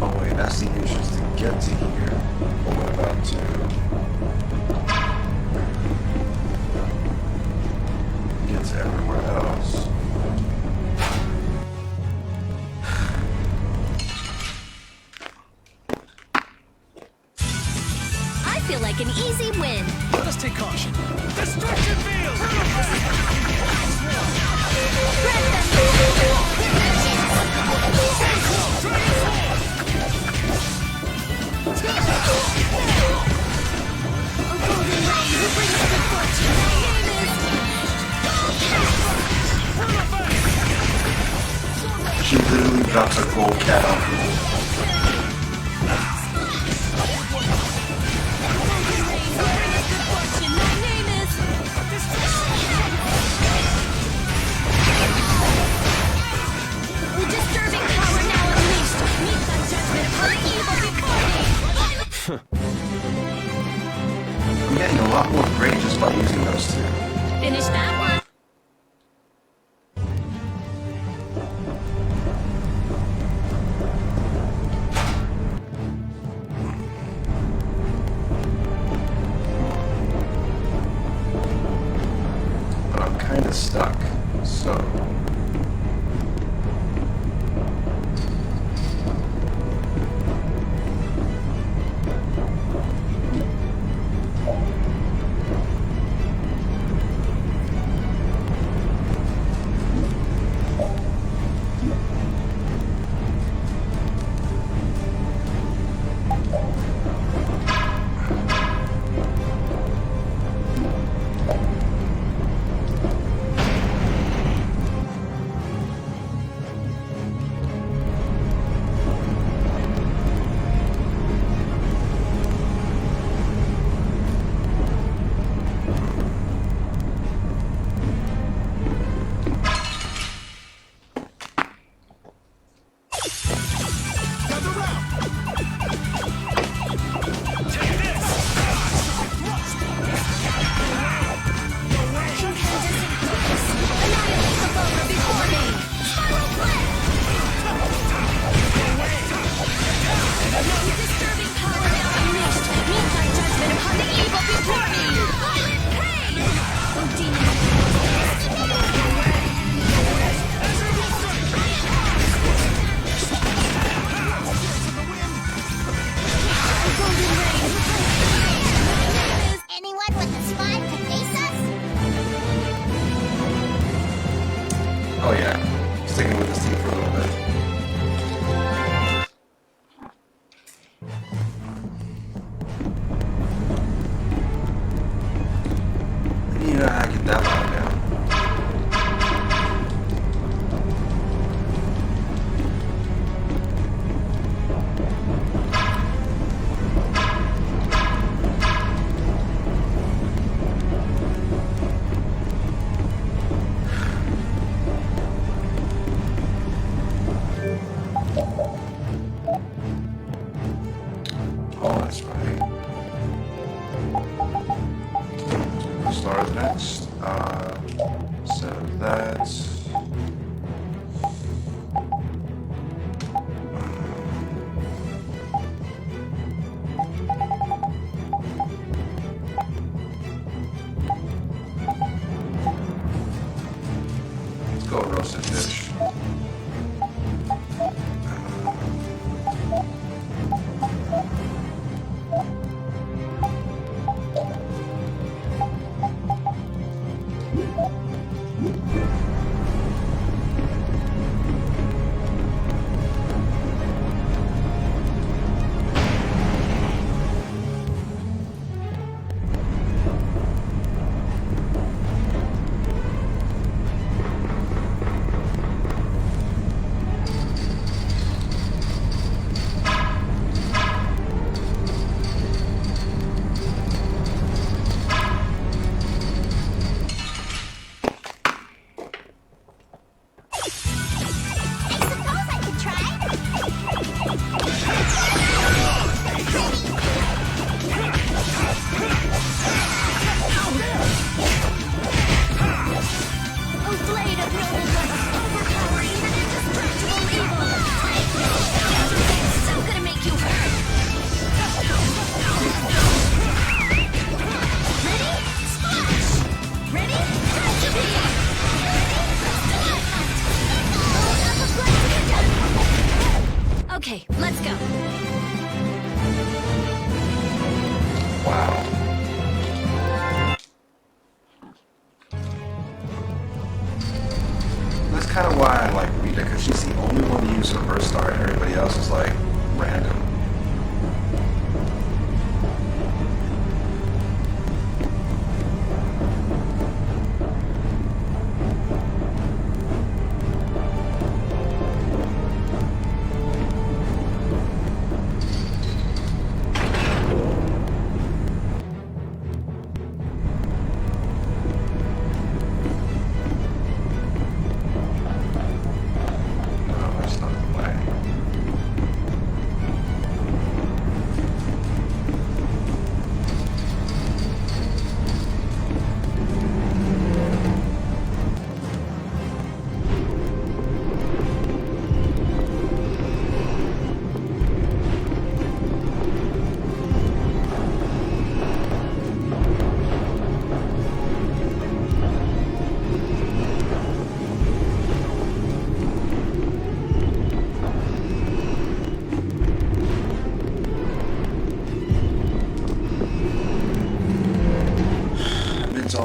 S1: Oh wait, that's the entrance to get to here. But what about to get to everywhere else?
S7: I feel like an easy win.
S6: Let us take caution.
S9: Destruction field!
S1: She literally drops a gold cat on people.
S7: Disturbing power now unleashed. Meet thy judgment upon evil before me.
S1: I'm getting a lot more great just by using those two.
S7: Finish that one.
S1: get stuck. So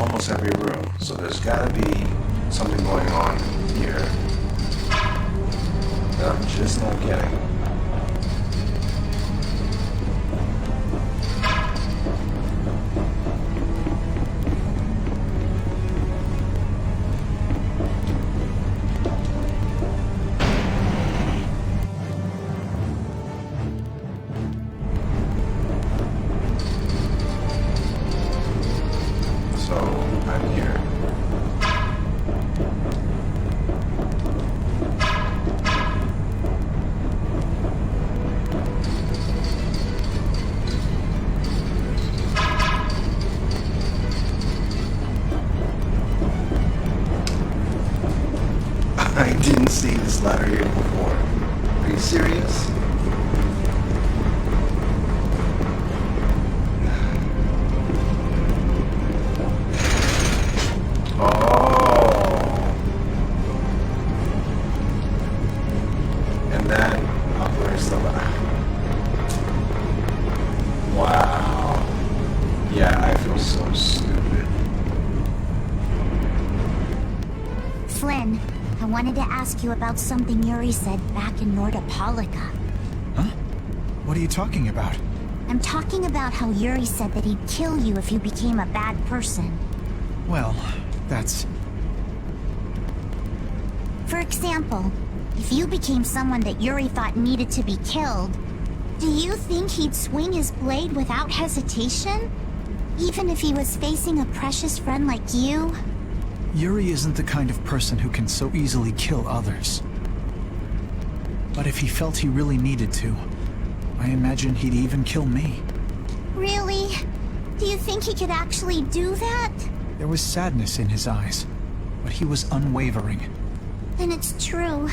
S1: almost every room, so there's gotta be something going on here that I'm just not getting. So I'm here. I didn't see this ladder here before. Are you serious? Oh. And then where's the ladder? Wow. Yeah, I feel so stupid.
S8: Flynn, I wanted to ask you about something Yuri said back in Nordopolica.
S6: Huh? What are you talking about?
S8: I'm talking about how Yuri said that he'd kill you if you became a bad person.
S6: Well, that's...
S8: For example, if you became someone that Yuri thought needed to be killed, do you think he'd swing his blade without hesitation? Even if he was facing a precious friend like you?
S6: Yuri isn't the kind of person who can so easily kill others. But if he felt he really needed to, I imagine he'd even kill me.
S8: Really? Do you think he could actually do that?
S6: There was sadness in his eyes, but he was unwavering.
S8: Then it's true.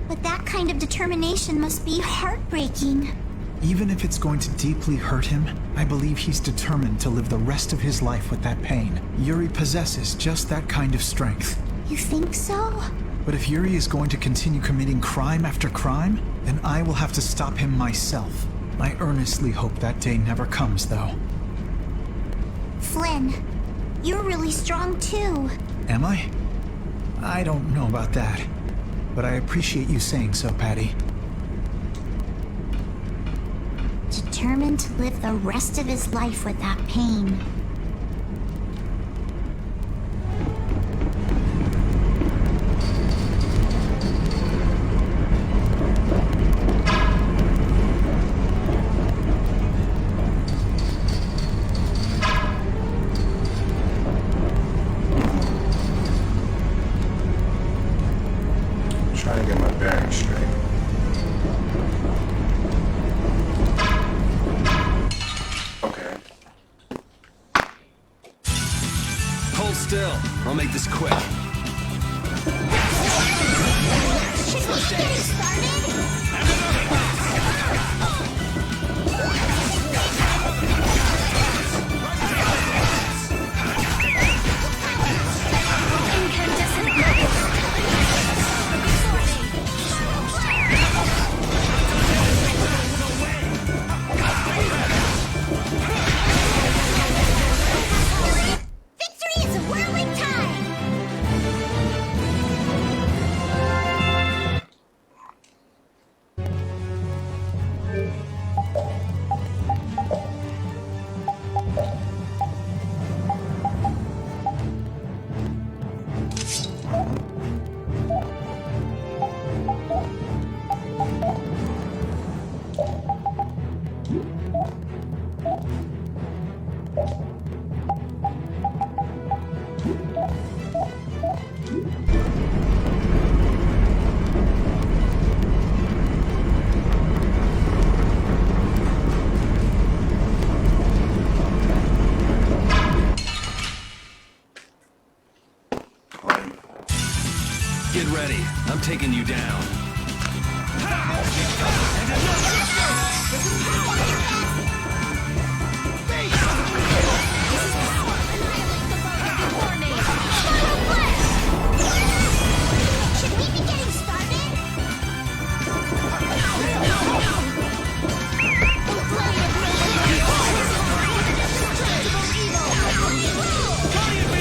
S8: But that kind of determination must be heartbreaking.
S6: Even if it's going to deeply hurt him, I believe he's determined to live the rest of his life with that pain. Yuri possesses just that kind of strength.
S8: You think so?
S6: But if Yuri is going to continue committing crime after crime, then I will have to stop him myself. I earnestly hope that day never comes, though.
S8: Flynn, you're really strong too.
S6: Am I? I don't know about that. But I appreciate you saying so, Patty.
S8: Determined to live the rest of his life with that pain.
S1: Trying to get my bearings straight. Okay.
S5: Hold still. I'll make this quick.
S8: Should we get it started? Victory is a whirling time!
S5: Get ready. I'm taking you down.
S8: Should we be getting started? The blade of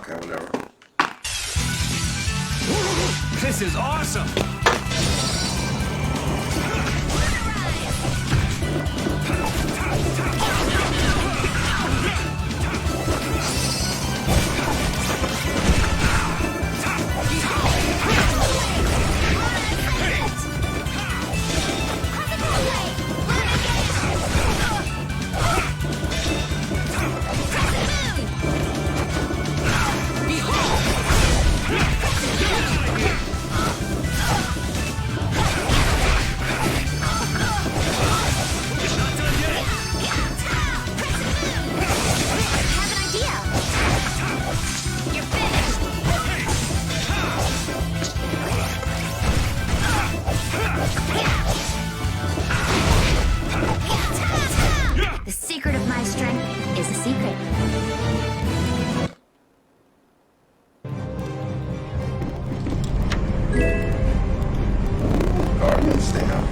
S1: Okay, whatever.
S5: This is awesome!
S8: The secret of my strength is a secret.
S1: Guardian, stay out.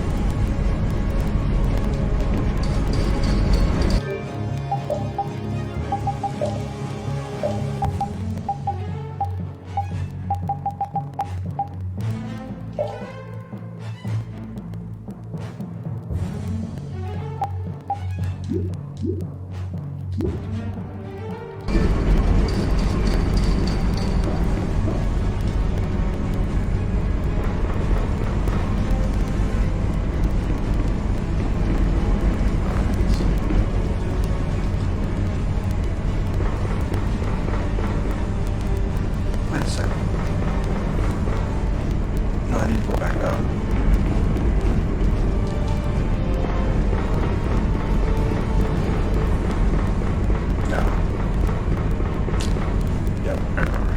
S1: Wait a second. No, I need to go back up. No. Yep, I remember.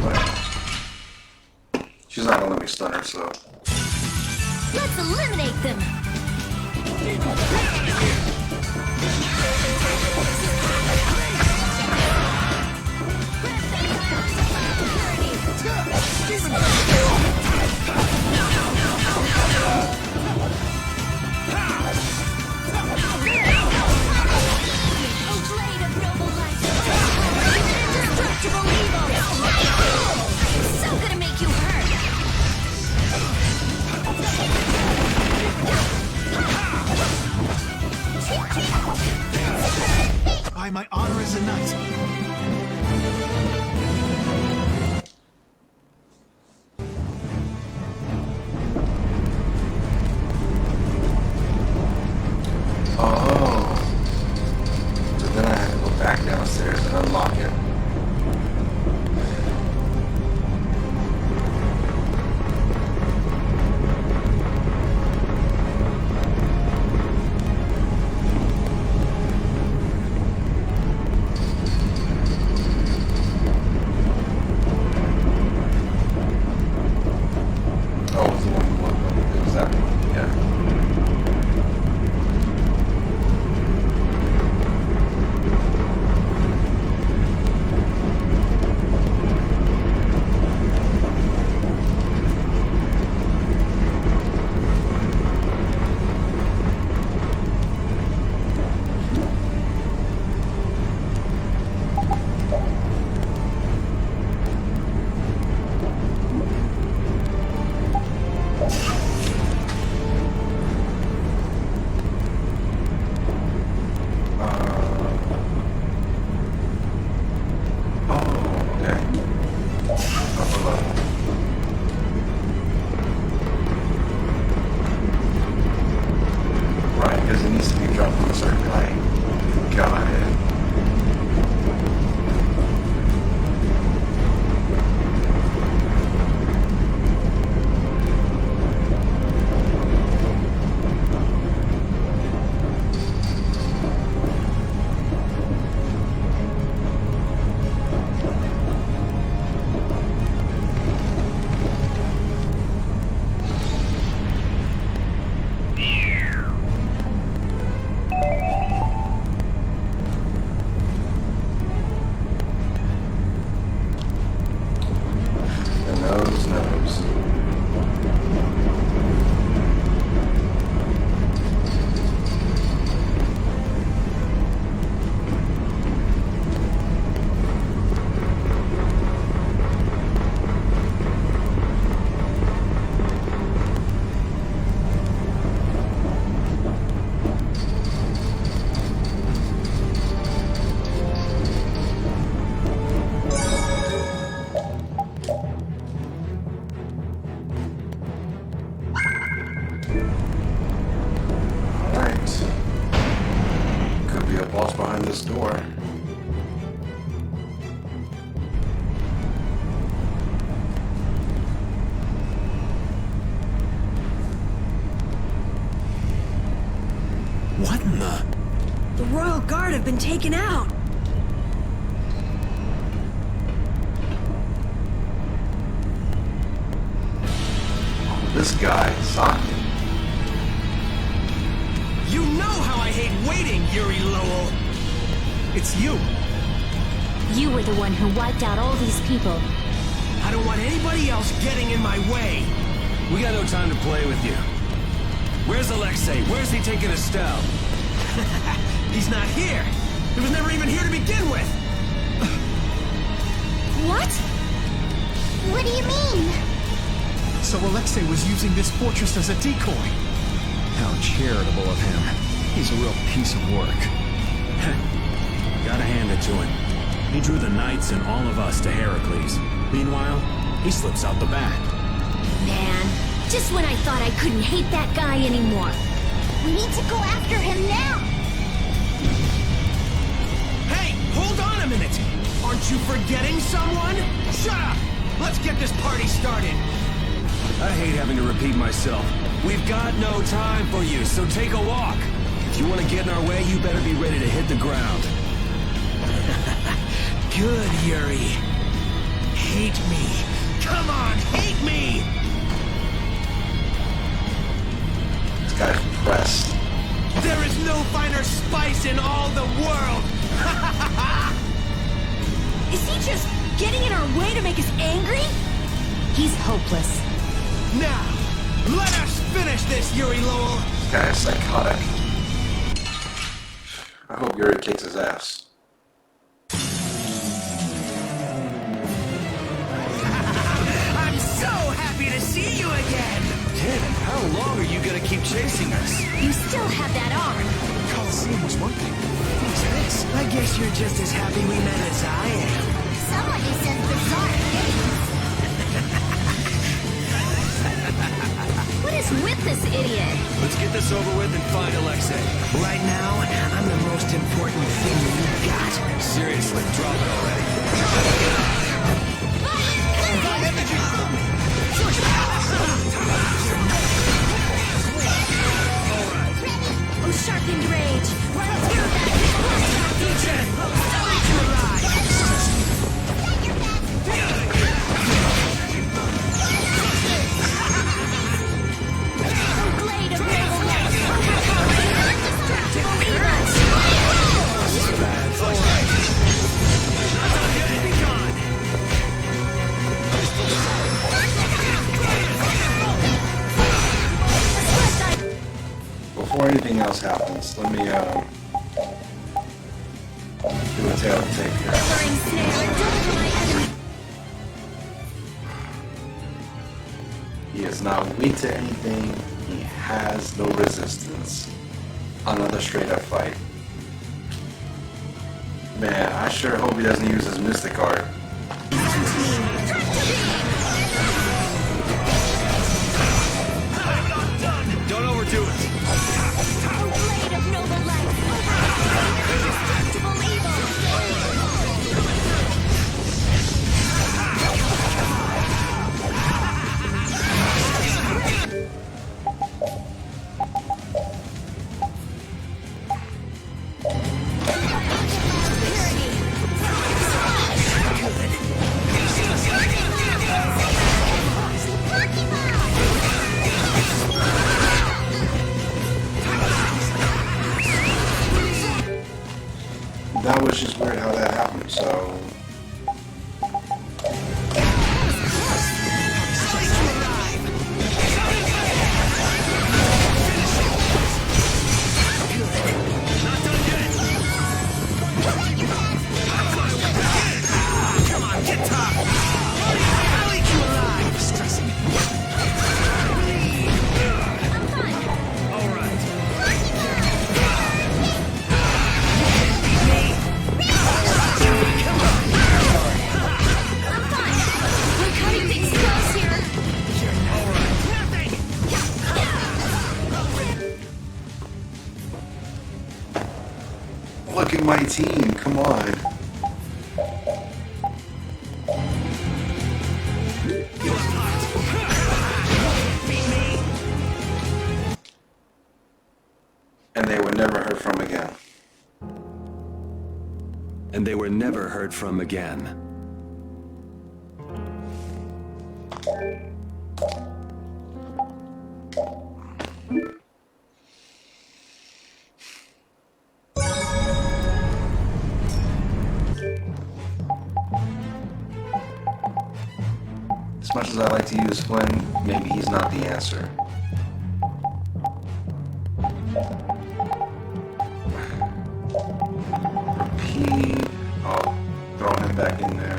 S1: But she's not gonna let me stun her, so.
S7: Let's eliminate them!
S4: Indestructible evil! It's so gonna make you hurt!
S6: By my honor as a knight.
S11: have been taken out.
S1: This guy, Saki.
S5: You know how I hate waiting, Yuri Lowell! It's you!
S7: You were the one who wiped out all these people.
S5: I don't want anybody else getting in my way! We got no time to play with you. Where's Alexei? Where's he taking Estelle? He's not here! He was never even here to begin with!
S7: What?
S8: What do you mean?
S6: So Alexei was using this fortress as a decoy.
S10: How charitable of him. He's a real piece of work.
S3: Gotta hand it to him. He drew the knights and all of us to Heracles. Meanwhile, he slips out the back.
S7: Man, just when I thought I couldn't hate that guy anymore.
S8: We need to go after him now.
S5: Hey, hold on a minute! Aren't you forgetting someone? Shut up! Let's get this party started! I hate having to repeat myself. We've got no time for you, so take a walk. If you want to get in our way, you better be ready to hit the ground. Good, Yuri. Hate me. Come on, hate me!
S1: This guy's pressed.
S5: There is no finer spice in all the world!
S11: Is he just getting in our way to make us angry?
S7: He's hopeless.
S5: Now, let us finish this, Yuri Lowell!
S1: This guy is psychotic. I hope Yuri kicks his ass.
S5: I'm so happy to see you again! Damn, how long are you gonna keep chasing us?
S7: You still have that arm.
S6: Coliseum was one thing. What's this?
S5: I guess you're just as happy we met as I am.
S8: Someone who says bizarre things.
S7: What is with this idiot?
S5: Let's get this over with and find Alexei. Right now, I'm the most important thing you've got. Seriously, drop it already.
S7: Oh, sharpened rage. Run through that. Blade of noble light. Indestructible evil.
S1: Before anything else happens, let me do a tail of tape here.
S7: Alluring snare and deliver my enemy.
S1: He is not weak to anything. He has no resistance. Another straight up fight. Man, I sure hope he doesn't use his mystic art.
S5: Don't overdo it.
S7: Oh, blade of noble light. Indestructible evil.
S1: That was just weird how that happened, so...
S5: Come on, get tough! I'll eat you alive! Stressing me. All right.
S7: We're cutting things close here.
S5: All right. Nothing!
S1: Look at my team, come on. And they were never heard from again.
S5: and they were never heard from again.
S1: As much as I like to use Flynn, maybe he's not the answer. I'll throw him back in there.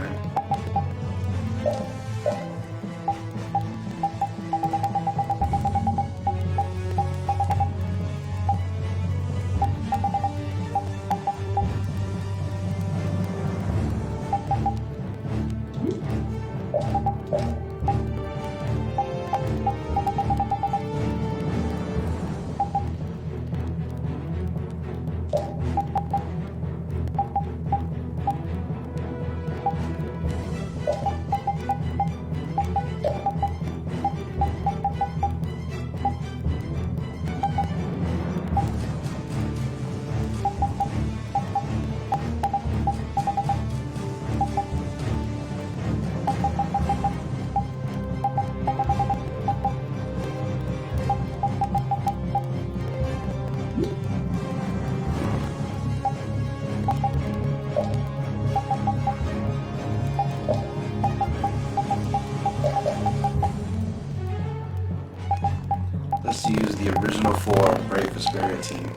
S1: Let's use the original 4 Brave Vesperia team.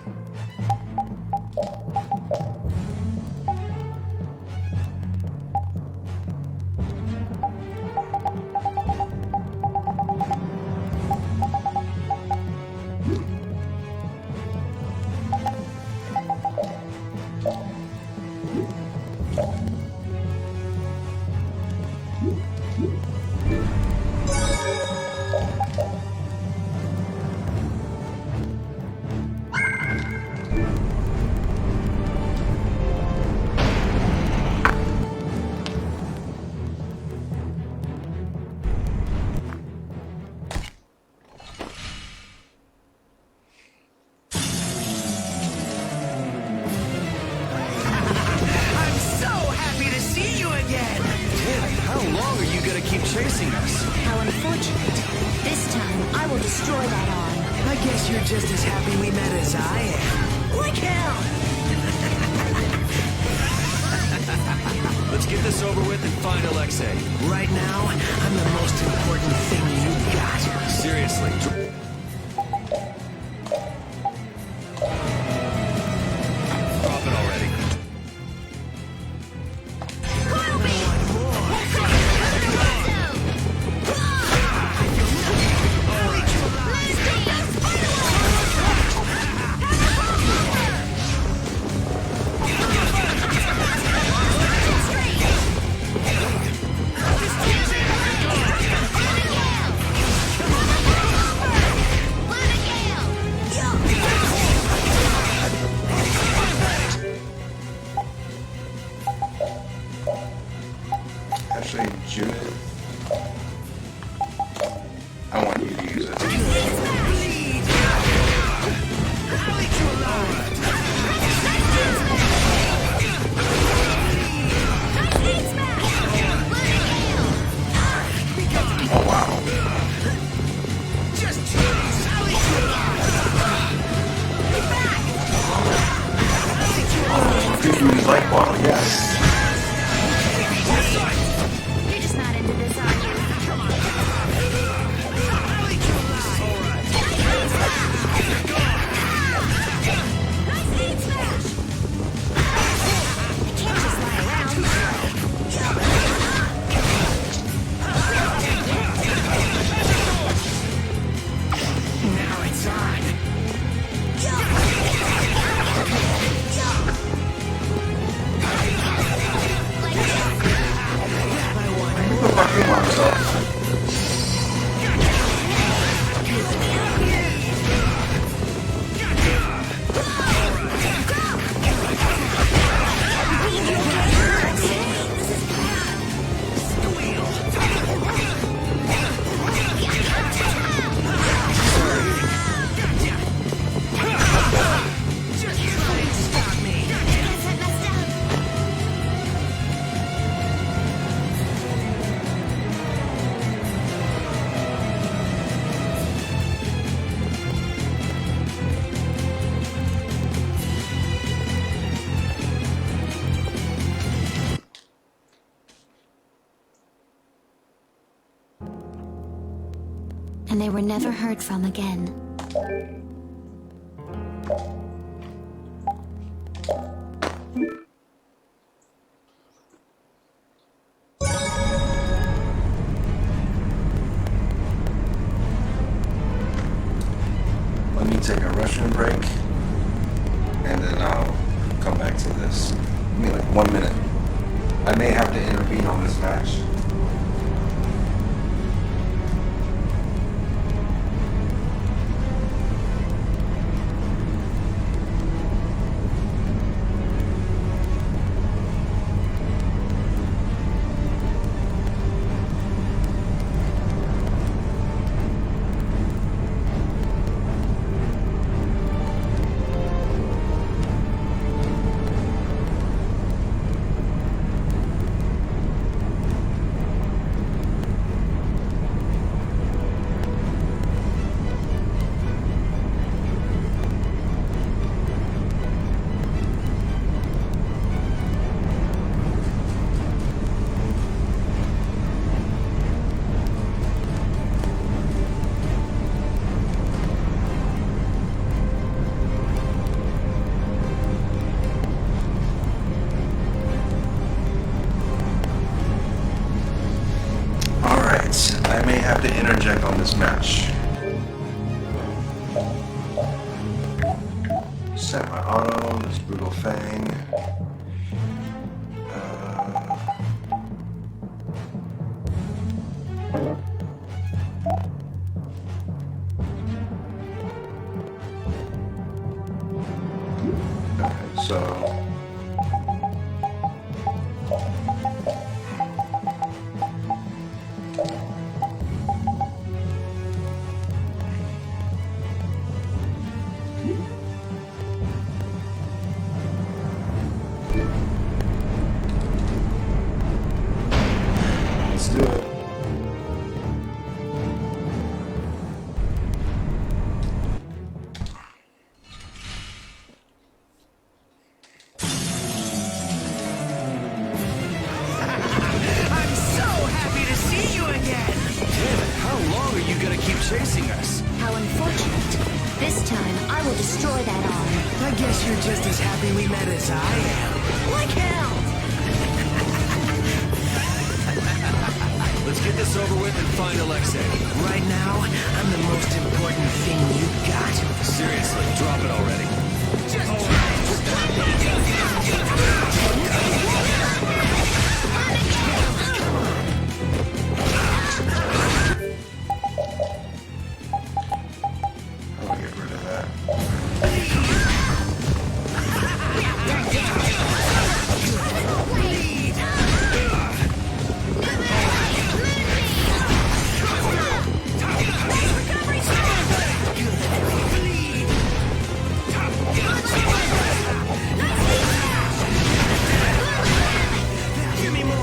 S5: chasing us.
S11: How unfortunate. This time, I will destroy that arm.
S14: I guess you're just as happy we met as I am.
S11: Like hell!
S5: Let's get this over with and find Alexei.
S14: Right now, I'm the most important thing you got.
S5: Seriously.
S7: and they were never heard from again.
S1: Let me take a restroom break, and then I'll come back to this. Give me like 1 minute. I may have to intervene on this match. I may have to interject on this match. Set my auto, this Brutal Fang. Okay, so let's do it.
S14: I'm so happy to see you again!
S5: Damn it, how long are you gonna keep chasing us?
S7: How unfortunate. This time, I will destroy that arm.
S14: I guess you're just as happy we met as I am. Like hell!
S5: Let's get this over with and find Alexei.
S14: Right now, I'm the most important thing you got.
S5: Seriously, drop it already.
S1: I'll get rid of that.
S14: Give me more!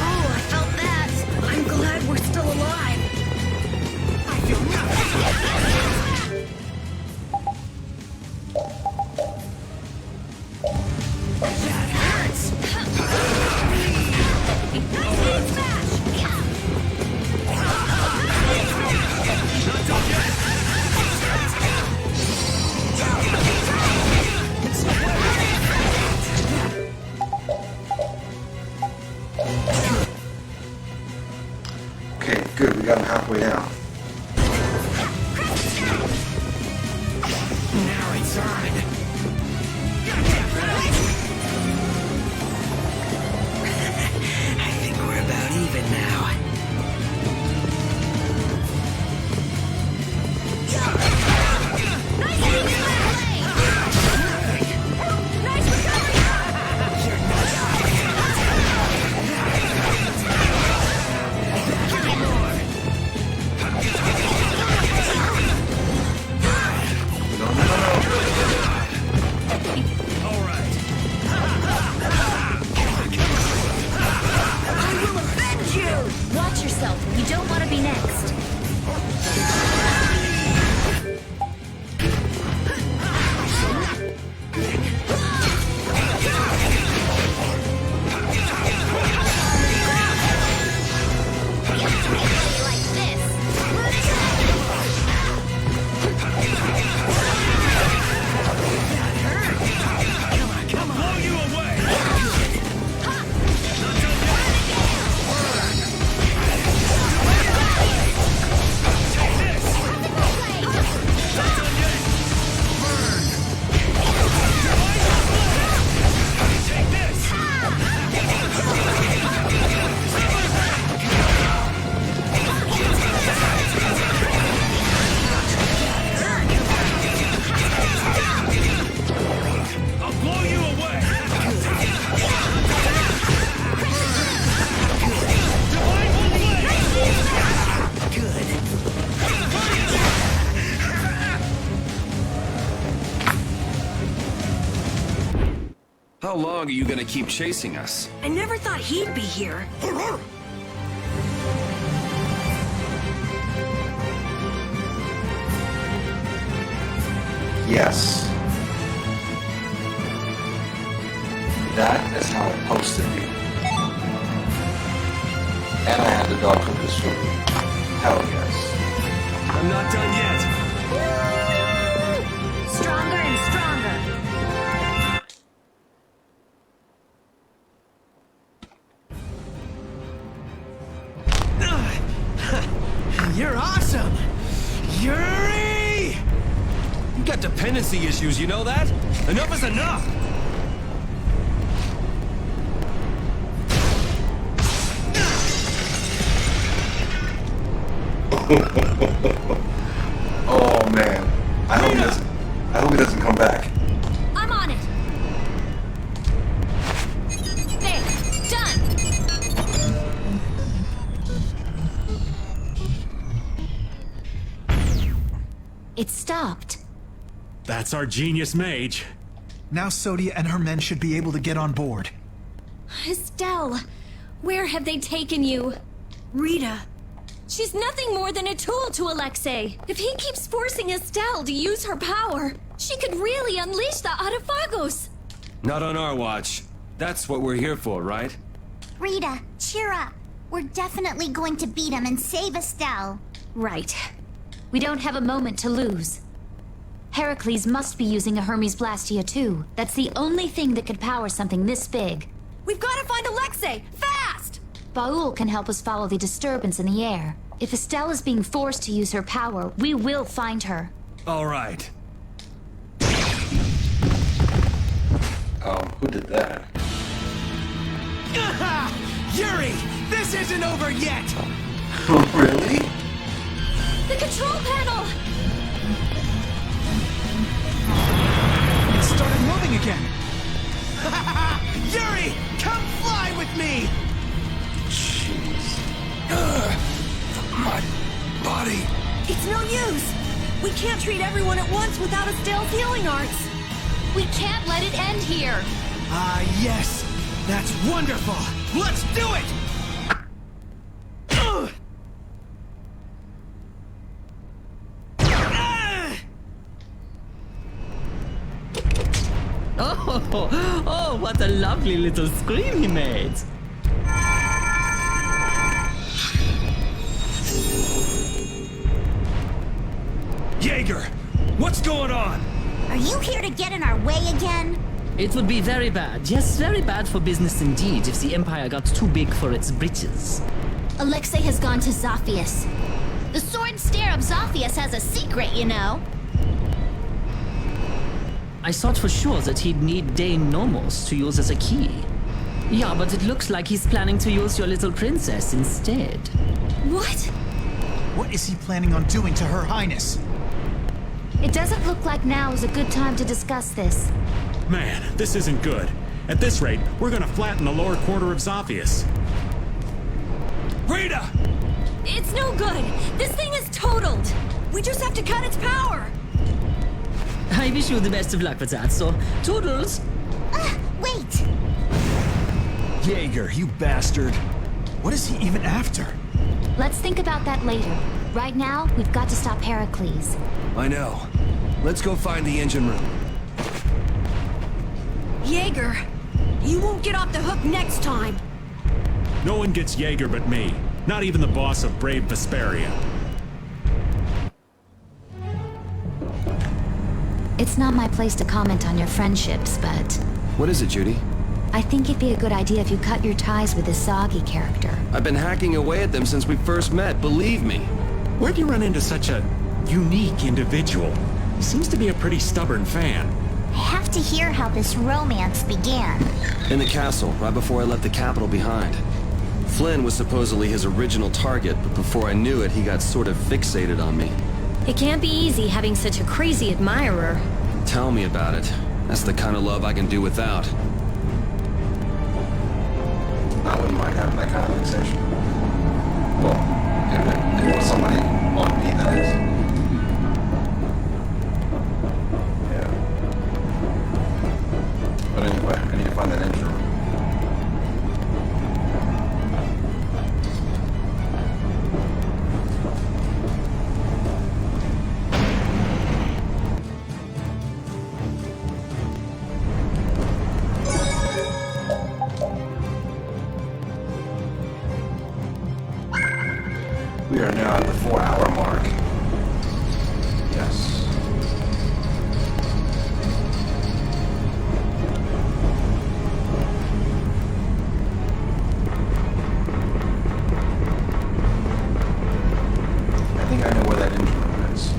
S11: Oh, I felt that. I'm glad we're still alive.
S14: I feel that hurts!
S1: Okay, good. We got him halfway down.
S14: Now it's on. I think we're about even now.
S5: long are you gonna keep chasing us?
S11: I never thought he'd be here.
S1: Yes. That is how it supposed to be. And I had the dog cook this for me. Hell yes.
S5: I'm not done yet.
S7: Stronger and stronger.
S14: You're awesome! Yuri!
S5: You got dependency issues, you know that? Enough is enough!
S1: Oh man. I hope he doesn't come back.
S7: I'm on it. There, done. It stopped.
S3: That's our genius mage.
S6: Now Sodia and her men should be able to get on board.
S7: Estelle, where have they taken you?
S11: Rita.
S7: She's nothing more than a tool to Alexei. If he keeps forcing Estelle to use her power, she could really unleash the Autophagos.
S5: Not on our watch. That's what we're here for, right?
S8: Rita, cheer up. We're definitely going to beat him and save Estelle.
S7: Right. We don't have a moment to lose. Heracles must be using a Hermes Blastia too. That's the only thing that could power something this big.
S11: We've got to find Alexei! Fast!
S7: Baul can help us follow the disturbance in the air. If Estelle is being forced to use her power, we will find her.
S5: All right.
S1: Who did that?
S14: Yuri! This isn't over yet!
S1: Really?
S7: The control panel!
S6: It started moving again!
S14: Yuri! Come fly with me!
S1: Jeez.
S14: My body.
S11: It's no use! We can't treat everyone at once without Estelle's healing arts!
S7: We can't let it end here!
S14: Ah, yes! That's wonderful! Let's do it!
S15: Oh, what a lovely little scream he made.
S9: Jaeger, what's going on?
S8: Are you here to get in our way again?
S15: It would be very bad, yes, very bad for business indeed if the Empire got too big for its britches.
S4: Alexei has gone to Zophius. The sword stare of Zophius has a secret, you know.
S15: I thought for sure that he'd need Dane Nomos to use as a key. Yeah, but it looks like he's planning to use your little princess instead.
S7: What?
S6: What is he planning on doing to Her Highness?
S7: It doesn't look like now is a good time to discuss this.
S3: Man, this isn't good. At this rate, we're gonna flatten the lower quarter of Zophius.
S9: Rita!
S7: It's no good! This thing is totaled!
S11: We just have to cut its power!
S15: I wish you the best of luck with that, so toodles!
S8: Wait!
S6: Jaeger, you bastard! What is he even after?
S7: Let's think about that later. Right now, we've got to stop Heracles.
S5: I know. Let's go find the engine room.
S11: Jaeger, you won't get off the hook next time!
S3: No one gets Jaeger but me. Not even the boss of Brave Vesperia.
S7: It's not my place to comment on your friendships, but
S5: What is it, Judy?
S7: I think it'd be a good idea if you cut your ties with this Zagi character.
S5: I've been hacking away at them since we first met, believe me.
S3: Where'd you run into such a unique individual? He seems to be a pretty stubborn fan.
S8: I have to hear how this romance began.
S5: In the castle, right before I left the capital behind. Flynn was supposedly his original target, but before I knew it, he got sort of fixated on me.
S7: It can't be easy having such a crazy admirer.
S5: Tell me about it. That's the kind of love I can do without.
S1: I wouldn't mind having that kind of fixation. Well, if it was somebody on me, that is. Yeah. But anyway, I need to find that engine We are now at the 4-hour mark. Yes. I think I know where that engine room is.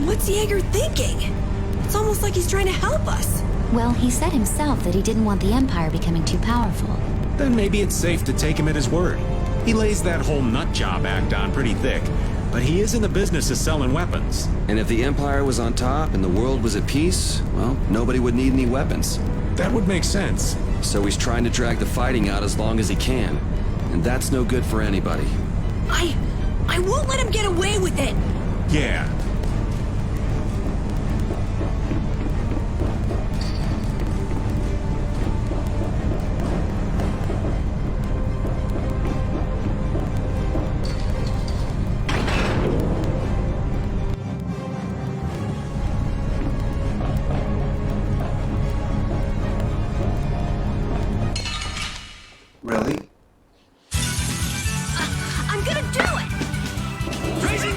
S11: What's Jaeger thinking? It's almost like he's trying to help us.
S13: Well, he said himself that he didn't want the Empire becoming too powerful.
S3: Then maybe it's safe to take him at his word. He lays that whole nut job act on pretty thick, but he is in the business of selling weapons.
S5: And if the Empire was on top and the world was at peace, well, nobody would need any weapons.
S3: That would make sense.
S5: So he's trying to drag the fighting out as long as he can. And that's no good for anybody.
S11: I won't let him get away with it.
S3: Yeah.
S1: Really?
S11: I'm gonna do it! Raising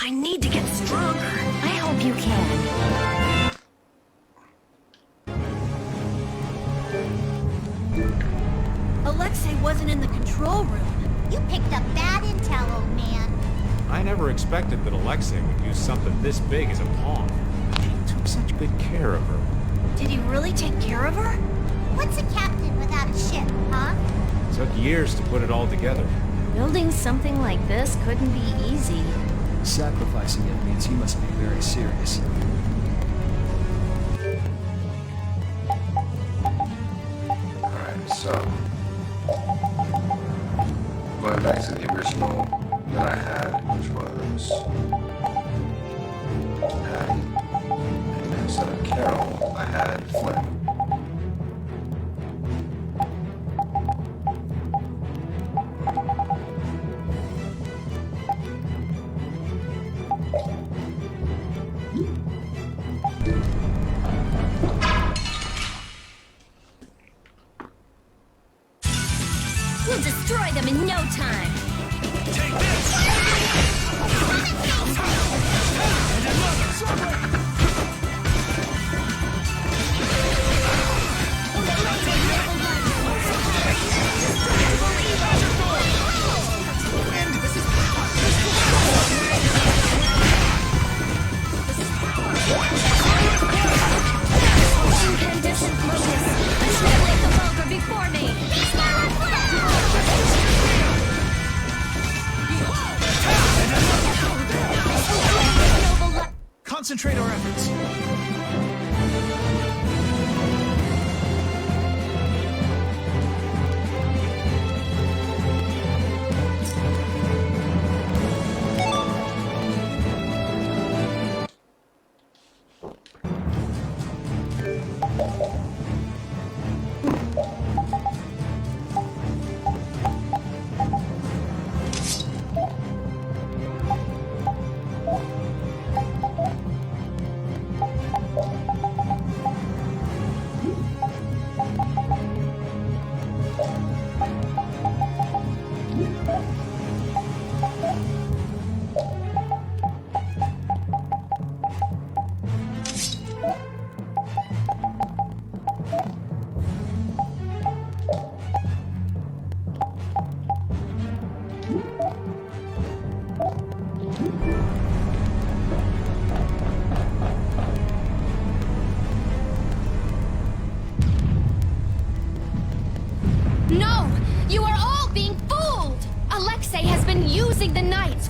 S11: I need to get stronger.
S13: I hope you can.
S11: Alexei wasn't in the control room.
S8: You picked up bad intel, old man.
S12: I never expected that Alexei would use something this big as a pawn. He took such good care of her.
S11: Did he really take care of her?
S8: What's a captain without a ship, huh?
S12: Took years to put it all together.
S7: Building something like this couldn't be easy.
S10: Sacrificing it means he must be very serious.
S1: Alright, so going back to the original that I had, which was Patty, and instead of Carol, I had Flynn.
S7: We'll destroy them in no time.
S9: Take this!
S7: Incandescent focus. Annihilate the Vulgar before me.
S6: Concentrate our efforts.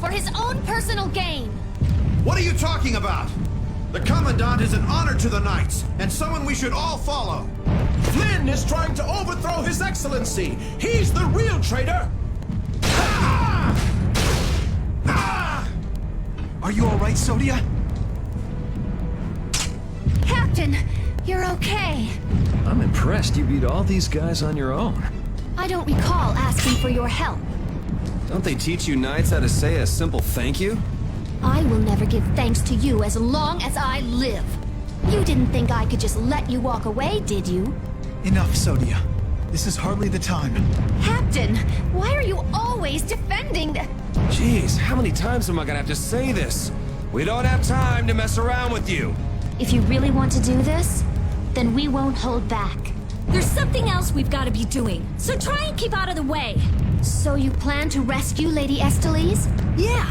S4: for his own personal gain.
S16: What are you talking about? The Commandant is an honor to the Knights, and someone we should all follow.
S14: Flynn is trying to overthrow His Excellency. He's the real traitor.
S6: Are you all right, Sodia?
S11: Captain, you're okay.
S10: I'm impressed you beat all these guys on your own.
S11: I don't recall asking for your help.
S5: Don't they teach you knights how to say a simple thank you?
S11: I will never give thanks to you as long as I live. You didn't think I could just let you walk away, did you?
S6: Enough, Sodia. This is hardly the time.
S11: Captain, why are you always defending the...
S5: Jeez, how many times am I gonna have to say this? We don't have time to mess around with you.
S7: If you really want to do this, then we won't hold back.
S11: There's something else we've got to be doing, so try and keep out of the way.
S7: So you plan to rescue Lady Estellise?
S11: Yeah.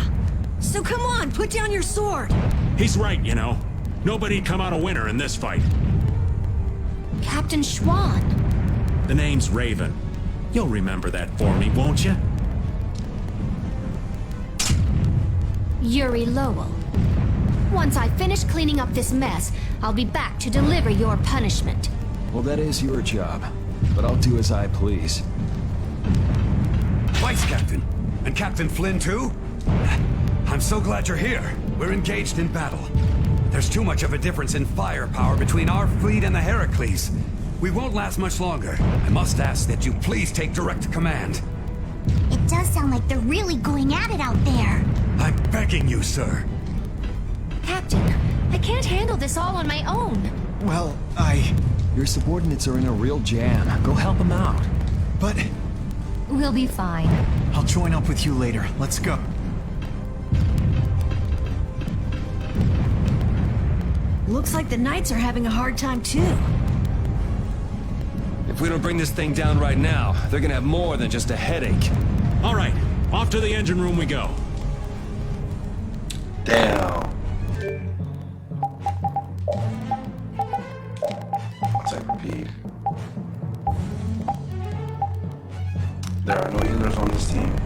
S11: So come on, put down your sword.
S3: He's right, you know. Nobody'd come out a winner in this fight.
S7: Captain Schwann.
S3: The name's Raven. You'll remember that for me, won't you?
S7: Yuri Lowell. Once I finish cleaning up this mess, I'll be back to deliver your punishment.
S10: Well, that is your job, but I'll do as I please.
S16: Vice Captain. And Captain Flynn, too? I'm so glad you're here. We're engaged in battle. There's too much of a difference in firepower between our fleet and the Heracles. We won't last much longer. I must ask that you please take direct command.
S8: It does sound like they're really going at it out there.
S16: I'm begging you, sir.
S7: Captain, I can't handle this all on my own.
S6: Well,
S10: Your subordinates are in a real jam. Go help them out.
S6: But...
S13: We'll be fine.
S6: I'll join up with you later. Let's go.
S11: Looks like the Knights are having a hard time, too.
S5: If we don't bring this thing down right now, they're gonna have more than just a headache.
S3: All right, off to the engine room we go.
S1: Damn. Let's repeat. There are no healers on this team.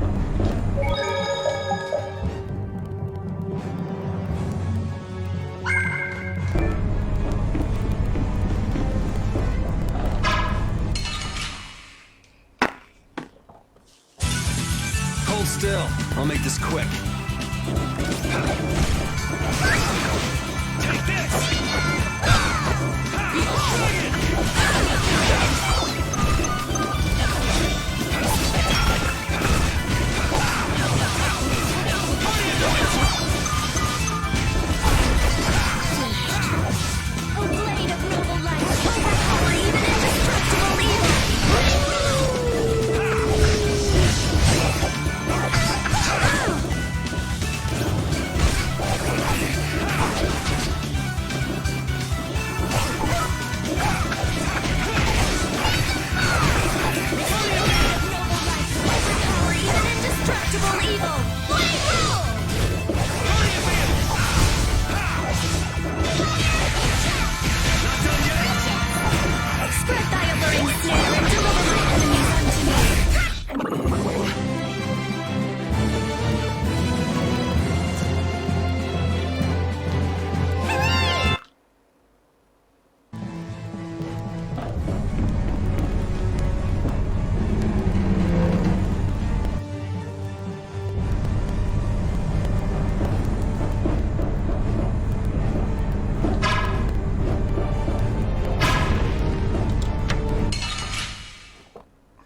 S5: Hold still. I'll make this quick.
S9: Take this!
S4: A blade of noble light, overpower even indestructible evil! Overpower even indestructible evil! Blade rule! Spread thy alluring snare and deliver my enemies unto me!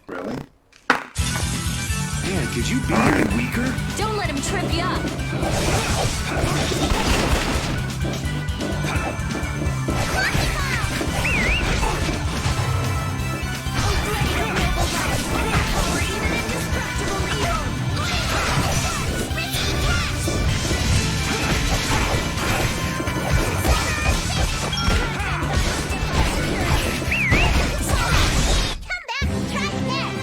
S1: Really?
S5: Man, could you be any weaker?
S7: Don't let him trip you up.
S4: Overpower even indestructible evil!
S8: Come back and try again.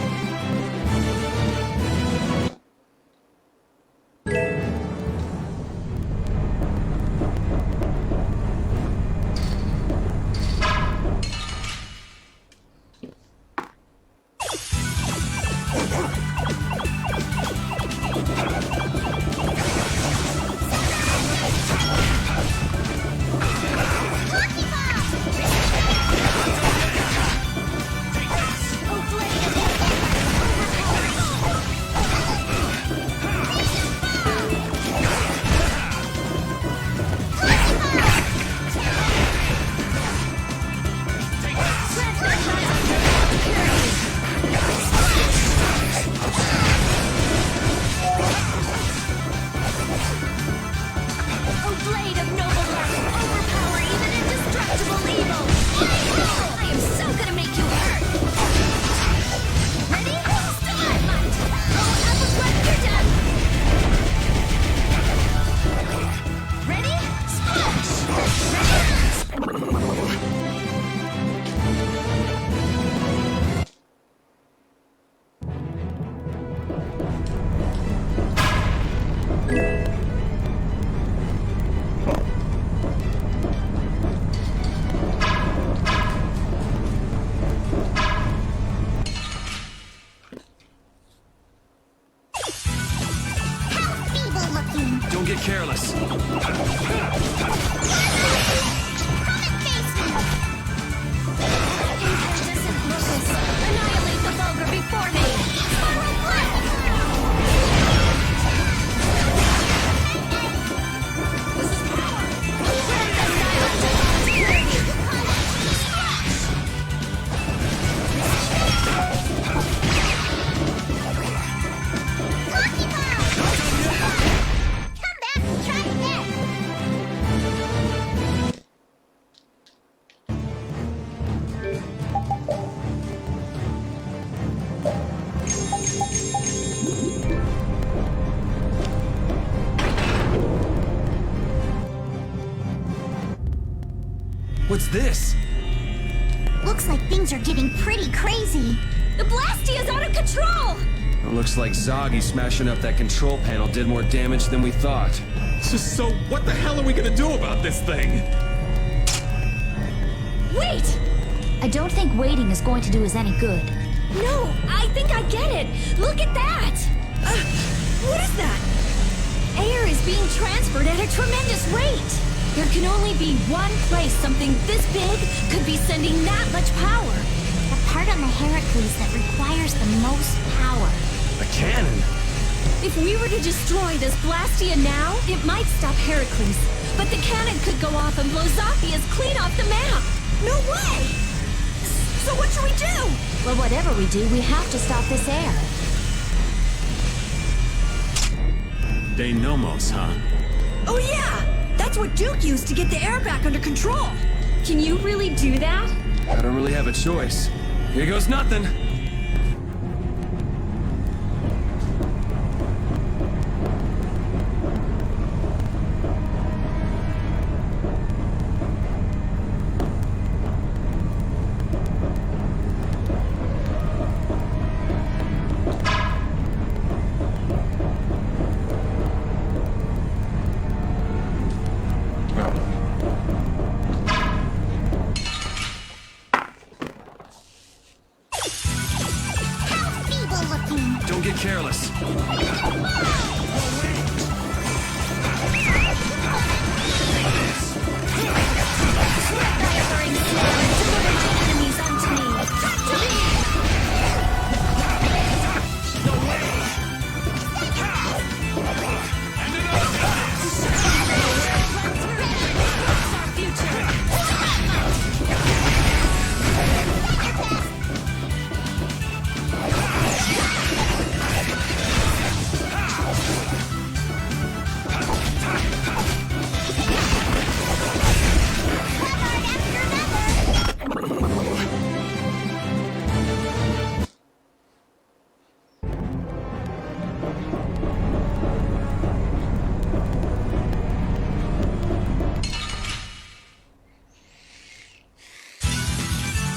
S5: Don't get careless.
S7: Incandescent locust. Annihilate the vulgar before me. Spiral blast! This is power.
S8: Come back and try again.
S5: What's this?
S8: Looks like things are getting pretty crazy.
S7: The Blastia is out of control!
S5: It looks like Zoggy smashing up that control panel did more damage than we thought.
S12: So what the hell are we gonna do about this thing?
S7: Wait!
S13: I don't think waiting is going to do us any good.
S7: No, I think I get it. Look at that! What is that? Air is being transferred at a tremendous rate. There can only be one place something this big could be sending that much power.
S8: The part on the Heracles that requires the most power.
S5: A cannon?
S7: If we were to destroy this Blastia now, it might stop Heracles. But the cannon could go off and blow Zophius clean off the map. No way! So what should we do?
S13: Well, whatever we do, we have to stop this air.
S3: De Nomos, huh?
S11: Oh yeah! That's what Duke used to get the air back under control.
S7: Can you really do that?
S5: I don't really have a choice. Here goes nothing. Don't get careless.
S7: Enemies unto me.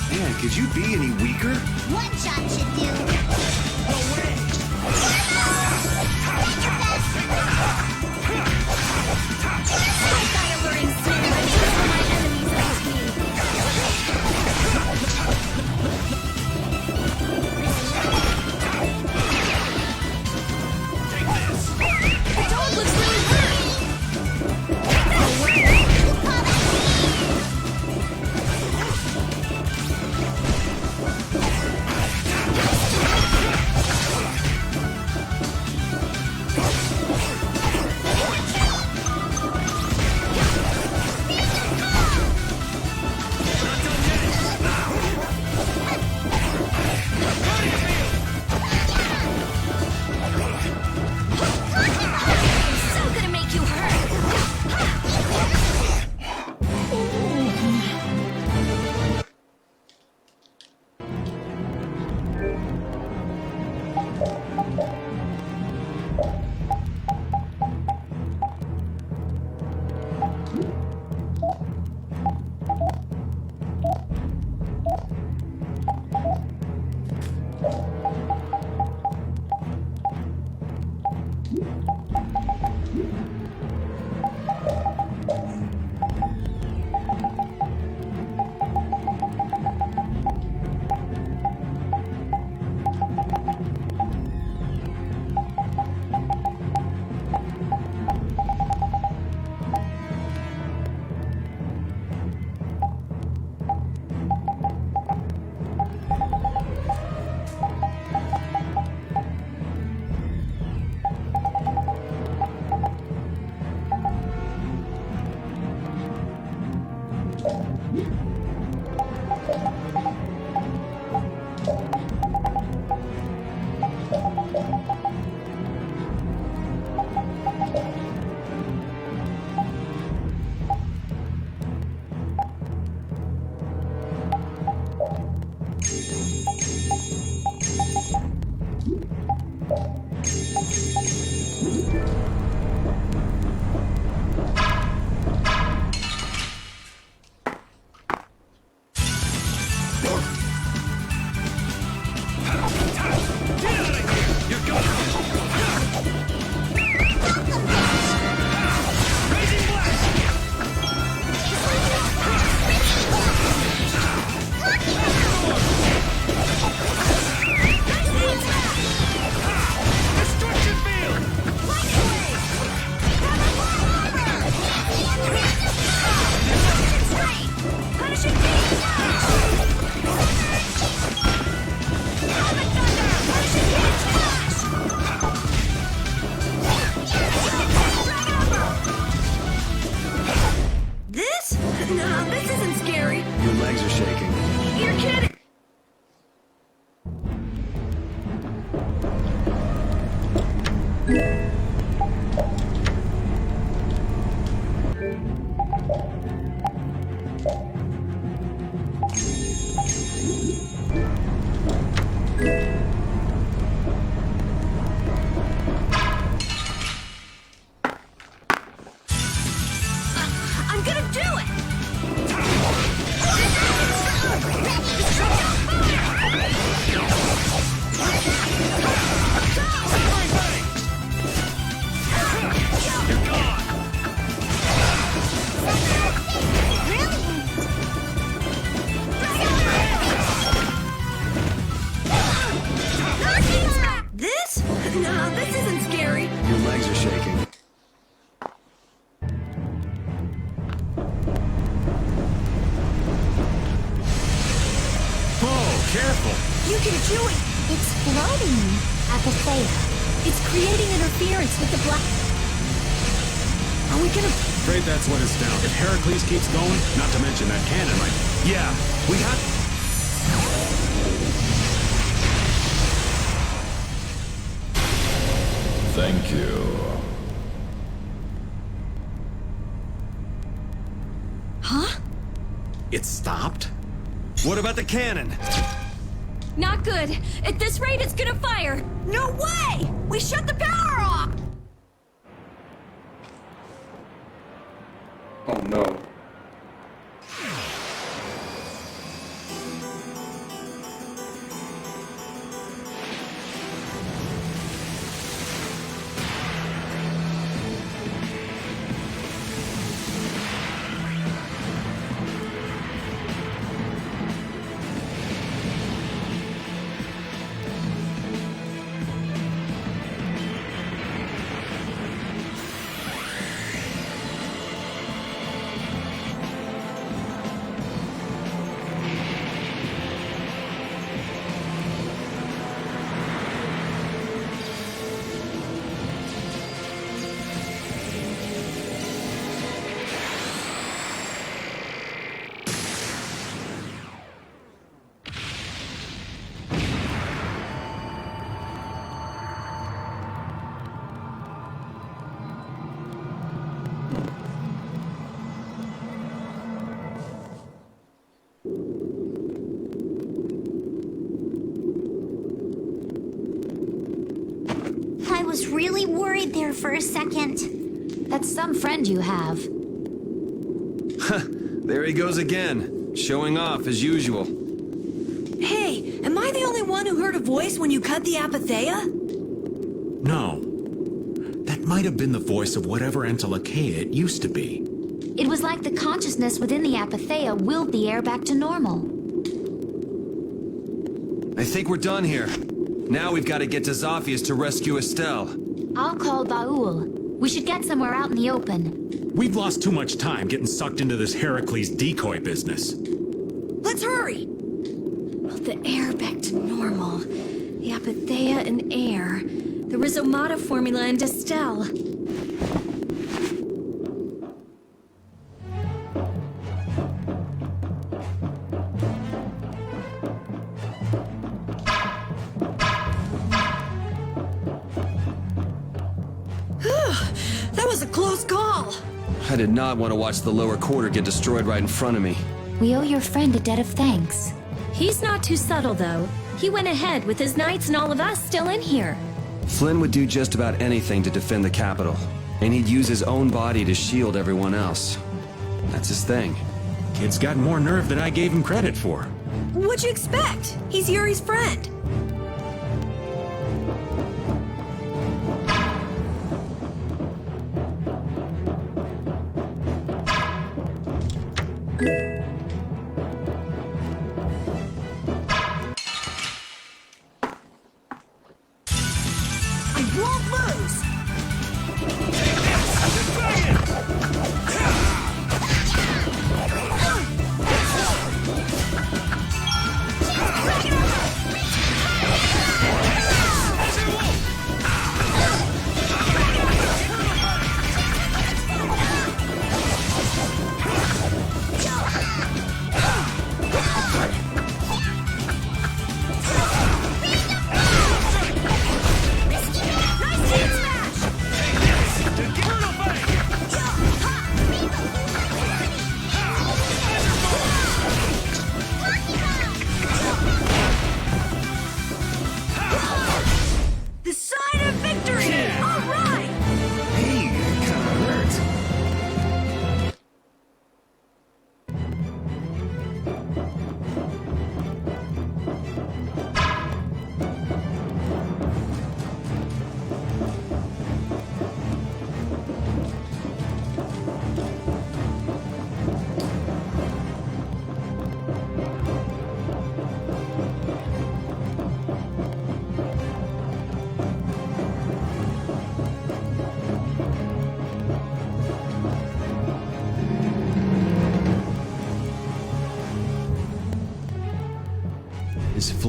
S5: Man, could you be any weaker?
S8: One shot should do.
S11: This isn't scary.
S10: Your legs are shaking.
S3: Oh, careful!
S11: You can do it.
S8: It's floating. Apatheia.
S7: It's creating interference with the black...
S11: Are we gonna...
S3: Afraid that's what it's down. If Heracles keeps going, not to mention that cannon might...
S5: Yeah, we got...
S2: Thank you.
S11: Huh?
S3: It stopped?
S5: What about the cannon?
S7: Not good. At this rate, it's gonna fire.
S11: No way! We shut the power off!
S1: Oh no.
S8: I was really worried there for a second.
S13: That's some friend you have.
S5: There he goes again, showing off as usual.
S11: Hey, am I the only one who heard a voice when you cut the Apatheia?
S3: No. That might have been the voice of whatever Entelakea it used to be.
S13: It was like the consciousness within the Apatheia willed the air back to normal.
S5: I think we're done here. Now we've got to get to Zaphias to rescue Estelle.
S13: I'll call Baul. We should get somewhere out in the open.
S3: We've lost too much time getting sucked into this Heracles decoy business.
S11: Let's hurry!
S7: The air back to normal. The Apatheia and air. The Rhizomata formula and Estelle.
S11: That was a close call.
S5: I did not want to watch the lower quarter get destroyed right in front of me.
S13: We owe your friend a debt of thanks.
S7: He's not too subtle, though. He went ahead with his knights and all of us still in here.
S5: Flynn would do just about anything to defend the capital, and he'd use his own body to shield everyone else. That's his thing.
S3: Kid's got more nerve than I gave him credit for.
S11: What'd you expect? He's Yuri's friend. I won't lose!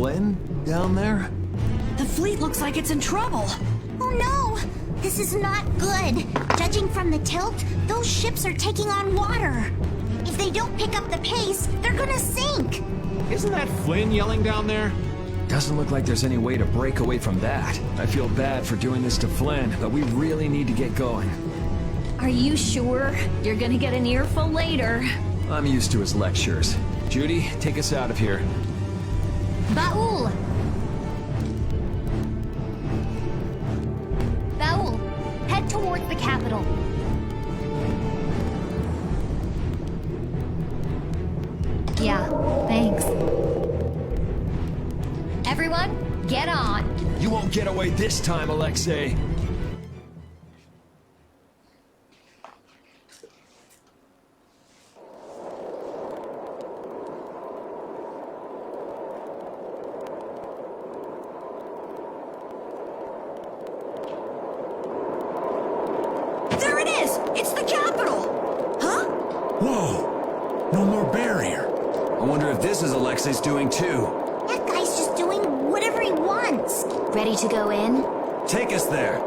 S10: Flynn down there?
S11: The fleet looks like it's in trouble.
S8: Oh no! This is not good. Judging from the tilt, those ships are taking on water. If they don't pick up the pace, they're gonna sink.
S12: Isn't that Flynn yelling down there?
S10: Doesn't look like there's any way to break away from that. I feel bad for doing this to Flynn, but we really need to get going.
S7: Are you sure? You're gonna get an earful later.
S10: I'm used to his lectures. Judy, take us out of here.
S13: Baul! Baul, head towards the capital. Yeah, thanks. Everyone, get on.
S10: You won't get away this time, Alexei.
S11: There it is! It's the capital! Huh?
S3: Whoa! No more barrier.
S5: I wonder if this is Alexei's doing too.
S8: That guy's just doing whatever he wants.
S7: Ready to go in?
S5: Take us there.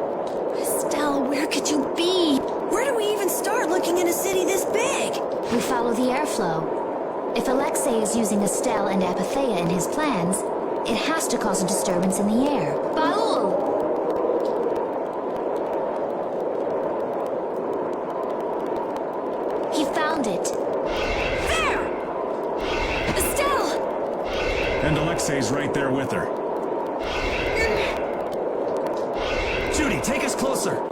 S7: Estelle, where could you be?
S11: Where do we even start looking in a city this big?
S7: We follow the airflow. If Alexei is using Estelle and Apatheia in his plans, it has to cause a disturbance in the air. Baul! He found it.
S11: There! Estelle!
S3: And Alexei's right there with her.
S5: Judy, take us closer.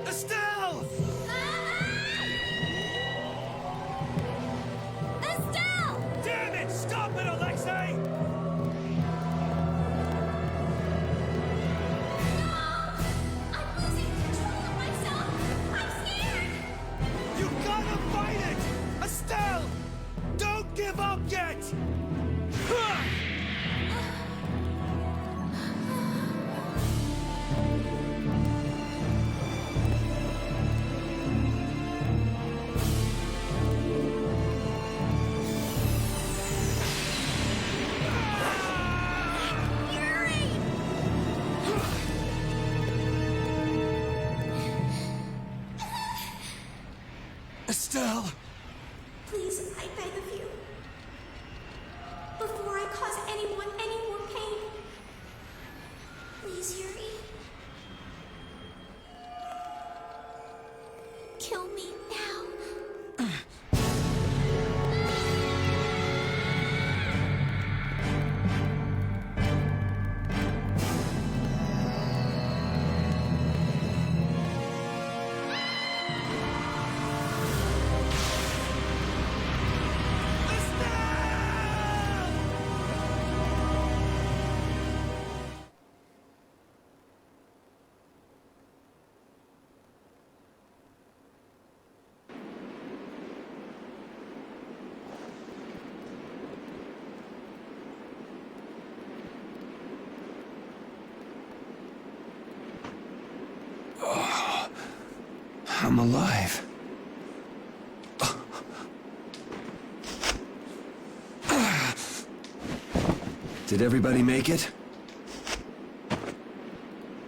S5: Estelle!
S4: Estelle!
S5: Damn it! Stop it, Alexei!
S4: I'm losing control of myself. I'm scared.
S5: You gotta fight it! Estelle! Don't give up yet! Estelle!
S4: Please, I beg of you. Before I cause anyone any more pain. Please, Yuri. Kill me now.
S5: I'm alive. Did everybody make it?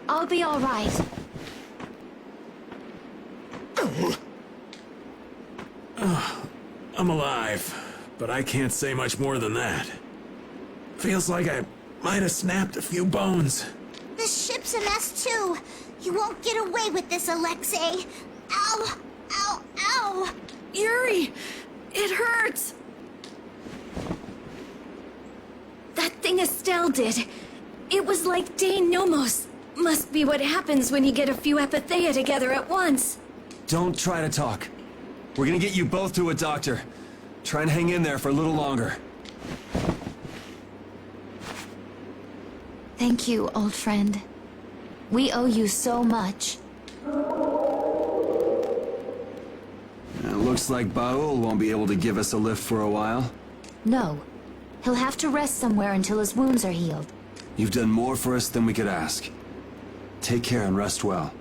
S7: I'll be all right.
S3: I'm alive, but I can't say much more than that. Feels like I might have snapped a few bones.
S8: This ship's a mess too. You won't get away with this, Alexei. Ow! Ow! Ow!
S11: Yuri! It hurts!
S7: That thing Estelle did. It was like De Nomos. Must be what happens when you get a few Apatheia together at once.
S5: Don't try to talk. We're gonna get you both to a doctor. Try and hang in there for a little longer.
S4: Thank you, old friend. We owe you so much.
S5: Looks like Baul won't be able to give us a lift for a while.
S4: No. He'll have to rest somewhere until his wounds are healed.
S5: You've done more for us than we could ask. Take care and rest well.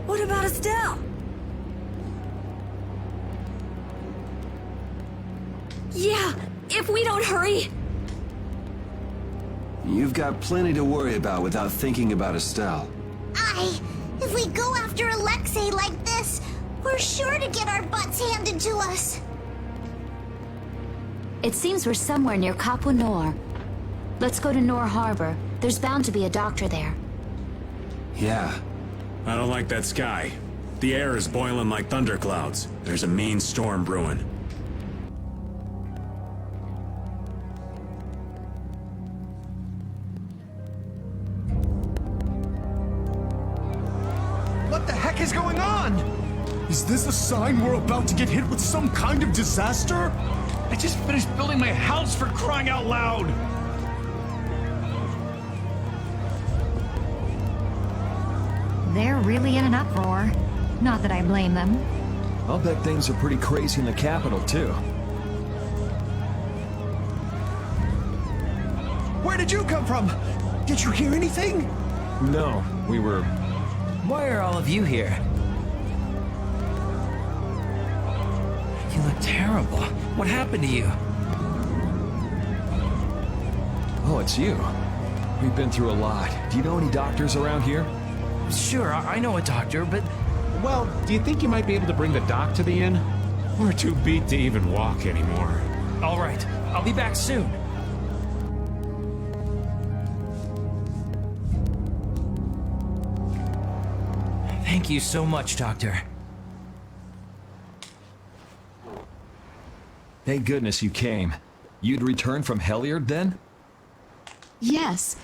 S11: What about Estelle? Yeah, if we don't hurry.
S5: You've got plenty to worry about without thinking about Estelle.
S8: If we go after Alexei like this, we're sure to get our butts handed to us.
S4: It seems we're somewhere near Capua Nor. Let's go to Nor Harbor. There's bound to be a doctor there.
S5: Yeah.
S3: I don't like that sky. The air is boiling like thunderclouds. There's a mean storm brewing.
S14: What the heck is going on? Is this a sign we're about to get hit with some kind of disaster?
S9: I just finished building my house, for crying out loud!
S13: They're really in an uproar. Not that I blame them.
S10: I'll bet things are pretty crazy in the capital, too.
S14: Where did you come from? Did you hear anything?
S10: No, we were...
S15: Why are all of you here? You look terrible. What happened to you?
S10: Oh, it's you. We've been through a lot. Do you know any doctors around here?
S15: Sure, I know a doctor, but...
S12: Well, do you think you might be able to bring the doc to the inn? We're too beat to even walk anymore.
S15: All right, I'll be back soon. Thank you so much, Doctor.
S10: Thank goodness you came. You'd returned from Heliard then?
S17: Yes.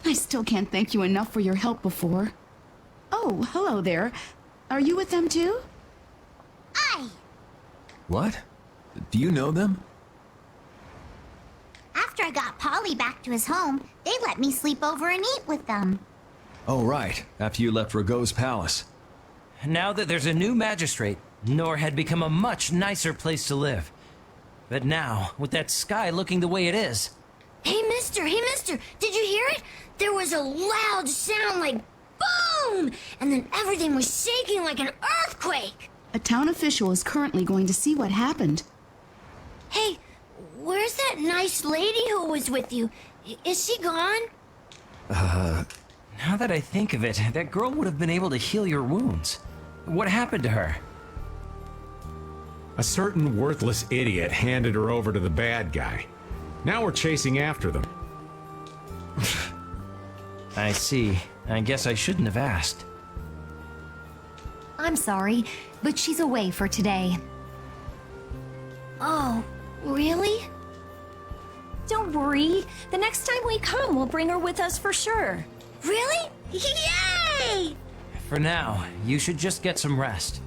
S17: I still can't thank you enough for your help before. Oh, hello there. Are you with them too?
S8: Aye.
S10: What? Do you know them?
S8: After I got Polly back to his home, they let me sleep over and eat with them.
S10: Oh, right. After you left Rago's palace.
S15: Now that there's a new magistrate, Nor had become a much nicer place to live. But now, with that sky looking the way it is...
S11: Hey, mister, did you hear it? There was a loud sound like boom! And then everything was shaking like an earthquake!
S17: A town official is currently going to see what happened.
S11: Hey, where's that nice lady who was with you? Is she gone?
S15: Now that I think of it, that girl would have been able to heal your wounds. What happened to her?
S12: A certain worthless idiot handed her over to the bad guy. Now we're chasing after them.
S15: I see. I guess I shouldn't have asked.
S13: I'm sorry, but she's away for today.
S11: Oh, really?
S7: Don't worry. The next time we come, we'll bring her with us for sure.
S11: Really? Yay!
S15: For now, you should just get some rest.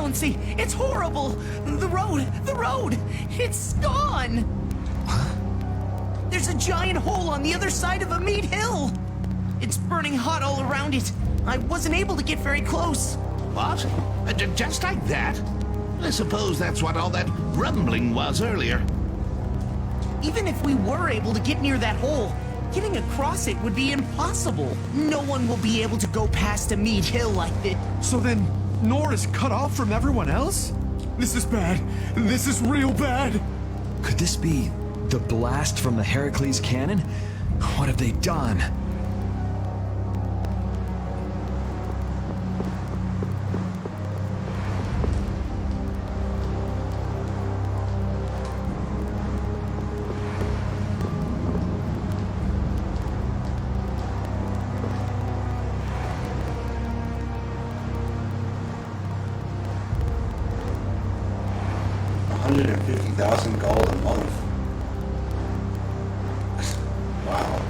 S18: Jonesy, it's horrible! The road, it's gone! There's a giant hole on the other side of a meat hill! It's burning hot all around it. I wasn't able to get very close.
S19: What? Just like that? I suppose that's what all that rumbling was earlier.
S18: Even if we were able to get near that hole, getting across it would be impossible. No one will be able to go past a meat hill like this.
S14: So then, Nor is cut off from everyone else? This is bad. This is real bad.
S10: Could this be the blast from the Heracles cannon? What have they done?
S1: $150,000 gold a month. Wow.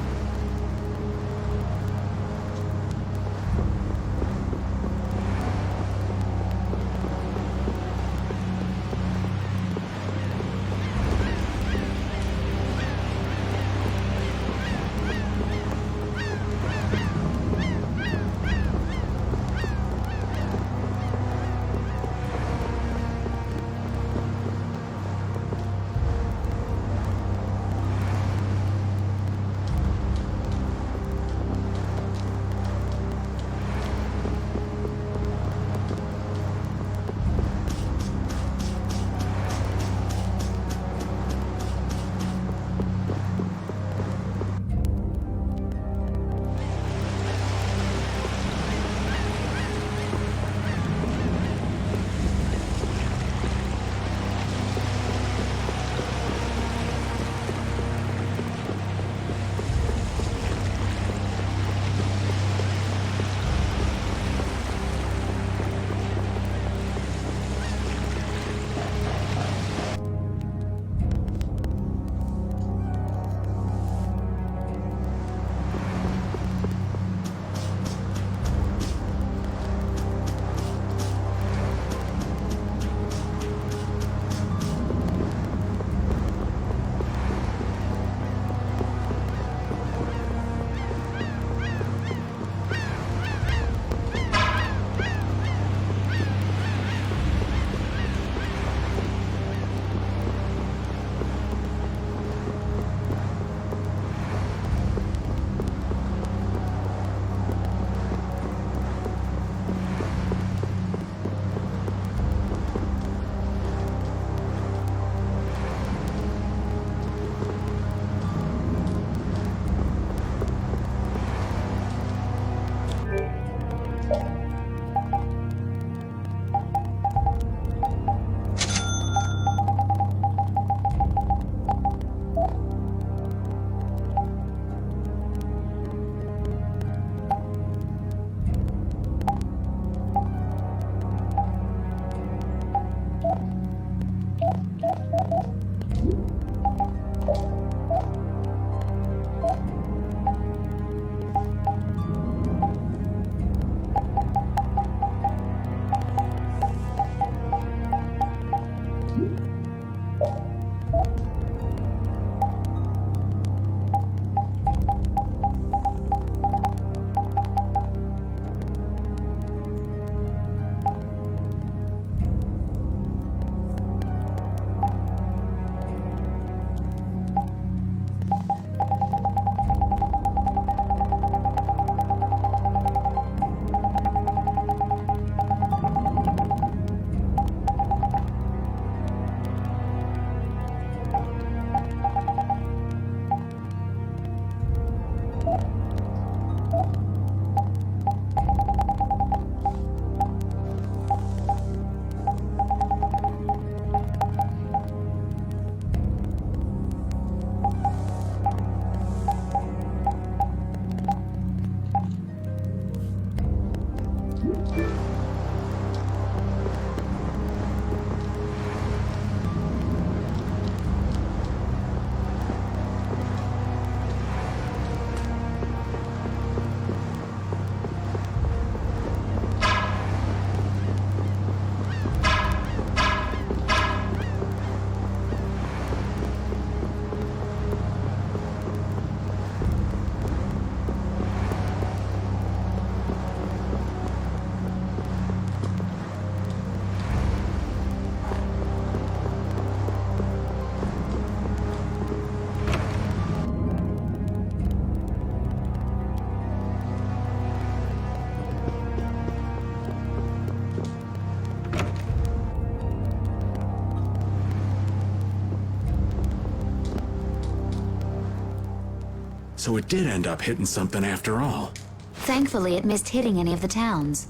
S3: So it did end up hitting something after all.
S13: Thankfully, it missed hitting any of the towns.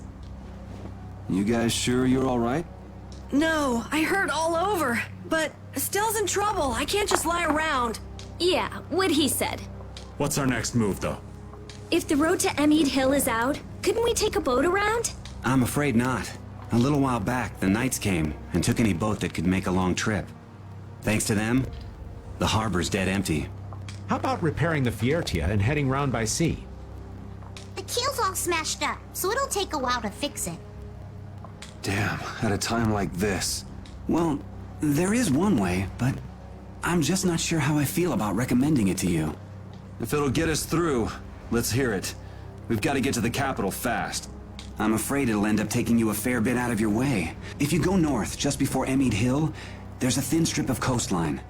S20: You guys sure you're all right?
S21: No, I hurt all over. But Estelle's in trouble. I can't just lie around.
S7: Yeah, what he said.
S3: What's our next move, though?
S7: If the road to Emmead Hill is out, couldn't we take a boat around?
S16: I'm afraid not. A little while back, the Knights came and took any boat that could make a long trip. Thanks to them, the harbor's dead empty.
S12: How about repairing the Fiertia and heading round by sea?
S8: The keel's all smashed up, so it'll take a while to fix it.
S20: Damn, at a time like this.
S16: Well, there is one way, but I'm just not sure how I feel about recommending it to you.
S20: If it'll get us through, let's hear it. We've got to get to the capital fast.
S16: I'm afraid it'll end up taking you a fair bit out of your way. If you go north just before Emmead Hill, there's a thin strip of coastline.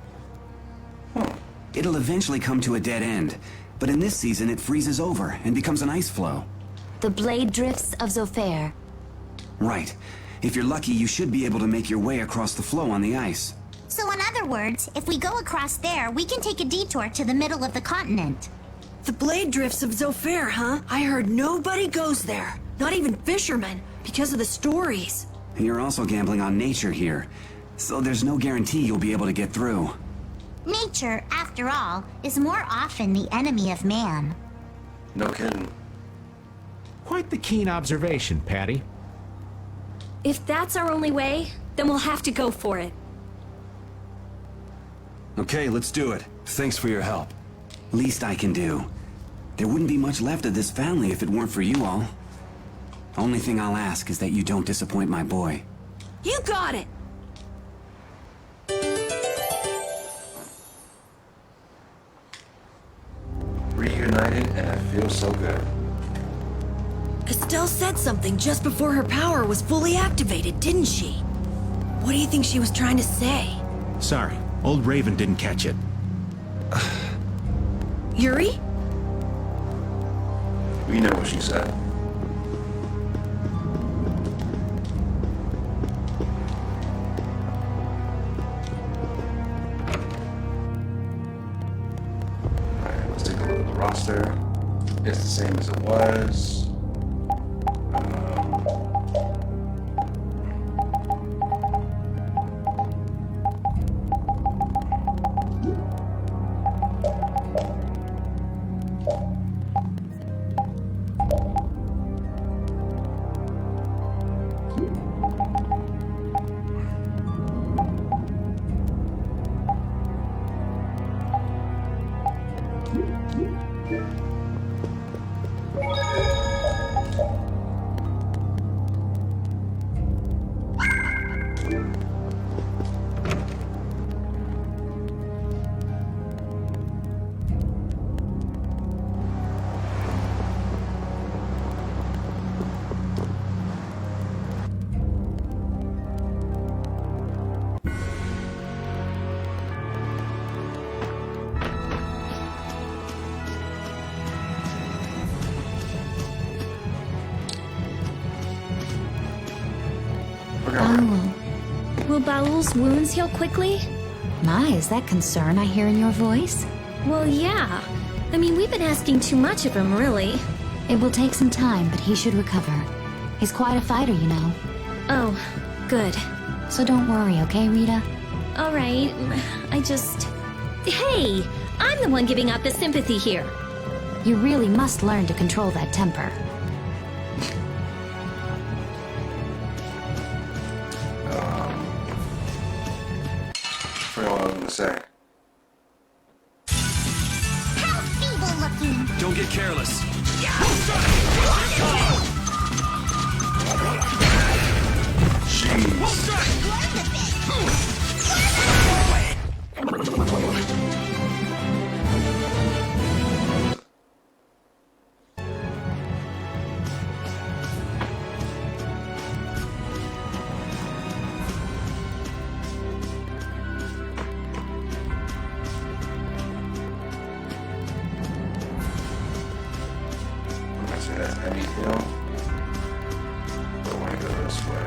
S16: It'll eventually come to a dead end, but in this season it freezes over and becomes an ice flow.
S13: The Blade Drifts of Zofair.
S16: Right. If you're lucky, you should be able to make your way across the flow on the ice.
S8: So in other words, if we go across there, we can take a detour to the middle of the continent.
S21: The Blade Drifts of Zofair, huh? I heard nobody goes there. Not even fishermen, because of the stories.
S16: You're also gambling on nature here, so there's no guarantee you'll be able to get through.
S8: Nature, after all, is more often the enemy of man.
S1: No kidding.
S12: Quite the keen observation, Patty.
S7: If that's our only way, then we'll have to go for it.
S20: Okay, let's do it. Thanks for your help.
S16: Least I can do. There wouldn't be much left of this family if it weren't for you all. Only thing I'll ask is that you don't disappoint my boy.
S21: You got it!
S1: Reunited, and I feel so good.
S21: Estelle said something just before her power was fully activated, didn't she? What do you think she was trying to say?
S3: Sorry, old Raven didn't catch it.
S21: Yuri?
S1: We know what she said. Alright, let's take a look at the roster. It's the same as it was.
S7: Will Baul's wounds heal quickly?
S13: My, is that concern I hear in your voice?
S7: Well, yeah. I mean, we've been asking too much of him, really.
S13: It will take some time, but he should recover. He's quite a fighter, you know.
S7: Oh, good.
S13: So don't worry, okay, Rita?
S7: All right. I just... Hey! I'm the one giving out the sympathy here.
S13: You really must learn to control that temper.
S1: I forgot what I was gonna say.
S8: How feeble looking!
S5: Don't get careless.
S1: That's Emmead Hill. Don't want to go this way.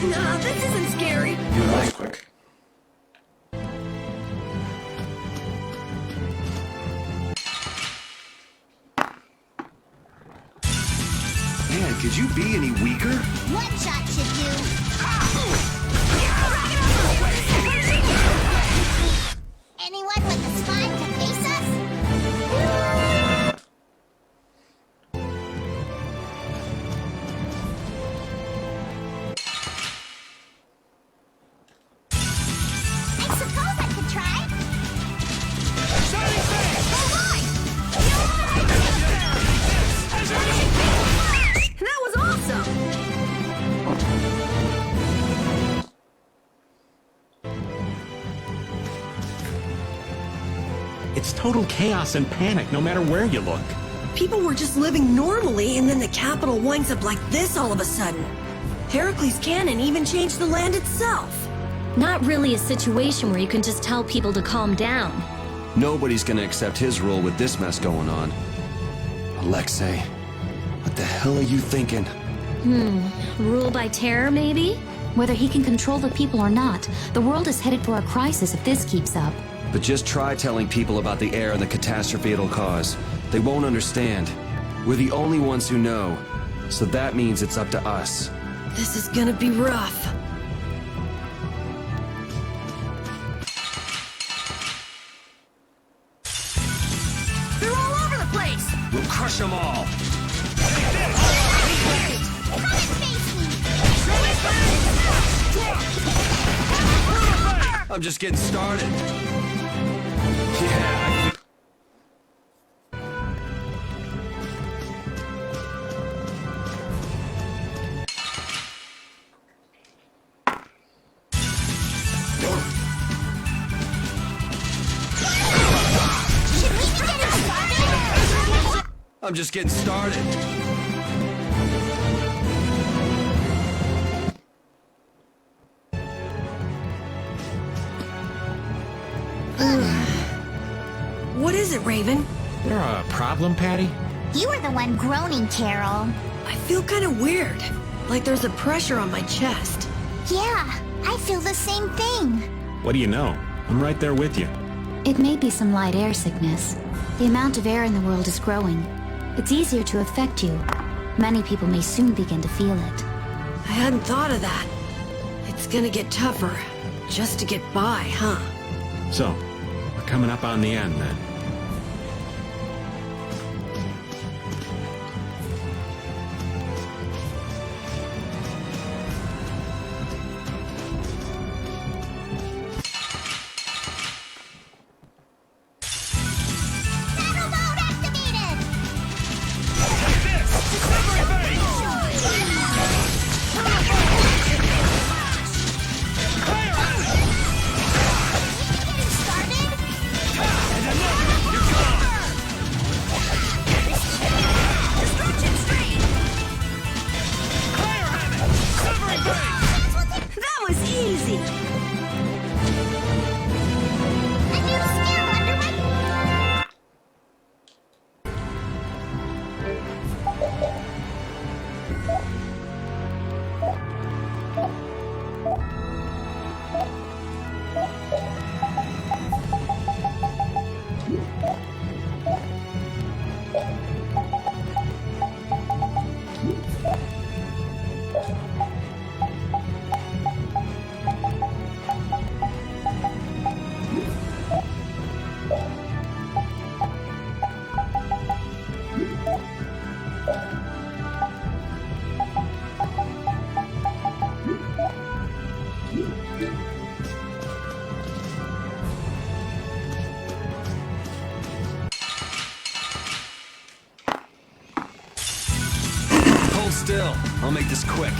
S21: Nah, this isn't scary.
S1: That was quick.
S5: Man, could you be any weaker?
S8: One shot should do. Anyone with the spine to face us? I suppose I could try.
S21: That was awesome!
S12: It's total chaos and panic no matter where you look.
S21: People were just living normally, and then the capital winds up like this all of a sudden. Heracles Cannon even changed the land itself.
S7: Not really a situation where you can just tell people to calm down.
S20: Nobody's gonna accept his rule with this mess going on. Alexei, what the hell are you thinking?
S7: Rule by terror, maybe?
S6: Whether he can control the people or not, the world is headed for a crisis if this keeps up.
S20: But just try telling people about the air and the catastrophe it'll cause. They won't understand. We're the only ones who know. So that means it's up to us.
S21: This is gonna be rough. They're all over the place!
S5: We'll crush them all. I'm just getting started. Yeah. I'm just getting started.
S21: What is it, Raven?
S12: There a problem, Patty?
S8: You were the one groaning, Carol.
S21: I feel kind of weird. Like there's a pressure on my chest.
S8: Yeah, I feel the same thing.
S12: What do you know? I'm right there with you.
S6: It may be some light air sickness. The amount of air in the world is growing. It's easier to affect you. Many people may soon begin to feel it.
S21: I hadn't thought of that. It's gonna get tougher. Just to get by, huh?
S12: So, we're coming up on the end then.
S21: That was easy!
S20: Hold still. I'll make this quick.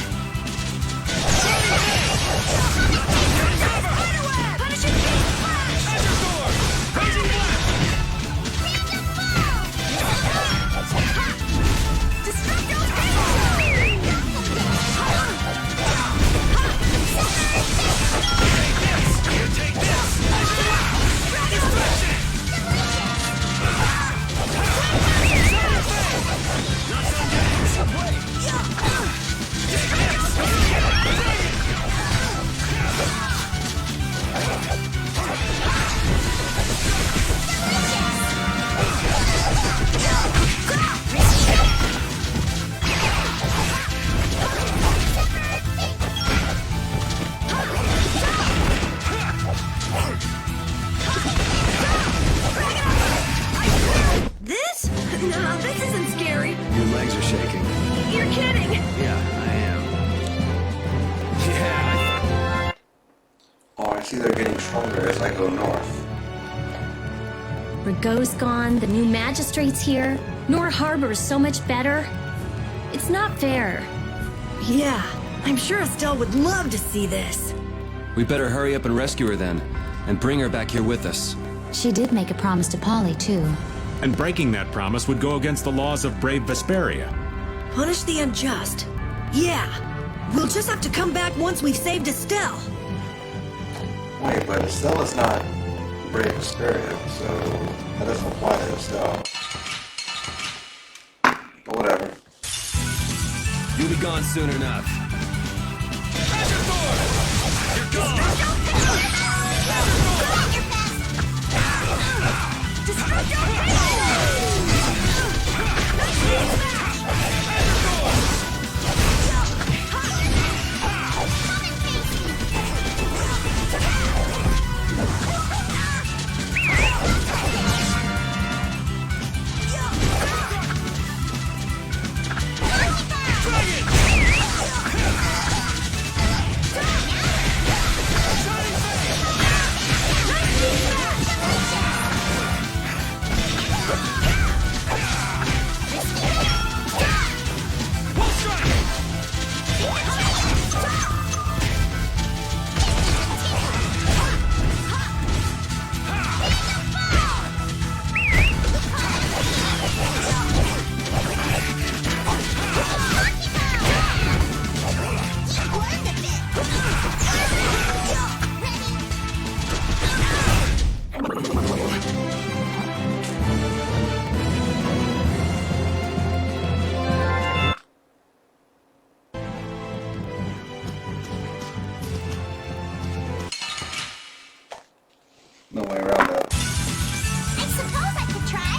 S5: Not done yet.
S7: Rigaud's gone, the new magistrate's here. Nor Harbor is so much better. It's not fair.
S21: Yeah, I'm sure Estelle would love to see this.
S20: We better hurry up and rescue her then, and bring her back here with us.
S6: She did make a promise to Polly, too.
S3: And breaking that promise would go against the laws of brave Vesperia.
S21: Punish the unjust. Yeah, we'll just have to come back once we've saved Estelle.
S1: Wait, but Estelle is not brave Vesperia, so that doesn't apply to Estelle. But whatever.
S20: You'll be gone soon enough.
S11: You're gone!
S1: No way around that.
S8: I suppose I could try.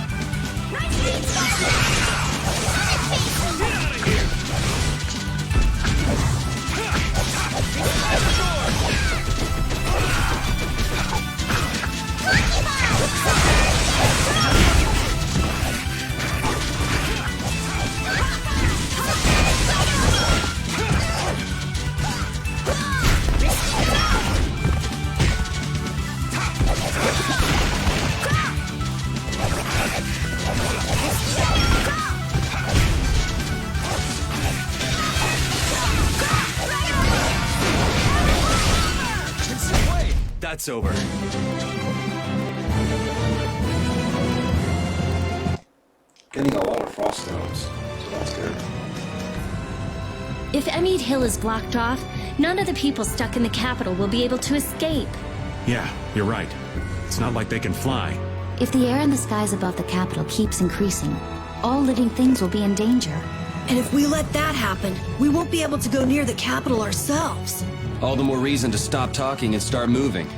S20: That's over.
S1: Getting a lot of frost stones, so that's good.
S7: If Emmett Hill is blocked off, none of the people stuck in the capital will be able to escape.
S3: Yeah, you're right. It's not like they can fly.
S6: If the air in the skies above the capital keeps increasing, all living things will be in danger.
S21: And if we let that happen, we won't be able to go near the capital ourselves.
S20: All the more reason to stop talking and start moving.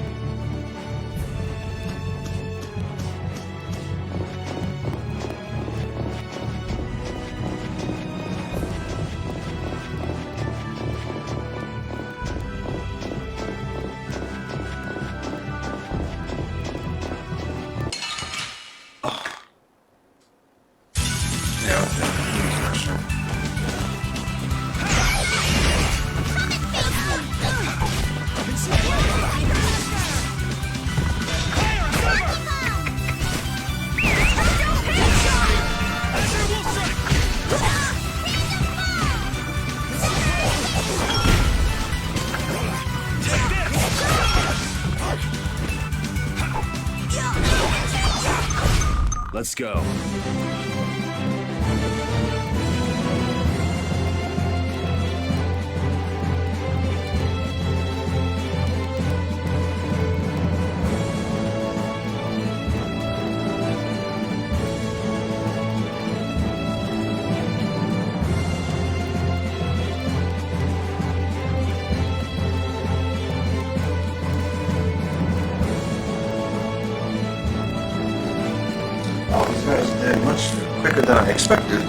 S20: Let's go.
S1: Much quicker than I expected.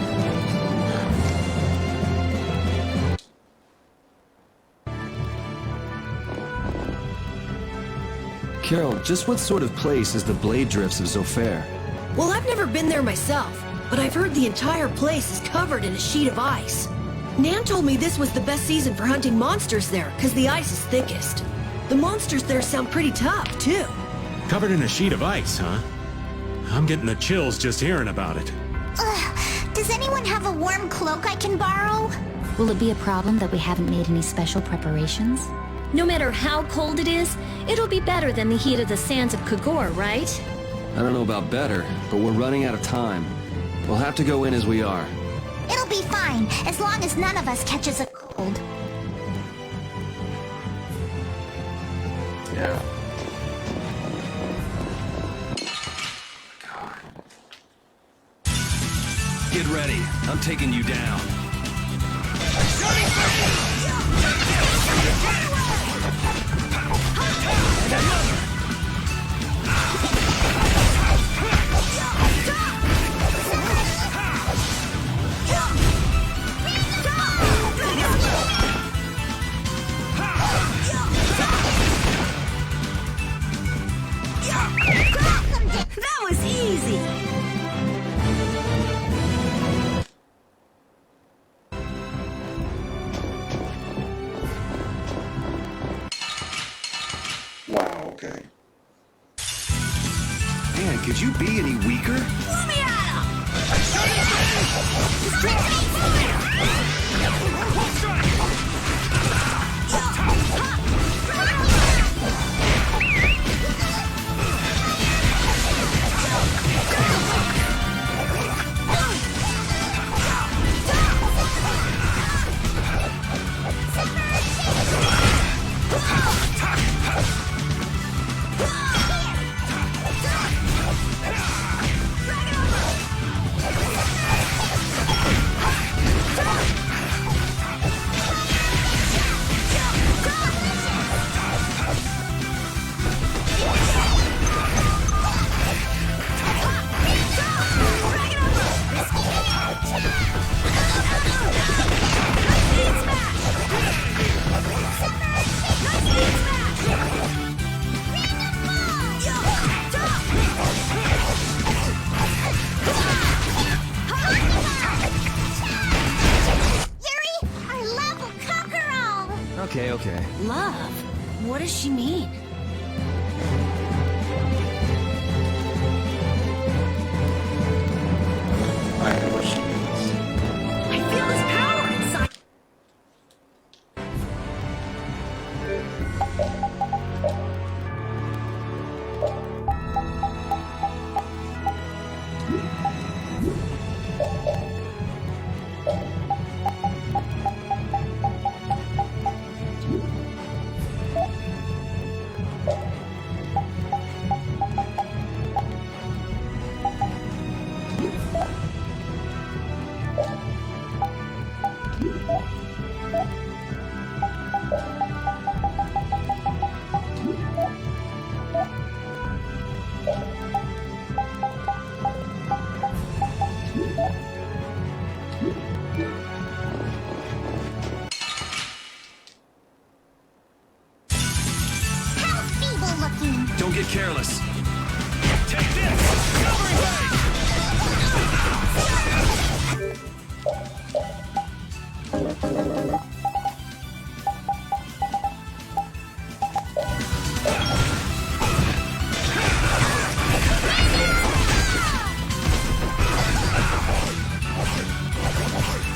S20: Carol, just what sort of place is the Blade Drifts of Zofair?
S21: Well, I've never been there myself, but I've heard the entire place is covered in a sheet of ice. Nan told me this was the best season for hunting monsters there, because the ice is thickest. The monsters there sound pretty tough, too.
S3: Covered in a sheet of ice, huh? I'm getting the chills just hearing about it.
S8: Does anyone have a warm cloak I can borrow?
S6: Will it be a problem that we haven't made any special preparations?
S7: No matter how cold it is, it'll be better than the heat of the sands of Kogor, right?
S20: I don't know about better, but we're running out of time. We'll have to go in as we are.
S8: It'll be fine, as long as none of us catches a cold.
S1: Yeah.
S5: Get ready. I'm taking you down.
S21: That was easy!
S1: Wow, okay.
S5: Man, could you be any weaker?
S21: Let me at
S20: Okay.
S21: Love? What does she mean?
S1: I know what she means.
S21: I feel his power inside.
S5: Don't get careless. Take this! Silvery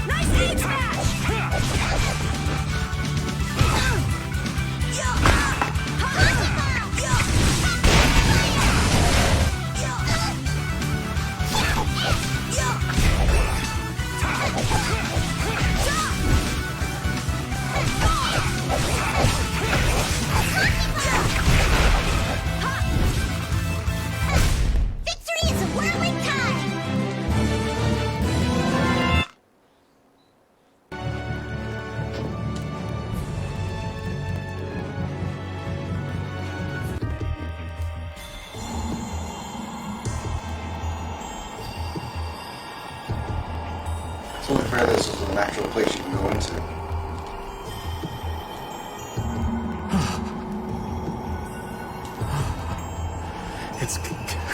S21: Nice aim smash!
S8: Victory is a whirling tide!
S1: It's only fair this is a natural place you can go into.
S3: It's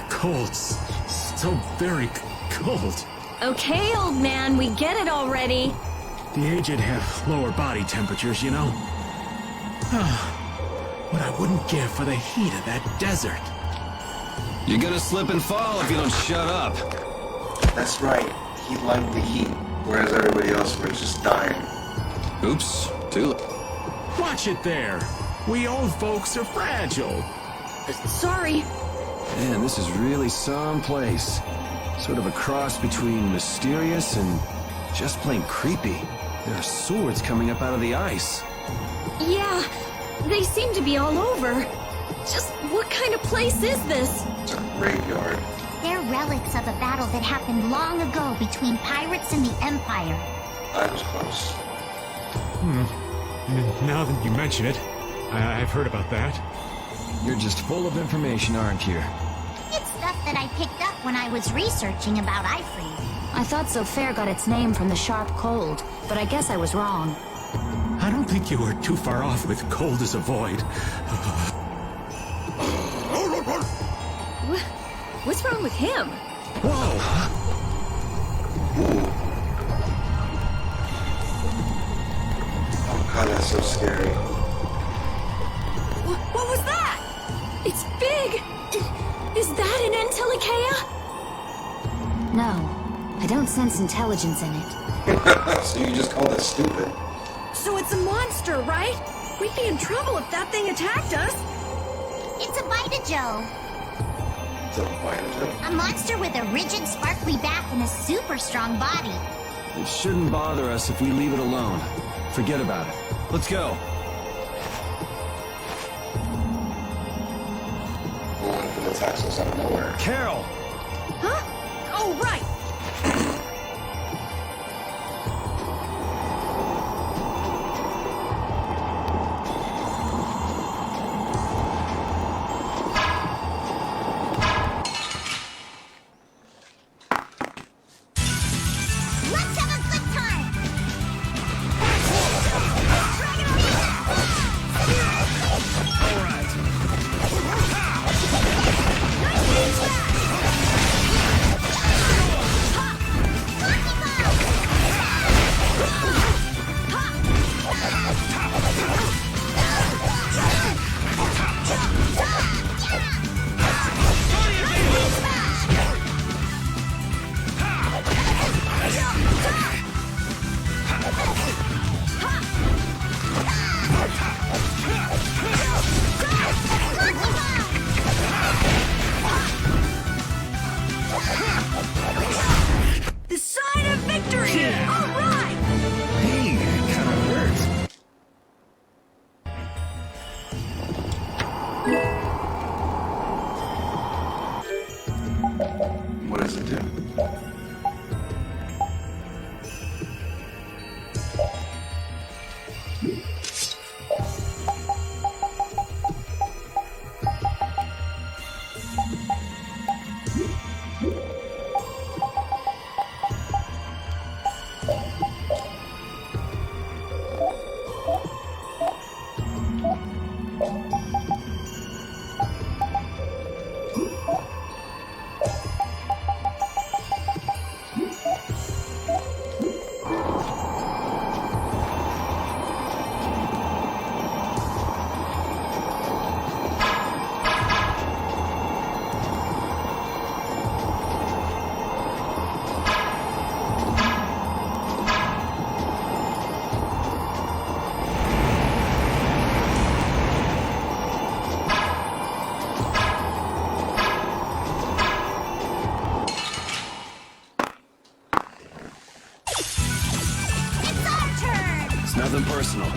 S3: cold. So very cold.
S7: Okay, old man, we get it already.
S3: The aged have lower body temperatures, you know. What I wouldn't give for the heat of that desert.
S20: You're gonna slip and fall if you don't shut up.
S1: That's right. He liked the heat, whereas everybody else were just dying.
S20: Oops. Too late.
S3: Watch it there. We old folks are fragile.
S7: Sorry.
S20: Man, this is really someplace. Sort of a cross between mysterious and just plain creepy. There are swords coming up out of the ice.
S7: Yeah, they seem to be all over. Just what kind of place is this?
S1: It's a graveyard.
S8: They're relics of a battle that happened long ago between pirates and the Empire.
S1: I was close.
S12: Now that you mention it, I've heard about that.
S10: You're just full of information, aren't you?
S8: It's stuff that I picked up when I was researching about Ifrit.
S6: I thought Sofair got its name from the sharp cold, but I guess I was wrong.
S3: I don't think you were too far off with cold as a void.
S7: What's wrong with him?
S3: Whoa!
S1: Oh god, that's so scary.
S7: What was that? It's big! Is that an Antilochaea?
S6: No, I don't sense intelligence in it.
S1: So you just called it stupid.
S21: So it's a monster, right? We'd be in trouble if that thing attacked us.
S8: It's a Bitajo.
S1: It's a Bitajo?
S8: A monster with a rigid, sparkly back and a super strong body.
S20: It shouldn't bother us if we leave it alone. Forget about it. Let's go.
S1: What if it attacks us out of nowhere?
S20: Carol!
S21: Huh? Oh, right.
S8: Let's have a good time!
S21: The sign of victory! All right!
S16: Hey, it kind of hurts.
S1: What does it do?
S20: It's nothing personal.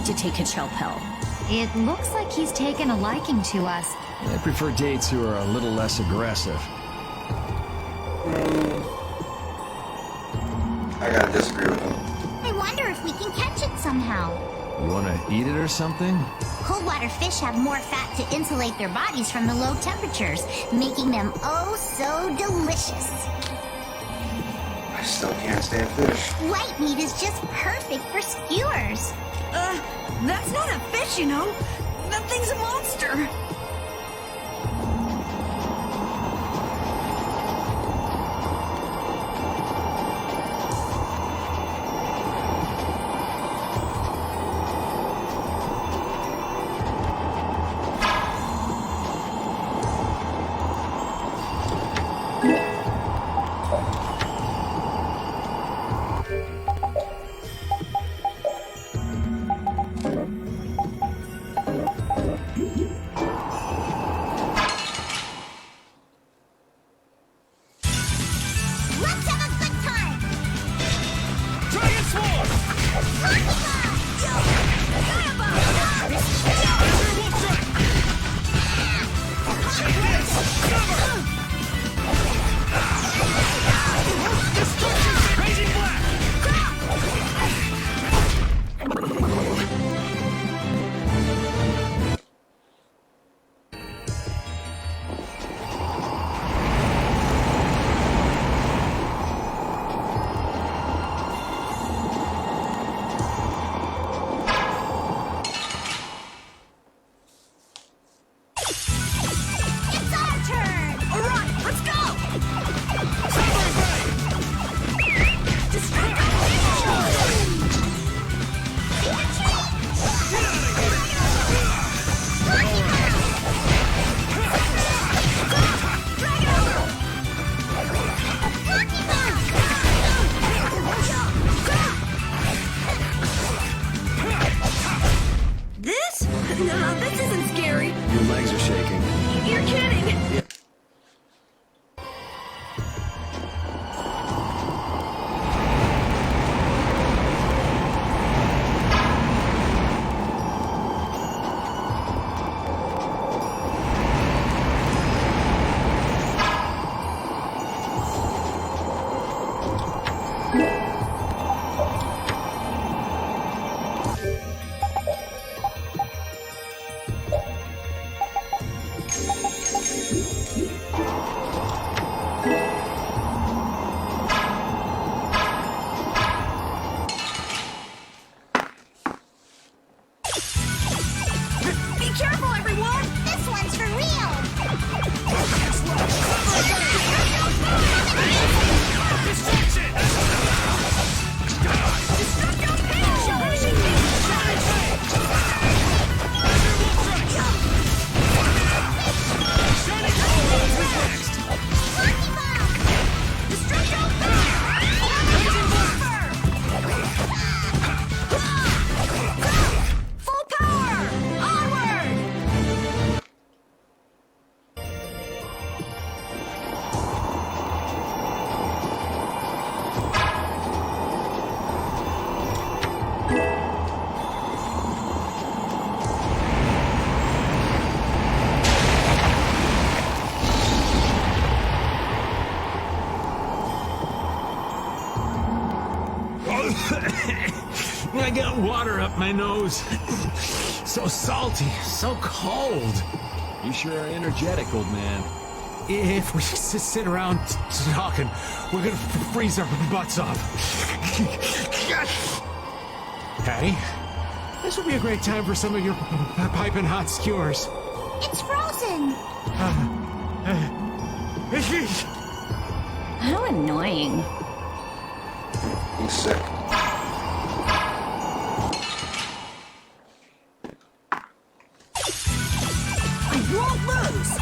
S7: to take Hichelpel.
S13: It looks like he's taken a liking to us.
S10: I prefer dates who are a little less aggressive.
S1: I gotta disagree with him.
S8: I wonder if we can catch it somehow.
S10: You wanna eat it or something?
S8: Cold water fish have more fat to insulate their bodies from the low temperatures, making them oh so delicious.
S1: I still can't stand fish.
S8: White meat is just perfect for skewers.
S21: That's not a fish, you know. That thing's a monster. No, this isn't scary.
S10: Your legs are shaking.
S21: You're kidding.
S8: Be careful, everyone! This one's for real!
S21: Full power! Onward!
S12: I got water up my nose. So salty, so cold.
S10: You sure are energetic, old man.
S12: If we just sit around talking, we're gonna freeze our butts off. Patty, this would be a great time for some of your piping hot skewers.
S8: It's frozen!
S7: How annoying.
S1: He's sick.
S21: I won't lose!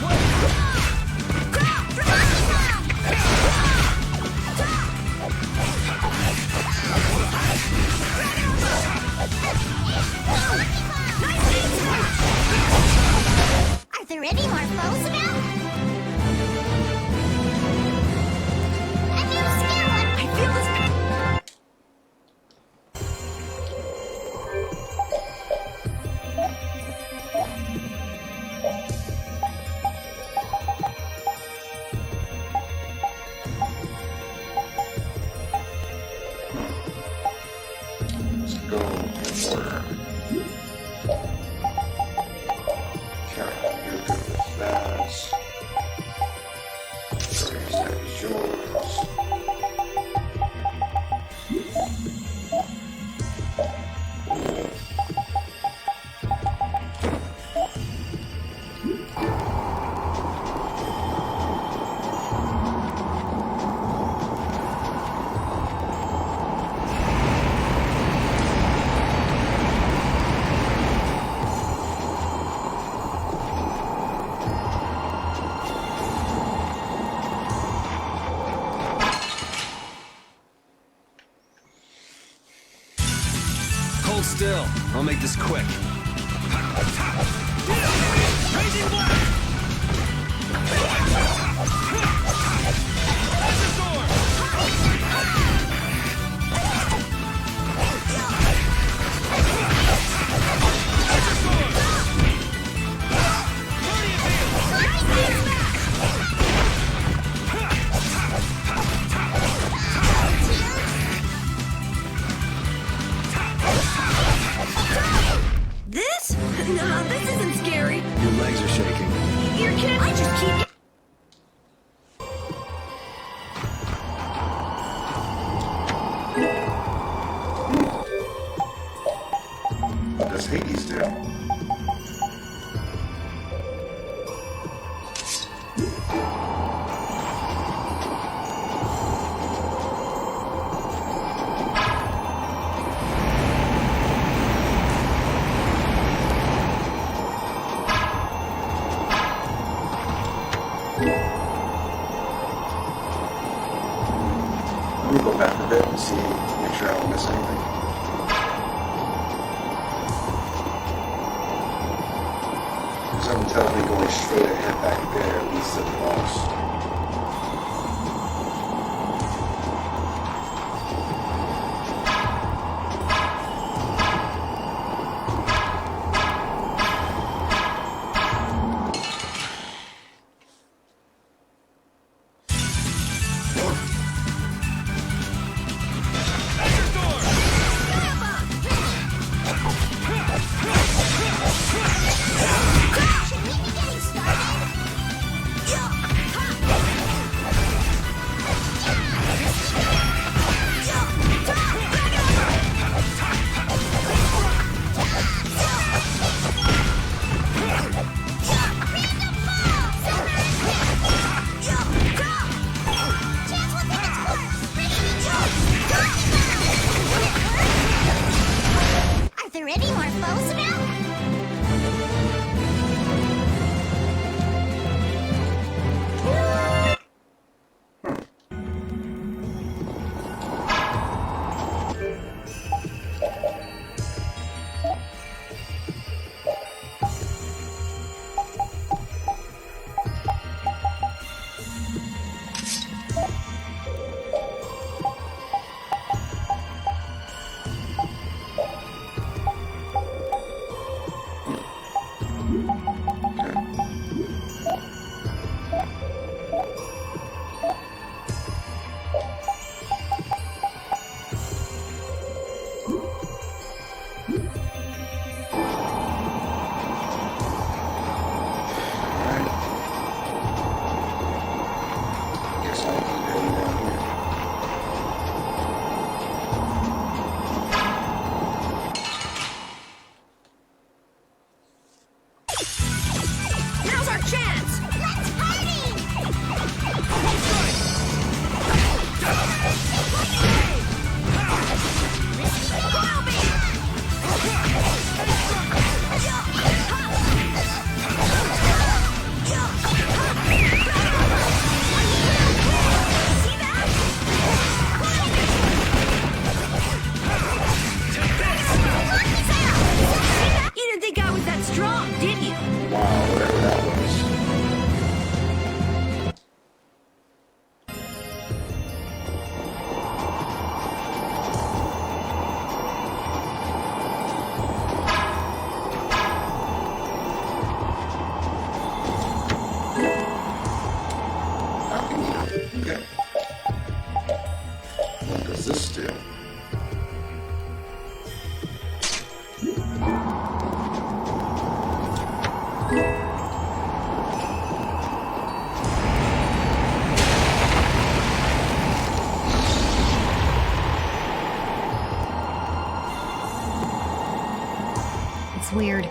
S8: What? there any more foes about? A new scare one! I feel this.
S5: Hold still. I'll make this quick.
S9: Raising blast!
S21: This? No, this isn't scary.
S10: Your legs are shaking.
S21: You're kidding. I just keep...
S1: What does Hades do? Let me go back a bit and see, make sure I don't miss anything. Something tells me going straight ahead back there leads to the boss.
S8: Are there any more foes about?
S21: Now's our chance!
S8: Let's party!
S21: You didn't think I was that strong, did you?
S1: Wow, whatever that was.
S13: It's weird.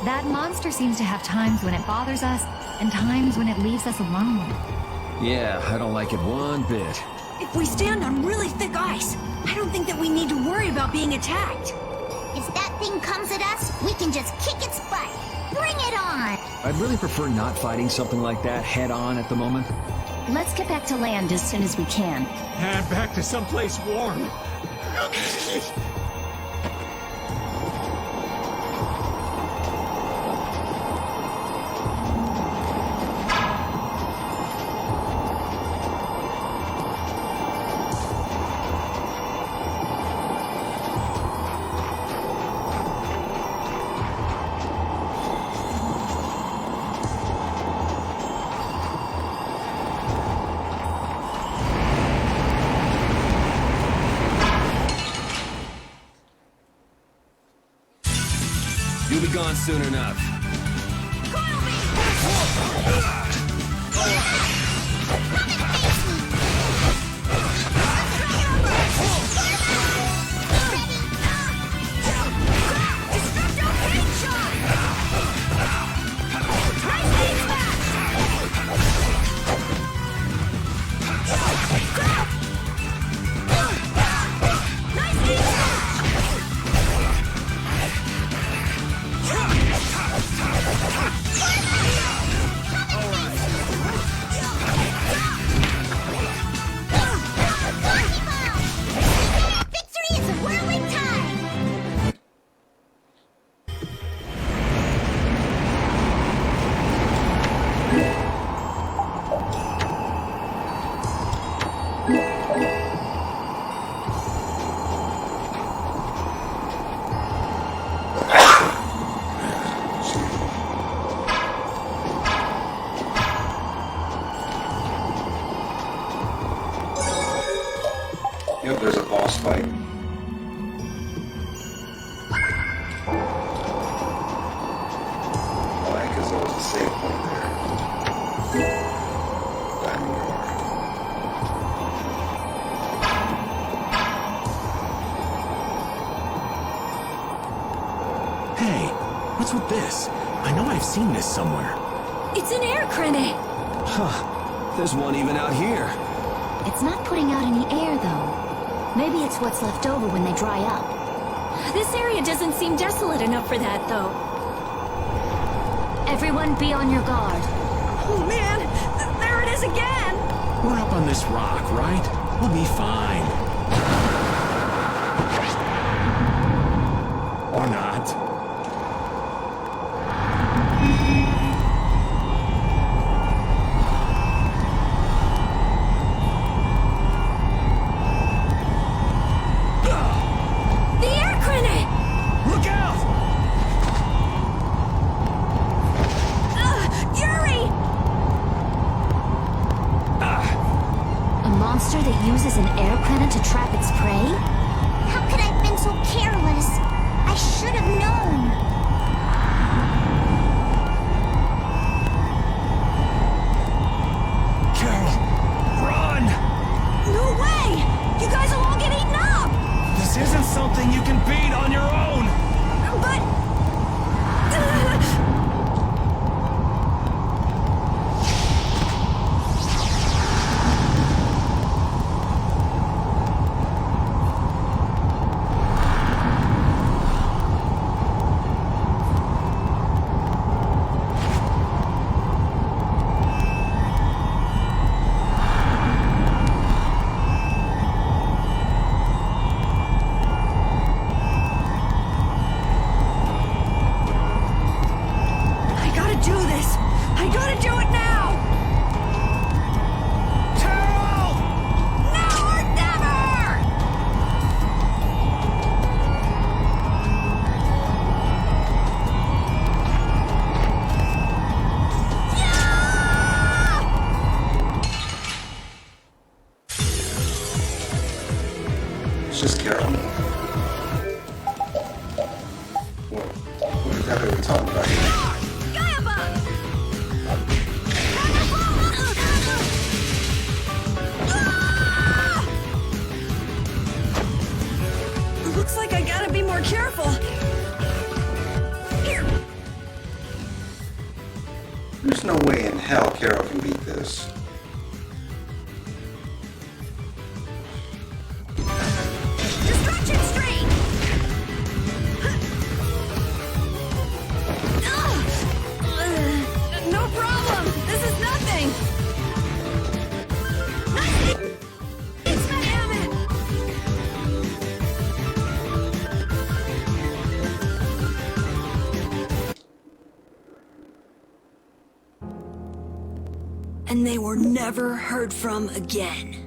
S13: That monster seems to have times when it bothers us and times when it leaves us alone.
S10: Yeah, I don't like it one bit.
S21: If we stand on really thick ice, I don't think that we need to worry about being attacked.
S8: If that thing comes at us, we can just kick its butt. Bring it on!
S10: I'd really prefer not fighting something like that head-on at the moment.
S6: Let's get back to land as soon as we can.
S12: And back to someplace warm.
S5: You'll be gone soon enough.
S1: Yep, there's a boss fight. Why? Because there was a save point there. Diamond ore.
S3: Hey, what's with this? I know I've seen this somewhere.
S7: It's an air crenny.
S10: Huh. There's one even out here.
S6: It's not putting out any air, though. Maybe it's what's left over when they dry up.
S7: This area doesn't seem desolate enough for that, though.
S6: Everyone be on your guard.
S7: Oh, man! There it is again!
S3: We're up on this rock, right? We'll be fine. Or not.
S6: That uses an air cannon to trap its prey?
S8: How could I have been so careless? I should have known.
S5: Carol, run!
S21: No way! You guys will all get eaten up!
S5: This isn't something you can beat on your own!
S21: But...
S1: It's just Carol. What exactly are we talking about here?
S21: Gaiaba!
S1: no way in hell Carol can beat this.
S11: Destruction Strain!
S21: No problem. This is nothing.
S11: Damn it!
S21: And they were never heard from again.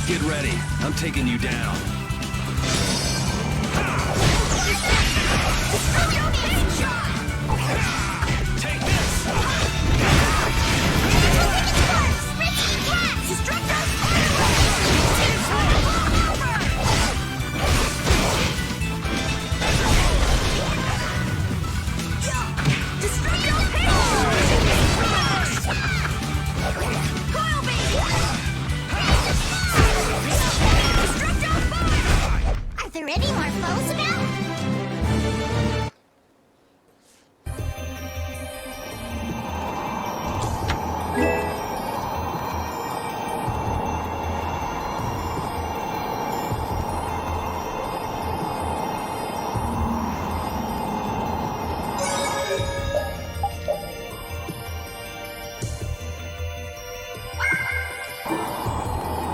S5: Get ready. I'm taking you down. Take this!
S8: Are there any more foes about?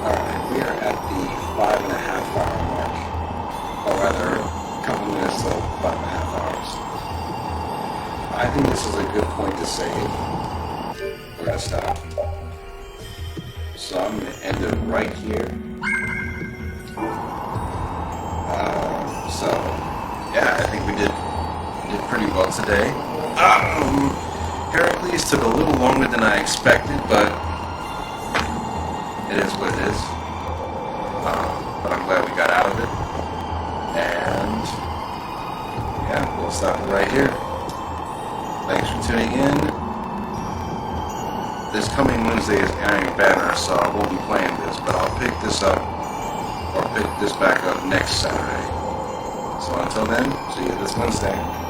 S1: Alright, we are at the 5.5 hour mark. Or rather, a couple minutes till 5.5 hours. I think this is a good point to save. We're gonna stop. So I'm gonna end it right here. So, yeah, I think we did pretty well today. Heracles took a little longer than I expected, but it is what it is. But I'm glad we got out of it. And yeah, we'll stop it right here. Thanks for tuning in. This coming Wednesday is Iron Banner, so I won't be playing this, but I'll pick this up, or pick this back up next Saturday. So until then, see you this Wednesday.